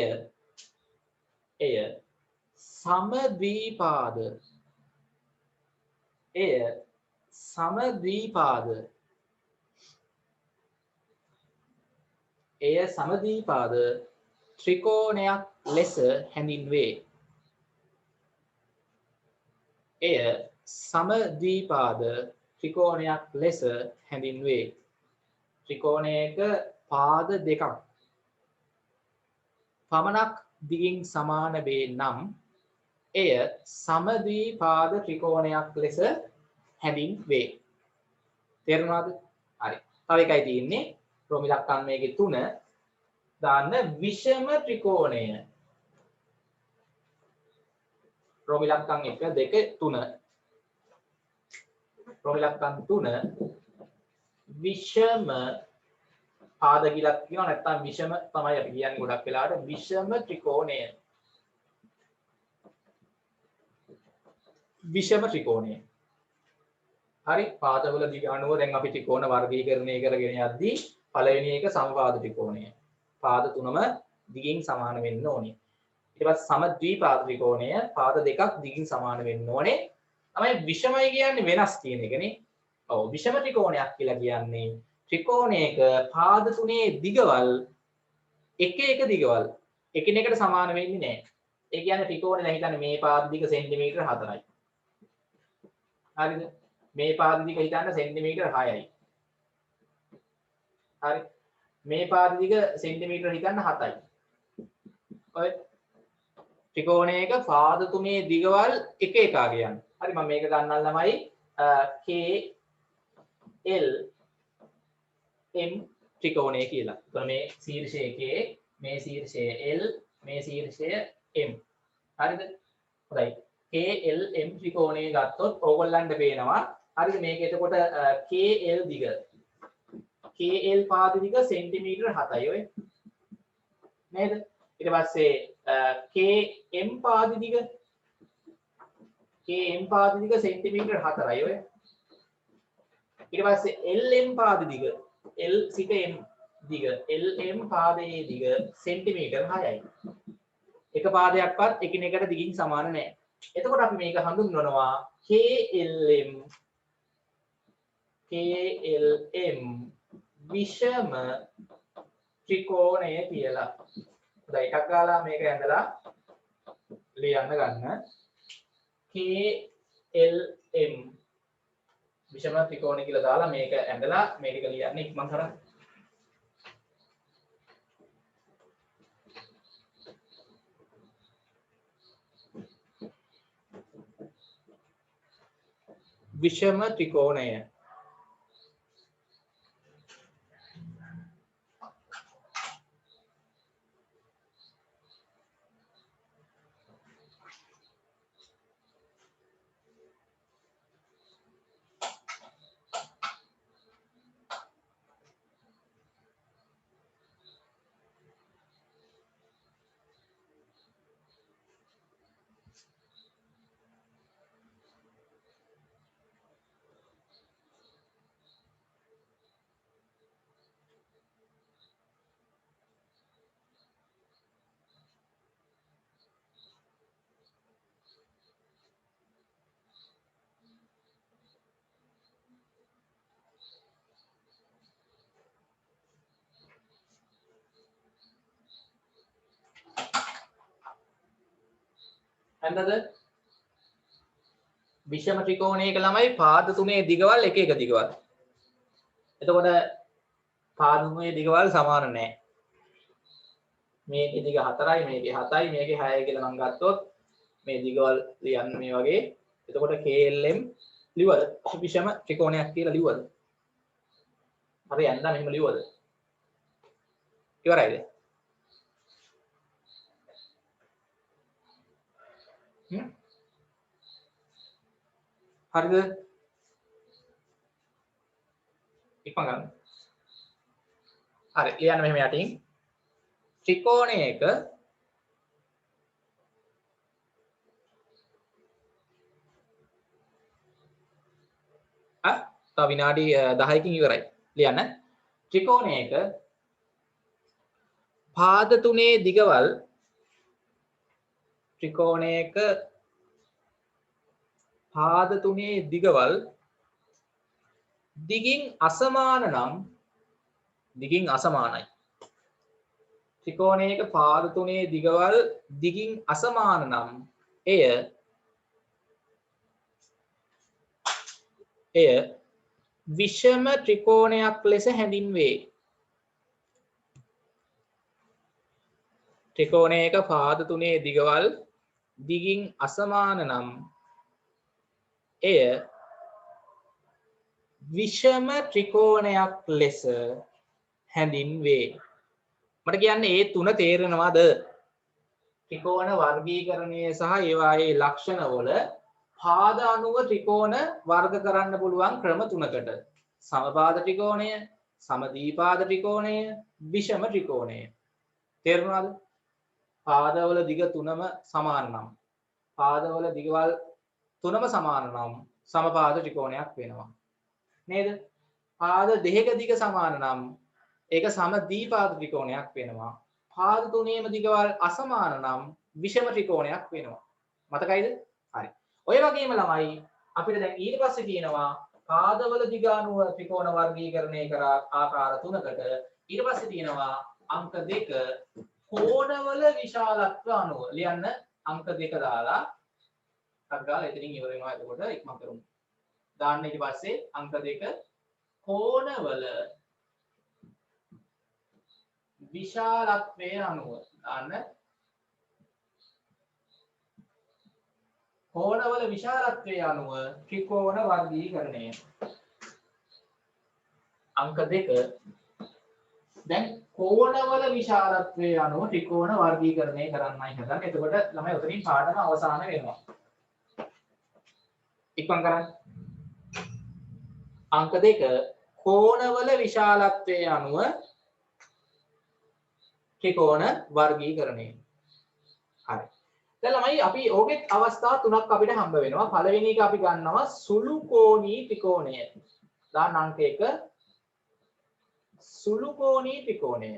සමද්විපාද ත්‍රිකෝණයක් ලෙස හැඳින්වේ. එය සමද්විපාද ත්‍රිකෝණයක් ලෙස හැඳින්වේ. ත්‍රිකෝණයක පාද දෙකක් පමණක් දිගින් සමාන වේ නම් එය සමද්විපාද ත්‍රිකෝණයක් ලෙස හැඳින්වේ. තේරුණාද? හරි. තව එකයි තියෙන්නේ. රෝම ඉලක්කම් මේකේ 3 දාන්න විෂම ත්‍රිකෝණය. රෝම ඉලක්කම් 1 2 3 රෝම ඉලක්කම් 3 විෂම පාද කියලා කියනවා නැත්නම් විෂම තමයි අපි කියන්නේ ගොඩක් වෙලාවට විෂම ත්‍රිකෝණය. විෂම ත්‍රිකෝණය. හරි පාදවල දිග අණුව දැන් අපි ත්‍රිකෝණ වර්ගීකරණය කරගෙන යද්දී පළවෙනි එක සමපාද ත්‍රිකෝණය. පාද තුනම දිගින් සමාන වෙන්න ඕනේ. ඊට පස්සේ සමද්විපාද ත්‍රිකෝණය පාද දෙකක් දිගින් සමාන වෙන්න ඕනේ. තමයි විෂමයි කියන්නේ වෙනස් කියන එකනේ. ඔව් විෂම ත්‍රිකෝණයක් කියලා කියන්නේ ත්‍රිකෝණයක පාද තුනේ දිගවල් එක දිගවල් එකිනෙකට සමාන වෙන්නේ නැහැ. ඒ කියන්නේ ත්‍රිකෝණේ දැන් හිතන්න මේ පාද දිග සෙන්ටිමීටර 4යි. හරිද? මේ පාද දිග හිතන්න සෙන්ටිමීටර 6යි. හරි. මේ පාද දිග සෙන්ටිමීටර හිතන්න 7යි. ඔය ත්‍රිකෝණයක පාද තුනේ දිගවල් එක කියන්නේ. හරි මම මේක ගන්නම් ළමයි K L M ත්‍රිකෝණය කියලා. එතකොට මේ ශීර්ෂය K, මේ ශීර්ෂය L, මේ ශීර්ෂය M. හරිද? හොඳයි. K L M ත්‍රිකෝණය ගත්තොත් ඕගොල්ලන්ට පේනවා. හරිද? මේක එතකොට KL දිග. KL පාද දිග සෙන්ටිමීටර 7යි ඔය. නේද? ඊට පස්සේ KM පාද දිග සෙන්ටිමීටර 4යි ඔය. ඊට පස්සේ LM පාද දිග L සිට M දිග LM පාදයේ දිග සෙන්ටිමීටර 6යි. එක පාදයක්වත් එකිනෙකට දිගින් සමාන නැහැ. එතකොට අපි මේක හඳුන්වනවා KLM විෂම ත්‍රිකෝණය කියලා. දැන් එකක් ගාලා මේක ඇඳලා ලියන්න ගන්න. KLM විෂම ත්‍රිකෝණය කියලා දාලා මේක ඇඳලා මේක ලියන්න ඉක්මන් කරන්න. විෂම ත්‍රිකෝණය හරිද? විෂම ත්‍රිකෝණයක ළමයි පාද තුනේ දිගවල් එක දිගවල්. එතකොට පාද තුනේ දිගවල් සමාන නැහැ. මේකේ දිග 4යි, මේකේ 7යි, මේකේ 6යි කියලා මම ගත්තොත් මේ දිගවල් ලියන්න මේ වගේ. එතකොට KLM ලිව්වද? විෂම ත්‍රිකෝණයක් කියලා ලිව්වද? හරි යන්න මෙහෙම ලිව්වද? ඉවරයිද? හරිද? ඉක්මන් ගන්න. හරි ලියන්න මෙහෙම යටින් ත්‍රිකෝණයක තව විනාඩි 10කින් ඉවරයි. ලියන්න. ත්‍රිකෝණයක පාද තුනේ දිගවල් ත්‍රිකෝණයක පාද තුනේ දිගවල් දිගින් අසමාන නම් දිගින් අසමානයි. ත්‍රිකෝණයක පාද තුනේ දිගවල් දිගින් අසමාන නම් එය විෂම ත්‍රිකෝණයක් ලෙස හැඳින්වේ. ත්‍රිකෝණයක පාද තුනේ දිගවල් දිගින් අසමාන නම් එය විෂම ත්‍රිකෝණයක් ලෙස හැඳින්වේ. මට කියන්නේ මේ තුන තේරෙනවද? ත්‍රිකෝණ වර්ගීකරණය සහ ඒවායේ ලක්ෂණවල පාද අනුව ත්‍රිකෝණ වර්ග කරන්න පුළුවන් ක්‍රම තුනකට. සමපාද ත්‍රිකෝණය, සමද්විපාද ත්‍රිකෝණය, විෂම ත්‍රිකෝණය. තේරුණාද? පාදවල දිග තුනම සමාන නම්, පාදවල දිගවල් තුනම සමාන නම් සමපාද ත්‍රිකෝණයක් වෙනවා. නේද? පාද දෙකක දිග සමාන නම් ඒක සමද්විපාද ත්‍රිකෝණයක් වෙනවා. පාද තුනේම දිගවල් අසමාන නම් විෂම ත්‍රිකෝණයක් වෙනවා. මතකයිද? හරි. ඔය වගේම ළමයි අපිට දැන් ඊට පස්සේ කියනවා පාදවල දිග අනුව ත්‍රිකෝණ වර්ගීකරණය කරා ආකාර තුනකට. ඊට පස්සේ තියෙනවා අංක 2 කෝණවල විශාලත්ව අනුව. ලියන්න අංක 2 දාලා අග්ගාල එතනින් ඉවර වෙනවා. එතකොට ඉක්මන් කරමු. දාන්න ඊට පස්සේ අංක 2 කෝණවල විශාලත්වයේ අනුව. දාන්න කෝණවල විශාලත්වයේ අනුව ත්‍රිකෝණ වර්ගීකරණය. අංක 2 දැන් කෝණවල විශාලත්වයේ අනුව ත්‍රිකෝණ වර්ගීකරණය කරන්නයි හදන්නේ. එතකොට ළමයි උතනින් පාඩම අවසන් වෙනවා. ඉක්මන් කරන්න. අංක 2 කෝණවල විශාලත්වයේ අනුව ත්‍රිකෝණ වර්ගීකරණය. හරි. දැන් ළමයි අපි ඕකෙත් අවස්ථා තුනක් අපිට හම්බ වෙනවා. පළවෙනි එක අපි ගන්නවා සුළු කෝණී ත්‍රිකෝණය. දාන්න අංක 1 සුළු කෝණී ත්‍රිකෝණය.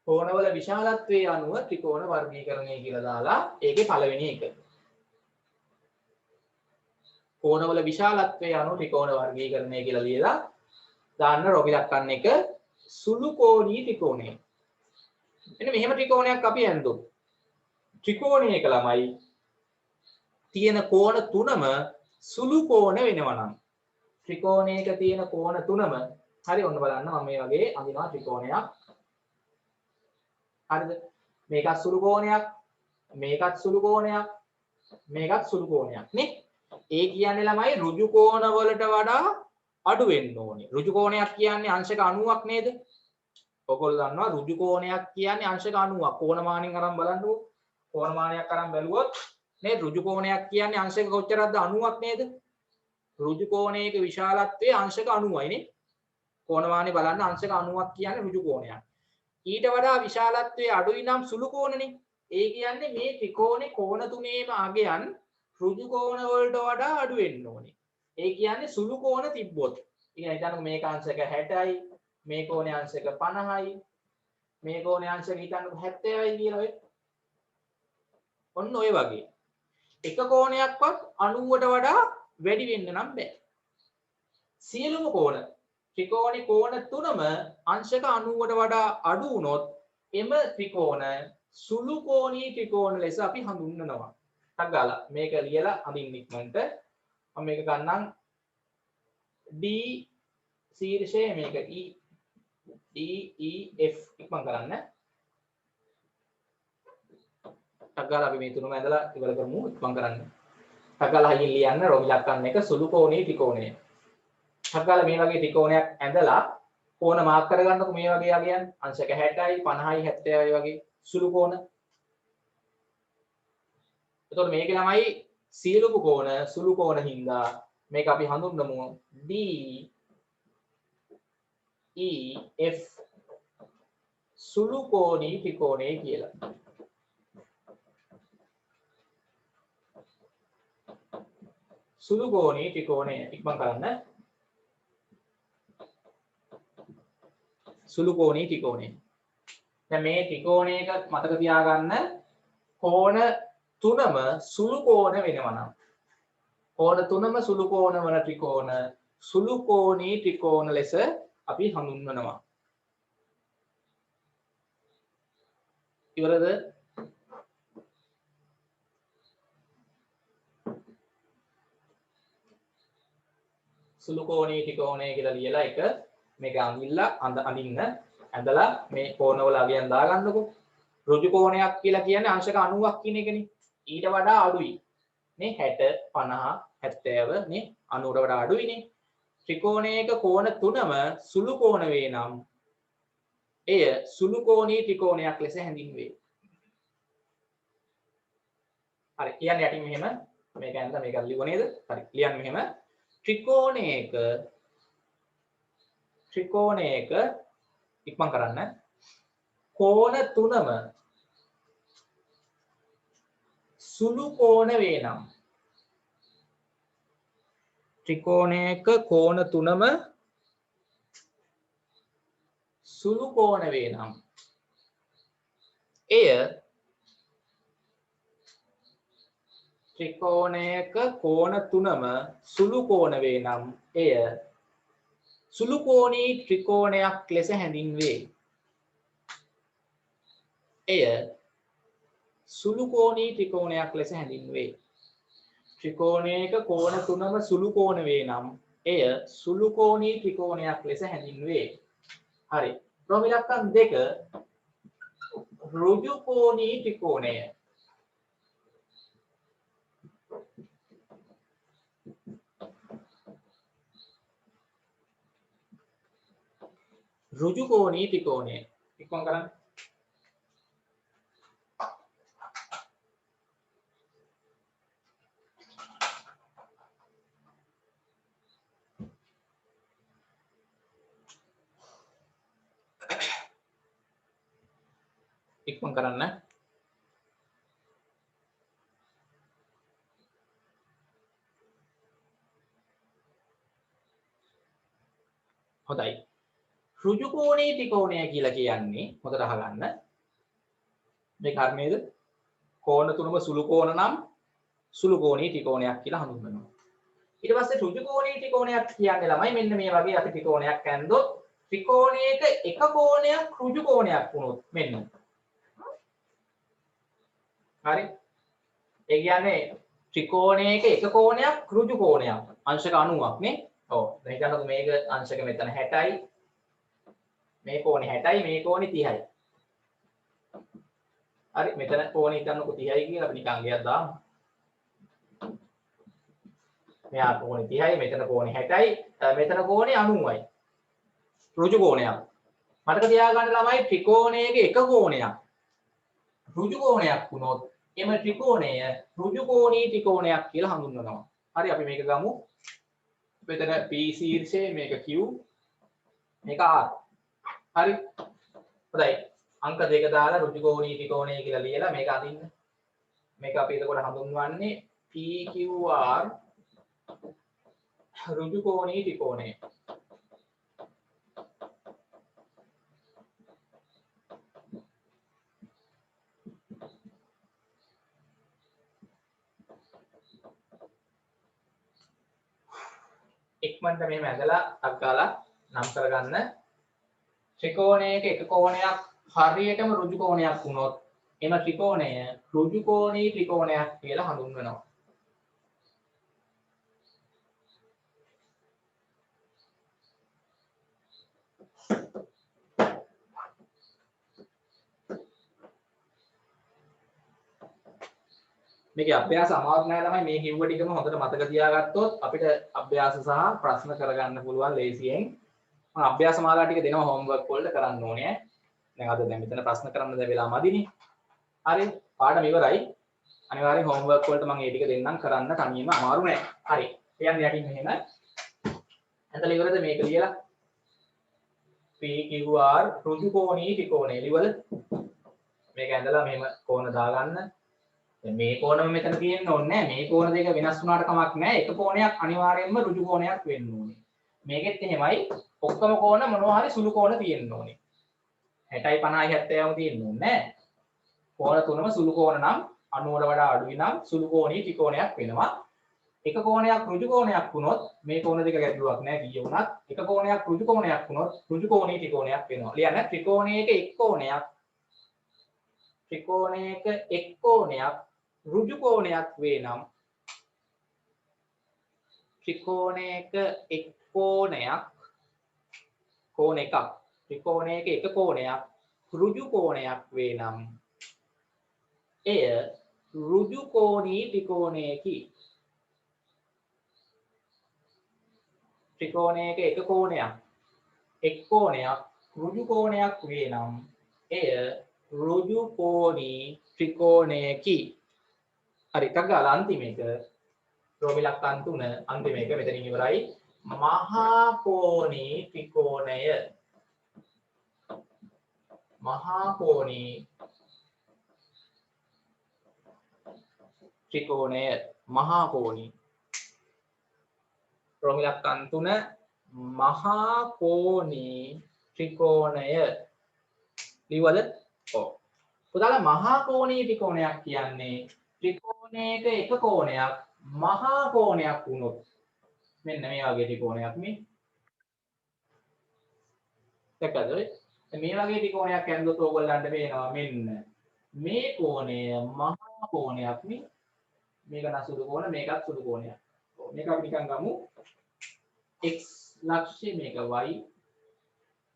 කෝණවල විශාලත්වයේ අනුව ත්‍රිකෝණ වර්ගීකරණය කියලා දාලා ඒකේ පළවෙනි එක. කෝණවල විශාලත්වයේ අනුව ත්‍රිකෝණ වර්ගීකරණය කියලා ලියලා දාන්න රොගිලක්කන්න එක සුළු කෝණී ත්‍රිකෝණය. මෙන්න මෙහෙම ත්‍රිකෝණයක් අපි ඇඳුම්. ත්‍රිකෝණයක ළමයි තියෙන කෝණ තුනම සුළු කෝණ වෙනවා නම් ත්‍රිකෝණයක තියෙන කෝණ තුනම හරි ඔන්න බලන්න මම මේ වගේ අඳිනවා ත්‍රිකෝණයක්. හරිද? මේකත් සුළු කෝණයක්, මේකත් සුළු කෝණයක්, මේකත් සුළු කෝණයක් නේ. ඒ කියන්නේ ළමයි ඍජු කෝණ වලට වඩා අඩු වෙන්න ඕනේ. ඍජු කෝණයක් කියන්නේ අංශක 90ක් නේද? ඔයගොල්ලෝ දන්නවා ඍජු කෝණයක් කියන්නේ අංශක 90ක්. කෝණමානෙන් අරන් බලන්නකෝ. කෝණමානයක් අරන් බැලුවොත් නේ ඍජු කෝණයක් කියන්නේ අංශක කොච්චරක්ද 90ක් නේද? ඍජු කෝණයක විශාලත්වය අංශක 90යි නේ. කෝණමානේ බලන්න අංශක 90ක් කියන්නේ ඍජු කෝණයක්. ඊට වඩා විශාලත්වයේ අඩුයි නම් සුළු කෝණනේ. ඒ කියන්නේ මේ ත්‍රිකෝණේ කෝණ තුනේම අගයන් ඍජු කෝණ වලට වඩා අඩු වෙන්න ඕනේ. ඒ කියන්නේ සුළු කෝණ තිබ්බොත්. ඉතින් හිතන්නකෝ මේක අංශක 60යි, මේ කෝණේ අංශක 50යි, මේ කෝණේ අංශක හිතන්නකෝ 70යි කියලා ඔය. ඔන්න ඔය වගේ. එක කෝණයක්වත් 90ට වඩා වැඩි වෙන්න නම් බෑ. සියලුම කෝණ ත්‍රිකෝණේ කෝණ තුනම අංශක 90ට වඩා අඩු වුණොත් එම ත්‍රිකෝණ සුළු කෝණී ත්‍රිකෝණ ලෙස අපි හඳුන්වනවා. ටක් ගාලා මේක ලියලා අඳින්න ඉක්මනට මම මේක ගන්නම් D ශීර්ෂය මේක E D E F ඉක්මන් කරන්න. ටක් ගාලා අපි මේ තුනම ඇදලා ඉවර කරමු. ඉක්මන් කරන්න. ටක් ගාලා හයියෙන් ලියන්න රොමිලක්කන්න එක සුළු කෝණී ත්‍රිකෝණය. ටක් ගාලා මේ වගේ ත්‍රිකෝණයක් ඇඳලා කෝණ මාක් කරගන්නකො මේ වගේ යගයන් අංශක 60යි 50යි 70යි වගේ සුළු කෝණ. එතකොට මේක ළමයි සියලුම කෝණ සුළු කෝණ හින්දා මේක අපි හඳුන්වමු D E F සුළු කෝණී ත්‍රිකෝණය කියලා. සුළු කෝණී ත්‍රිකෝණය ඉක්මන් කරන්න. සුළු කෝණී ත්‍රිකෝණය. දැන් මේ ත්‍රිකෝණයක මතක තියාගන්න කෝණ තුනම සුළු කෝණ වෙනවා නම් කෝණ තුනම සුළු කෝණ වන ත්‍රිකෝණ සුළු කෝණී ත්‍රිකෝණ ලෙස අපි හඳුන්වනවා. ඉවරද? සුළු කෝණී ත්‍රිකෝණය කියලා ලියලා එක මේක අඳින්න ඇඳලා මේ කෝණවල අගයන් දාගන්නකො. ඍජු කෝණයක් කියලා කියන්නේ අංශක 90ක් කියන එකනේ. ඊට වඩා අඩුයි. නේ 60 50 70 නේ 90ට වඩා අඩුයිනේ. ත්‍රිකෝණයක කෝණ තුනම සුළු කෝණ වේ නම් එය සුළු කෝණී ත්‍රිකෝණයක් ලෙස හැඳින්වේ. හරි කියන්නේ යටින් මෙහෙම මේක ඇඳ මේක ලියුව නේද? හරි ලියන්න මෙහෙම ත්‍රිකෝණයක ඉක්මන් කරන්න කෝණ තුනම සුළු කෝණ වේ නම් ත්‍රිකෝණයක කෝණ තුනම සුළු කෝණ වේ නම් එය ත්‍රිකෝණයක කෝණ තුනම සුළු කෝණ වේ නම් එය සුළු කෝණී ත්‍රිකෝණයක් ලෙස හැඳින්වේ. එය සුළු කෝණී ත්‍රිකෝණයක් ලෙස හැඳින්වේ. ත්‍රිකෝණයක කෝණ තුනම සුළු කෝණ වේ නම් එය සුළු කෝණී ත්‍රිකෝණයක් ලෙස හැඳින්වේ. හරි. රෝම ඉලක්කම් 2 ඍජු කෝණී ත්‍රිකෝණය. ඍජු කෝණී ත්‍රිකෝණය ඉක්මන් කරන්න. ඉක්මන් කරන්න. හොඳයි. ඍජු කෝණී ත්‍රිකෝණය කියලා කියන්නේ හොඳට අහගන්න. මේ කර්මයේද කෝණ තුනම සුළු කෝණ නම් සුළු කෝණී ත්‍රිකෝණයක් කියලා හඳුන්වනවා. ඊට පස්සේ ඍජු කෝණී ත්‍රිකෝණයක් කියන්නේ ළමයි මෙන්න මේ වගේ අපි ත්‍රිකෝණයක් ඇන්දොත් ත්‍රිකෝණයක එක කෝණයක් ඍජු කෝණයක් වුණොත් මෙන්න. හරි. ඒ කියන්නේ ත්‍රිකෝණයක එක කෝණයක් ඍජු කෝණයක් අංශක 90ක් නේ. ඔව්. දැන් හිතන්නකෝ මේක අංශක මෙතන 60යි. මේ කෝණේ 60යි මේ කෝණේ 30යි. හරි මෙතන කෝණේ හිතන්නකෝ 30යි කියලා අපි නිකන් ගියක් දාමු. මෙහා කෝණේ 30යි මෙතන කෝණේ 60යි මෙතන කෝණේ 90යි. ඍජු කෝණයක්. මතක තියාගන්න ළමයි ත්‍රිකෝණයක එක කෝණයක් ඍජු කෝණයක් වුණොත් එම ත්‍රිකෝණය ඍජු කෝණී ත්‍රිකෝණයක් කියලා හඳුන්වනවා. හරි අපි මේක ගමු. මෙතන P ශීර්ෂය මේක Q මේක R. හරි. හොඳයි. අංක 2 දාලා ඍජු කෝණී ත්‍රිකෝණය කියලා ලියලා මේක අදින්න. මේක අපි එතකොට හඳුන්වන්නේ PQR ඍජු කෝණී ත්‍රිකෝණය. ඉක්මනට මෙහෙම ඇදලා අක්කාලා නම් කරගන්න. ත්‍රිකෝණයක එක කෝණයක් හරියටම ඍජු කෝණයක් වුණොත් එම ත්‍රිකෝණය ඍජු කෝණී ත්‍රිකෝණයක් කියලා හඳුන්වනවා. මේකේ අභ්‍යාස අමාරු නෑ ළමයි මේ කිව්ව ටිකම හොඳට මතක තියාගත්තොත් අපිට අභ්‍යාස සහ ප්‍රශ්න කරගන්න පුළුවන් ලේසියෙන්. මම අභ්‍යාස මාලා ටික දෙනවා හෝම්වර්ක් වලට කරන්න ඕනේ. දැන් අද මෙතන ප්‍රශ්න කරන්න දැන් වෙලා මදිනේ. හරි පාඩම ඉවරයි. අනිවාර්යෙන් homework වලට මම ඒ ටික දෙන්නම් කරන්න තනියම අමාරු නෑ. හරි. කියන්න යටින් මෙහෙම. ඇතල ඉවරද මේක ලියලා? PQR ඍජුකෝණී ත්‍රිකෝණය ලියවල මේක ඇඳලා මෙහෙම කෝණ දාගන්න. දැන් මේ කෝණම මෙතන තියෙන්න ඕනේ නෑ. මේ කෝණ දෙක වෙනස් වුණාට කමක් නෑ. එක කෝණයක් අනිවාර්යයෙන්ම ඍජු කෝණයක් වෙන්න ඕනේ. මේකෙත් එහෙමයි. ඔක්කොම කෝණ මොනවා හරි සුළු කෝණ තියෙන්න ඕනේ. 60යි 50යි 70ම තියෙන්න ඕනේ නෑ. කෝණ තුනම සුළු කෝණ නම් 90ට වඩා අඩුයි නම් සුළු කෝණී ත්‍රිකෝණයක් වෙනවා. එක කෝණයක් ඍජු කෝණයක් වුණොත් මේ කෝණ දෙක ගැටලුවක් නෑ කීය වුණත් එක කෝණයක් ඍජු කෝණයක් වුණොත් ඍජු කෝණී ත්‍රිකෝණයක් වෙනවා. ලියන්න ත්‍රිකෝණයක එක් කෝණයක් ඍජු කෝණයක් වේ නම් ත්‍රිකෝණයක එක් කෝණයක් කෝණ එකක් ත්‍රිකෝණයක එක කෝණයක් ඍජු කෝණයක් වේ නම් එය ඍජු කෝණී ත්‍රිකෝණයකි. ත්‍රිකෝණයක එක කෝණයක් එක් කෝණයක් ඍජු කෝණයක් වේ නම් එය ඍජු කෝණී ත්‍රිකෝණයකි. හරි එකක් ගාලා අන්තිම එක රෝමිලක්කන් 3 අන්තිම එක මෙතනින් ඉවරයි. මහා කෝණී ත්‍රිකෝණය මහා කෝණී ත්‍රිකෝණය මහා කෝණී රෝමිලක්කන් 3 මහා කෝණී ත්‍රිකෝණය ලියවද? ඔව්. පුතාලා මහා කෝණී ත්‍රිකෝණයක් කියන්නේ ත්‍රිකෝණයක එක කෝණයක් මහා කෝණයක් වුණොත් මෙන්න මේ වගේ ත්‍රිකෝණයක් මේ දැක්කද? මේ වගේ ත්‍රිකෝණයක් ඇඳුත් ඕගොල්ලන්ට පේනවා මෙන්න මේ කෝණය මහා කෝණයක් නේ. මේක නම් සුදු කෝණ මේකත් සුදු කෝණයක්. මේක අපි නිකන් ගමු x ලක්ෂ්‍ය මේක y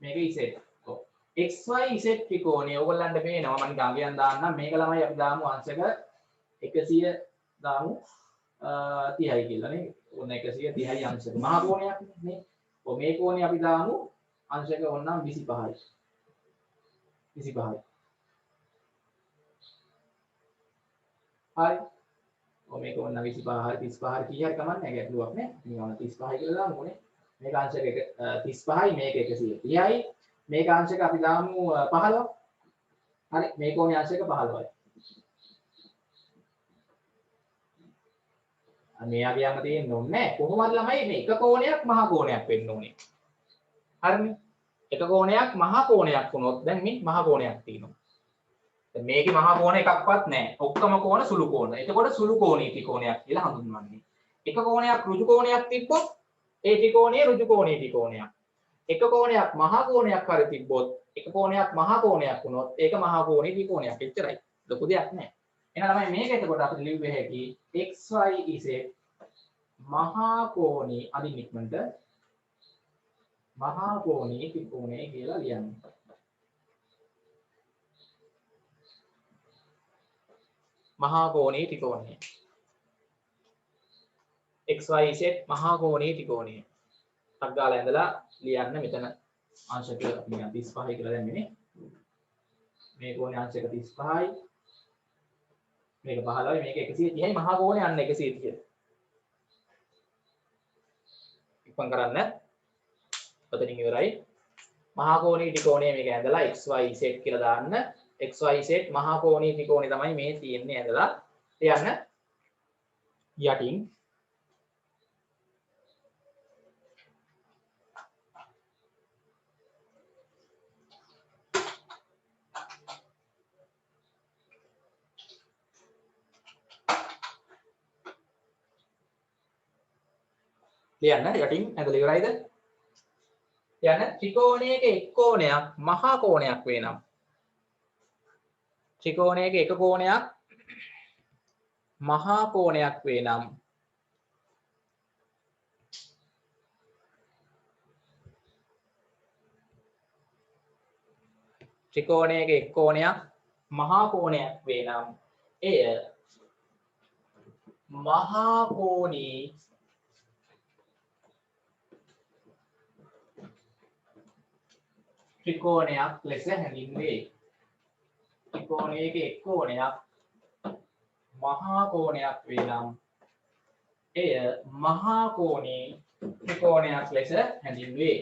මේක z. ඔව්. xy z ත්‍රිකෝණය ඕගොල්ලන්ට පේනවා මම නිකන් අගයන් දාන්නම් මේක ළමයි අපි දාමු අංශක 100 දාමු 30යි කියලා නේ. ඕන 130යි අංශක මහා කෝණයක් නේ. ඔව් මේ කෝණය අපි දාමු අංශක ඕනනම් 25යි. 25යි. හරි. ඔව් මේක ඕන 25 හරි 35 හරි කී හරි කමක් නැහැ ගැටලුවක් නේ. නිකන් 35යි කියලා දාමුනේ. මේක අංශක 35යි මේක 130යි. මේක අංශක අපි දාමු 15. හරි මේ කෝණය අංශක 15යි. මේ අගයම තියෙන්න ඕනේ නැහැ. කොහොමද ළමයි මේ එක කෝණයක් මහා කෝණයක් වෙන්න ඕනේ. හරිනේ. එක කෝණයක් මහා කෝණයක් වුණොත් දැන් මේ මහා කෝණයක් තියෙනවා. දැන් මේකේ මහා කෝණ එකක්වත් නැහැ. ඔක්කොම කෝණ සුළු කෝණ. එතකොට සුළු කෝණී ත්‍රිකෝණයක් කියලා හඳුන්වන්නේ. එක කෝණයක් ඍජු කෝණයක් තිබ්බොත් ඒ ත්‍රිකෝණය ඍජු කෝණී ත්‍රිකෝණයක්. එක කෝණයක් මහා කෝණයක් හරි තිබ්බොත් එක කෝණයක් මහා කෝණයක් වුණොත් ඒක මහා කෝණී ත්‍රිකෝණයක්. එච්චරයි. ලොකු දෙයක් නැහැ. එහෙනම් ළමයි මේක එතකොට අපිට ලියුවේ හැකි xy z මහා කෝණී අදින් ඉක්මනට මහා කෝණී ත්‍රිකෝණය කියලා ලියන්න. මහා කෝණී ත්‍රිකෝණය xy z මහා කෝණී ත්‍රිකෝණය. ටක් ගාලා ඇඳලා ලියන්න මෙතන අංශක නිකන් 35 කියලා දැම්මනේ. මේ කෝණේ අංශක 35යි. මේක 15යි මේක 130යි මහා කෝණේ අන්න 130. ඉක්මන් කරන්න. ඔතනින් ඉවරයි. මහා කෝණී ත්‍රිකෝණය මේක ඇඳලා xy z කියලා දාන්න. xy z මහා කෝණී ත්‍රිකෝණය තමයි මේ තියෙන්නේ ඇඳලා ලියන්න. යටින් ලියන්න යටින් ඇඳලා ඉවරයිද? ලියන්න ත්‍රිකෝණයක එක් කෝණයක් මහා කෝණයක් වේ නම් ත්‍රිකෝණයක එක කෝණයක් මහා කෝණයක් වේ නම් ත්‍රිකෝණයක එක් කෝණයක් මහා කෝණයක් වේ නම් එය මහා කෝණී ත්‍රිකෝණයක් ලෙස හැඳින්වේ. ත්‍රිකෝණයක එක් කෝණයක් මහා කෝණයක් වේ නම් එය මහා කෝණී ත්‍රිකෝණයක් ලෙස හැඳින්වේ.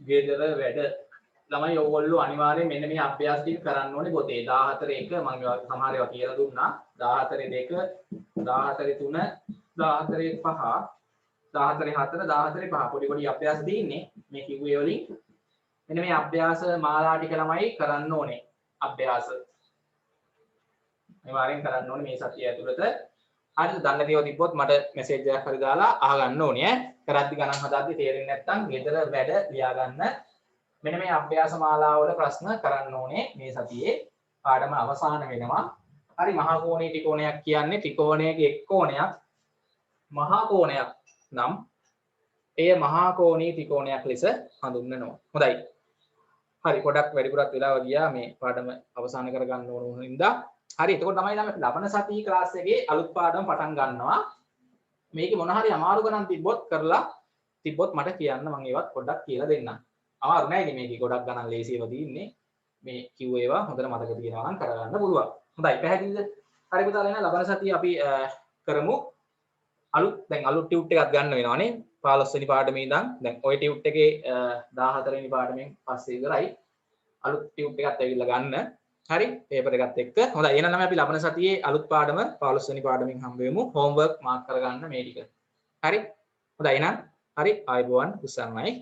ගෙදර වැඩ ළමයි ඔයගොල්ලෝ අනිවාර්යයෙන් මෙන්න මේ අභ්‍යාස ටික කරන්න ඕනේ පොතේ 14 1 මම සමහර ඒවා කියලා දුන්නා 14 2 14 3 14 5 14 4 14 5 පොඩි පොඩි අභ්‍යාස තියෙන්නේ මේ කිව්වේ වලින් මෙන්න මේ අභ්‍යාස මාලා ටික ළමයි කරන්න ඕනේ අභ්‍යාස අනිවාර්යෙන් කරන්න ඕනේ මේ සතිය ඇතුළත හරිද දන්න දේව තිබ්බොත් මට මෙසේජ් එකක් හරි දාලා අහගන්න ඕනේ ඈ කරද්දි ගණන් හදද්දි තේරෙන්නේ නැත්නම් ගෙදර වැඩ ලියා ගන්න මෙන්න මේ අභ්‍යාස මාලාවල ප්‍රශ්න කරන්න ඕනේ මේ සතියේ පාඩම අවසන් වෙනවා. හරි මහා කෝණී ත්‍රිකෝණයක් කියන්නේ ත්‍රිකෝණයක එක් කෝණයක් මහා කෝණයක් නම් එය මහා කෝණී ත්‍රිකෝණයක් ලෙස හඳුන්වනවා. හොඳයි. හරි පොඩක් වැඩිපුරත් වෙලාව ගියා මේ පාඩම අවසන් කරගන්න ඕන වුණ හින්දා. හරි එතකොට තමයි අපි ලබන සතියේ ක්ලාස් එකේ අලුත් පාඩම පටන් ගන්නවා. මේකේ මොන හරි අමාරු ගණන් තිබ්බොත් කරලා තිබ්බොත් මට කියන්න මම ඒවත් පොඩ්ඩක් කියලා දෙන්නම්. අමාරු නෑ ඉතින් මේකේ ගොඩක් ගණන් ලේසියව තියෙන්නේ. මේ කිව්ව ඒවා හොඳට මතක තියනවා නම් කරගන්න පුළුවන්. හොඳයි පැහැදිලිද? හරි පුතාලා එහෙනම් ලබන සතියේ අපි කරමු දැන් අලුත් ටියුට් එකක් ගන්න වෙනවානේ 15 වෙනි පාඩමේ ඉඳන් දැන් ওই ටියුට් එකේ 14 වෙනි පාඩමෙන් පස්සේ ඉවරයි. අලුත් ටියුට් එකක් ඇවිල්ලා ගන්න. හරි පේපර් එකත් එක්ක. හොඳයි එහෙනම් අපි ලබන සතියේ අලුත් පාඩම 15 වෙනි පාඩමෙන් හම්බ වෙමු. හෝම්වර්ක් මාක් කරගන්න මේ ටික. හරි? හොඳයි එහෙනම් හරි ආයුබෝවන් උස්සන්නයි.